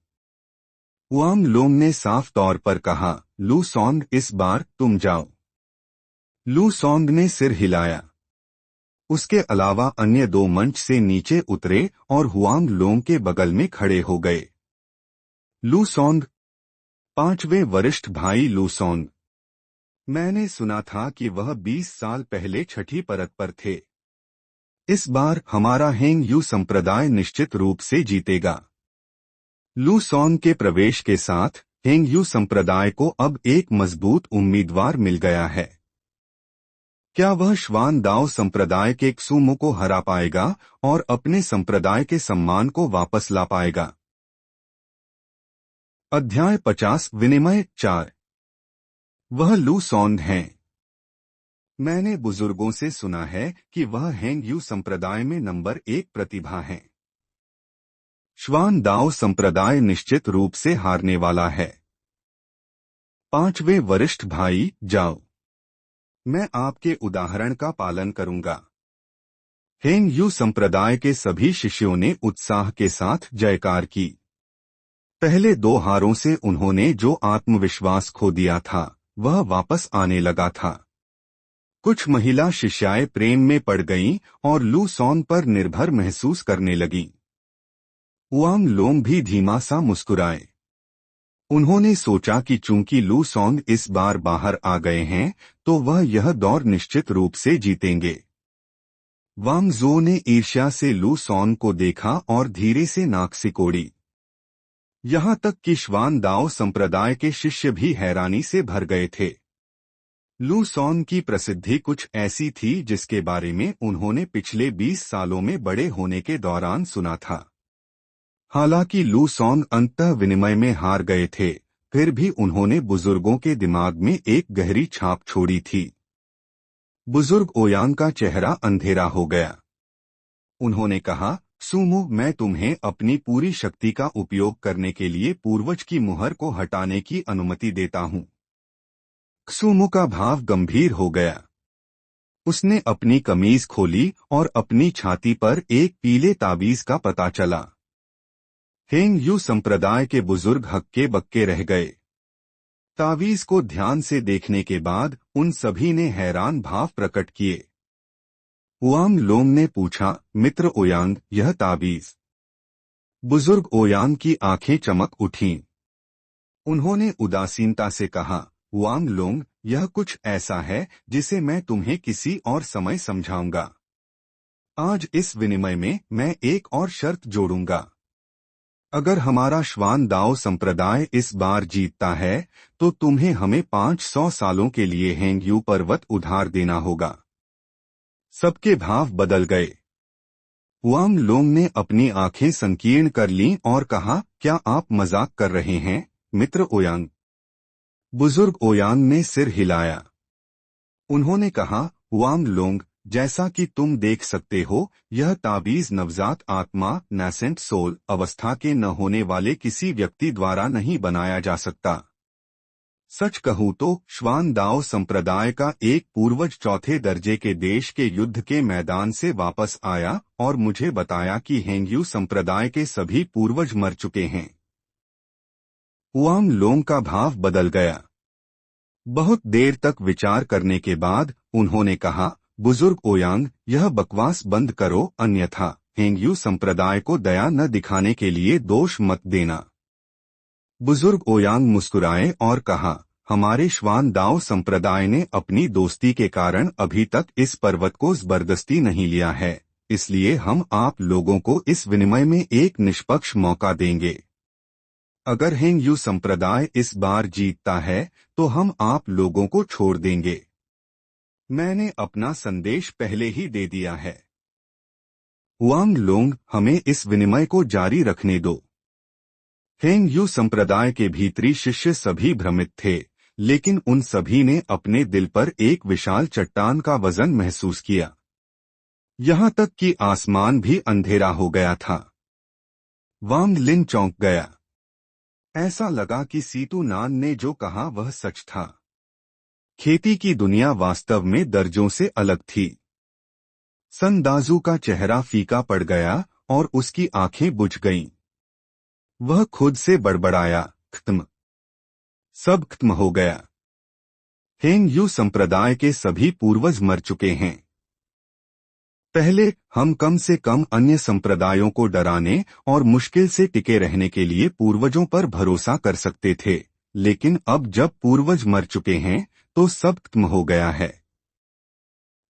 हुआंग लोंग ने साफ तौर पर कहा, लू सॉन्ग, इस बार तुम जाओ। लू सॉन्ग ने सिर हिलाया। उसके अलावा अन्य 2 मंच से नीचे उतरे और हुआंग लोंग के बगल में खड़े हो गए। लूसोंग, पांचवें वरिष्ठ भाई लूसोंग। मैंने सुना था कि वह 20 साल पहले छठी परत पर थे। इस बार हमारा हेंग यू संप्रदाय निश्चित रूप से जीतेगा। लूसोंग के प्रवेश के साथ हेंग यू संप्रदाय को अब एक मजबूत उम्मीदवार मिल गया है। क्या वह श्वान दाओ संप्रदाय के क्सुमो को हरा पाएगा और अपने संप्रदाय के सम्मान को वापस ला पाएगा? अध्याय 50 विनिमय 4। वह लूसोंग हैं। मैंने बुजुर्गों से सुना है कि वह हेंग यू संप्रदाय में नंबर 1 प्रतिभा हैं। श्वान दाओ संप्रदाय निश्चित रूप से हारने वाला है। पांचवें वरिष्ठ भाई जाओ, मैं आपके उदाहरण का पालन करूंगा। हेंग यू संप्रदाय के सभी शिष्यों ने उत्साह के साथ जयकार की। पहले 2 हारों से उन्होंने जो आत्मविश्वास खो दिया था वह वापस आने लगा था। कुछ महिला शिष्याएं प्रेम में पड़ गईं और लूसोंग पर निर्भर महसूस करने लगीं। हुआंग लोंग भी धीमा सा मुस्कुराए। उन्होंने सोचा कि चूंकि लूसोंग इस बार बाहर आ गए हैं तो वह यह दौर निश्चित रूप से जीतेंगे। वांग जो ने ईर्ष्या से लूसोंग को देखा और धीरे से नाक सिकोड़ी। यहां तक कि श्वान दाओ संप्रदाय के शिष्य भी हैरानी से भर गए थे। लूसोंग की प्रसिद्धि कुछ ऐसी थी जिसके बारे में उन्होंने पिछले 20 सालों में बड़े होने के दौरान सुना था। हालांकि लूसोंग अंतः विनिमय में हार गए थे, फिर भी उन्होंने बुजुर्गों के दिमाग में एक गहरी छाप छोड़ी थी। बुजुर्ग ओयांग का चेहरा अंधेरा हो गया। उन्होंने कहा, सुमो, मैं तुम्हें अपनी पूरी शक्ति का उपयोग करने के लिए पूर्वज की मुहर को हटाने की अनुमति देता हूं। सुमो का भाव गंभीर हो गया। उसने अपनी कमीज खोली और अपनी छाती पर एक पीले ताबीज का पता चला। हेंग यू संप्रदाय के बुजुर्ग हक्के बक्के रह गए। तावीज को ध्यान से देखने के बाद उन सभी ने हैरान भाव प्रकट किए। हुआंग लोंग ने पूछा, मित्र ओयांग, यह तावीज? बुजुर्ग ओयांग की आंखें चमक उठीं। उन्होंने उदासीनता से कहा, हुआंग लोंग, यह कुछ ऐसा है जिसे मैं तुम्हें किसी और समय समझाऊंगा। आज इस विनिमय में मैं एक और शर्त जोड़ूंगा। अगर हमारा श्वान दाओ संप्रदाय इस बार जीतता है तो तुम्हें हमें 500 सालों के लिए हेंग यू पर्वत उधार देना होगा। सबके भाव बदल गए। हुआंग लोंग ने अपनी आंखें संकीर्ण कर लीं और कहा, क्या आप मजाक कर रहे हैं, मित्र ओयांग? बुजुर्ग ओयांग ने सिर हिलाया। उन्होंने कहा, हुआंग लोंग, जैसा कि तुम देख सकते हो, यह ताबीज नवजात आत्मा नैसेंट सोल अवस्था के न होने वाले किसी व्यक्ति द्वारा नहीं बनाया जा सकता। सच कहूं तो श्वान दाओ संप्रदाय का एक पूर्वज चौथे दर्जे के देश के युद्ध के मैदान से वापस आया और मुझे बताया कि हेंगयू संप्रदाय के सभी पूर्वज मर चुके हैं। हुआंग लोंग का भाव बदल गया। बहुत देर तक विचार करने के बाद उन्होंने कहा, बुजुर्ग ओयांग, यह बकवास बंद करो, अन्यथा हेंगयू संप्रदाय को दया न दिखाने के लिए दोष मत देना। बुजुर्ग ओयांग मुस्कुराए और कहा, हमारे श्वान दाओ संप्रदाय ने अपनी दोस्ती के कारण अभी तक इस पर्वत को जबरदस्ती नहीं लिया है, इसलिए हम आप लोगों को इस विनिमय में एक निष्पक्ष मौका देंगे। अगर हेंगयू संप्रदाय इस बार जीतता है तो हम आप लोगों को छोड़ देंगे। मैंने अपना संदेश पहले ही दे दिया है। हुआंग लोंग, हमें इस विनिमय को जारी रखने दो। हेंग यू संप्रदाय के भीतरी शिष्य सभी भ्रमित थे, लेकिन उन सभी ने अपने दिल पर एक विशाल चट्टान का वजन महसूस किया। यहां तक कि आसमान भी अंधेरा हो गया था। वांग लिन चौंक गया। ऐसा लगा कि सीतू नान ने जो कहा वह सच था। खेती की दुनिया वास्तव में दर्जों से अलग थी। संदाजू का चेहरा फीका पड़ गया और उसकी आंखें बुझ गईं। वह खुद से बड़बड़ाया, खत्म, सब खत्म हो गया। हेंग यू संप्रदाय के सभी पूर्वज मर चुके हैं। पहले हम कम से कम अन्य संप्रदायों को डराने और मुश्किल से टिके रहने के लिए पूर्वजों पर भरोसा कर सकते थे, लेकिन अब जब पूर्वज मर चुके हैं तो सब खत्म हो गया है।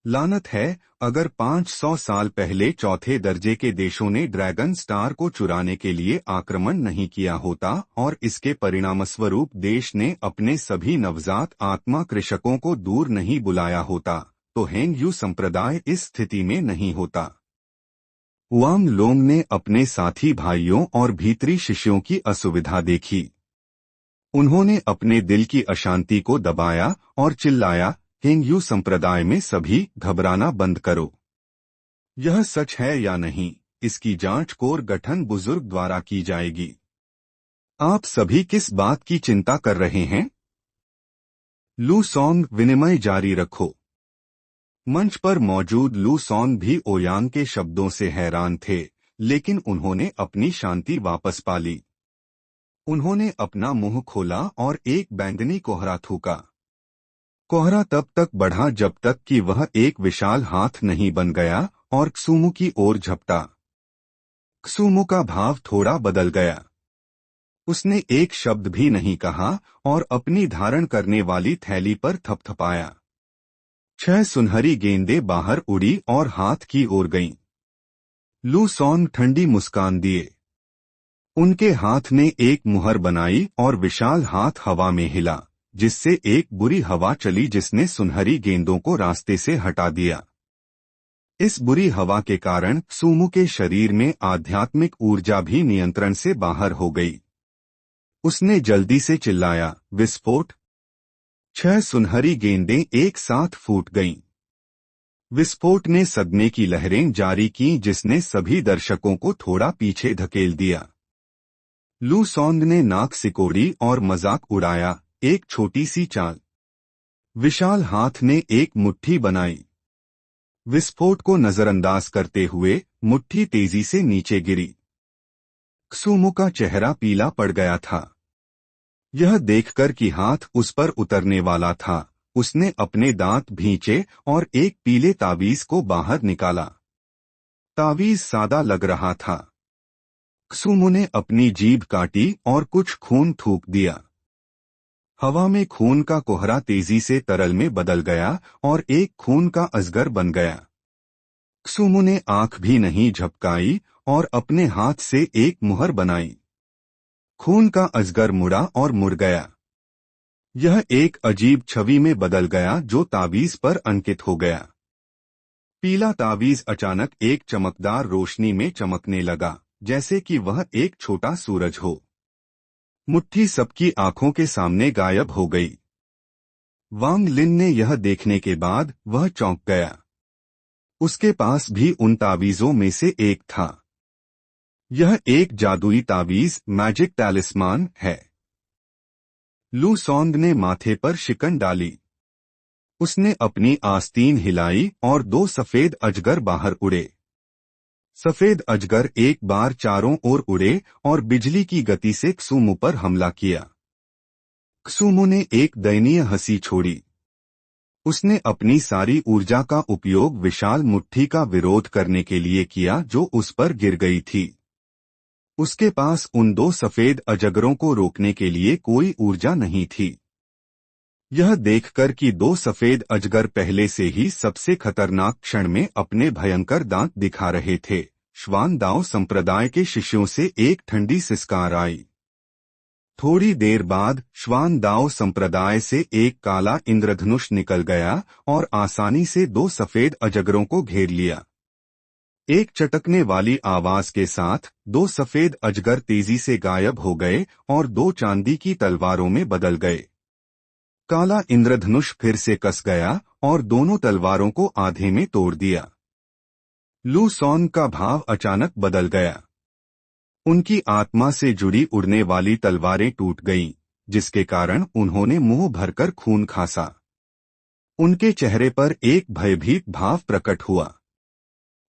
लानत है, अगर 500 साल पहले चौथे दर्जे के देशों ने ड्रैगन स्टार को चुराने के लिए आक्रमण नहीं किया होता और इसके परिणामस्वरूप देश ने अपने सभी नवजात आत्मा कृषकों को दूर नहीं बुलाया होता, तो हेंगयू संप्रदाय इस स्थिति में नहीं होता। हुआंग लोंग ने अपने साथी भाइयों और भीतरी शिष्यों की असुविधा देखी। उन्होंने अपने दिल की अशांति को दबाया और चिल्लाया, हेंगयू संप्रदाय में सभी घबराना बंद करो। यह सच है या नहीं, इसकी जांच कोर गठन बुजुर्ग द्वारा की जाएगी। आप सभी किस बात की चिंता कर रहे हैं? लू सॉन्ग, विनिमय जारी रखो। मंच पर मौजूद लू सॉन्ग भी ओयांग के शब्दों से हैरान थे, लेकिन उन्होंने अपनी शांति वापस पा ली। उन्होंने अपना मुंह खोला और एक बैंगनी कोहरा थूका। कोहरा तब तक बढ़ा जब तक कि वह एक विशाल हाथ नहीं बन गया और क्सुमु की ओर झपटा। क्सुमु का भाव थोड़ा बदल गया। उसने एक शब्द भी नहीं कहा और अपनी धारण करने वाली थैली पर थपथपाया। 6 सुनहरी गेंदें बाहर उड़ी और हाथ की ओर गईं। लू सॉन्ग ठंडी मुस्कान दिए। उनके हाथ ने एक मुहर बनाई और विशाल हाथ हवा में हिला, जिससे एक बुरी हवा चली जिसने सुनहरी गेंदों को रास्ते से हटा दिया। इस बुरी हवा के कारण सुमु के शरीर में आध्यात्मिक ऊर्जा भी नियंत्रण से बाहर हो गई। उसने जल्दी से चिल्लाया, विस्फोट। 6 सुनहरी गेंदें एक साथ फूट गईं। विस्फोट ने सदमे की लहरें जारी की जिसने सभी दर्शकों को थोड़ा पीछे धकेल दिया। लू सॉन्ग ने नाक सिकोड़ी और मजाक उड़ाया, एक छोटी सी चाल। विशाल हाथ ने एक मुट्ठी बनाई। विस्फोट को नजरअंदाज करते हुए मुट्ठी तेजी से नीचे गिरी। क्सुमु का चेहरा पीला पड़ गया था। यह देखकर कि हाथ उस पर उतरने वाला था, उसने अपने दांत भींचे और एक पीले तावीज को बाहर निकाला। तावीज सादा लग रहा था। क्सुमु ने अपनी जीभ काटी और कुछ खून थूक दिया। हवा में खून का कोहरा तेजी से तरल में बदल गया और एक खून का अजगर बन गया। क्सुमु ने आंख भी नहीं झपकाई और अपने हाथ से एक मुहर बनाई। खून का अजगर मुड़ा और मुड़ गया। यह एक अजीब छवि में बदल गया जो तावीज पर अंकित हो गया। पीला तावीज अचानक एक चमकदार रोशनी में चमकने लगा, जैसे कि वह एक छोटा सूरज हो। मुट्ठी सबकी आंखों के सामने गायब हो गई। वांग लिन ने यह देखने के बाद वह चौंक गया। उसके पास भी उन तावीजों में से एक था। यह एक जादुई तावीज, मैजिक टैलिस्मान है। लू सॉन्ग ने माथे पर शिकन डाली। उसने अपनी आस्तीन हिलाई और 2 सफेद अजगर बाहर उड़े। सफेद अजगर एक बार चारों ओर उड़े और बिजली की गति से क्सुमु पर हमला किया। क्सुमु ने एक दयनीय हंसी छोड़ी। उसने अपनी सारी ऊर्जा का उपयोग विशाल मुट्ठी का विरोध करने के लिए किया जो उस पर गिर गई थी। उसके पास उन 2 सफेद अजगरों को रोकने के लिए कोई ऊर्जा नहीं थी। यह देखकर कि 2 सफेद अजगर पहले से ही सबसे खतरनाक क्षण में अपने भयंकर दांत दिखा रहे थे, श्वान दाओ संप्रदाय के शिष्यों से एक ठंडी सिसकार आई। थोड़ी देर बाद श्वान दाओ संप्रदाय से एक काला इंद्रधनुष निकल गया और आसानी से 2 सफेद अजगरों को घेर लिया। एक चटकने वाली आवाज के साथ 2 सफेद अजगर तेजी से गायब हो गए और 2 चांदी की तलवारों में बदल गए। काला इंद्रधनुष फिर से कस गया और दोनों तलवारों को आधे में तोड़ दिया। लू सॉन्ग का भाव अचानक बदल गया। उनकी आत्मा से जुड़ी उड़ने वाली तलवारें टूट गईं, जिसके कारण उन्होंने मुंह भरकर खून खासा। उनके चेहरे पर एक भयभीत भाव प्रकट हुआ।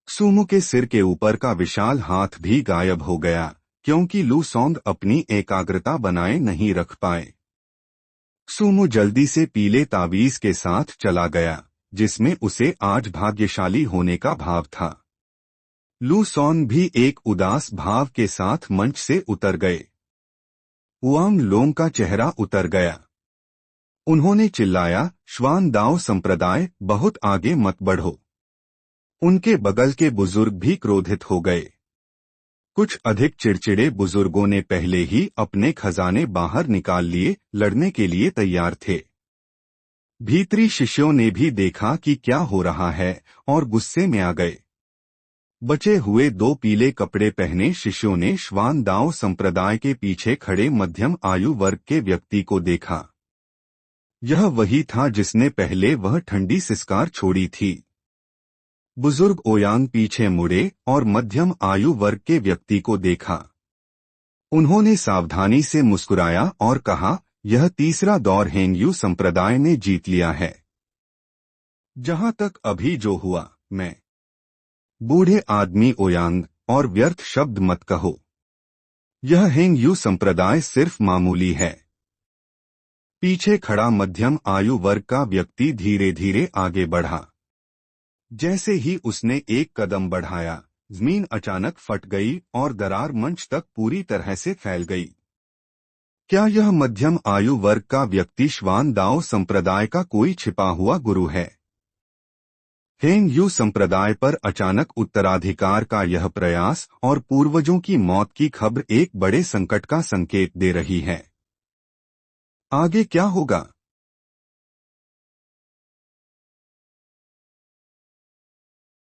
सुमु के सिर के ऊपर का विशाल हाथ भी गायब हो गया, क्योंकि लू सॉन्ग अपनी एकाग्रता बनाए नहीं रख पाए। सुमु जल्दी से पीले तावीज के साथ चला गया, जिसमें उसे आज भाग्यशाली होने का भाव था। लू सॉन भी एक उदास भाव के साथ मंच से उतर गए। हुआंग लोंग का चेहरा उतर गया। उन्होंने चिल्लाया, श्वान दाओ संप्रदाय, बहुत आगे मत बढ़ो। उनके बगल के बुजुर्ग भी क्रोधित हो गए। कुछ अधिक चिड़चिड़े बुजुर्गों ने पहले ही अपने खजाने बाहर निकाल लिए, लड़ने के लिए तैयार थे। भीतरी शिष्यों ने भी देखा कि क्या हो रहा है और गुस्से में आ गए। बचे हुए 2 पीले कपड़े पहने शिष्यों ने श्वान दाओ संप्रदाय के पीछे खड़े मध्यम आयु वर्ग के व्यक्ति को देखा। यह वही था जिसने पहले वह ठंडी सिसकार छोड़ी थी। बुजुर्ग ओयांग पीछे मुड़े और मध्यम आयु वर्ग के व्यक्ति को देखा। उन्होंने सावधानी से मुस्कुराया और कहा, यह तीसरा दौर हेंगयू संप्रदाय ने जीत लिया है। जहां तक अभी जो हुआ, मैं बूढ़े आदमी ओयांग, और व्यर्थ शब्द मत कहो। यह हेंगयू संप्रदाय सिर्फ मामूली है। पीछे खड़ा मध्यम आयु वर्ग का व्यक्ति धीरे धीरे आगे बढ़ा। जैसे ही उसने एक कदम बढ़ाया, जमीन अचानक फट गई और दरार मंच तक पूरी तरह से फैल गई। क्या यह मध्यम आयु वर्ग का व्यक्ति श्वान दाओ संप्रदाय का कोई छिपा हुआ गुरु है? हेंगयू संप्रदाय पर अचानक उत्तराधिकार का यह प्रयास और पूर्वजों की मौत की खबर एक बड़े संकट का संकेत दे रही है। आगे क्या होगा?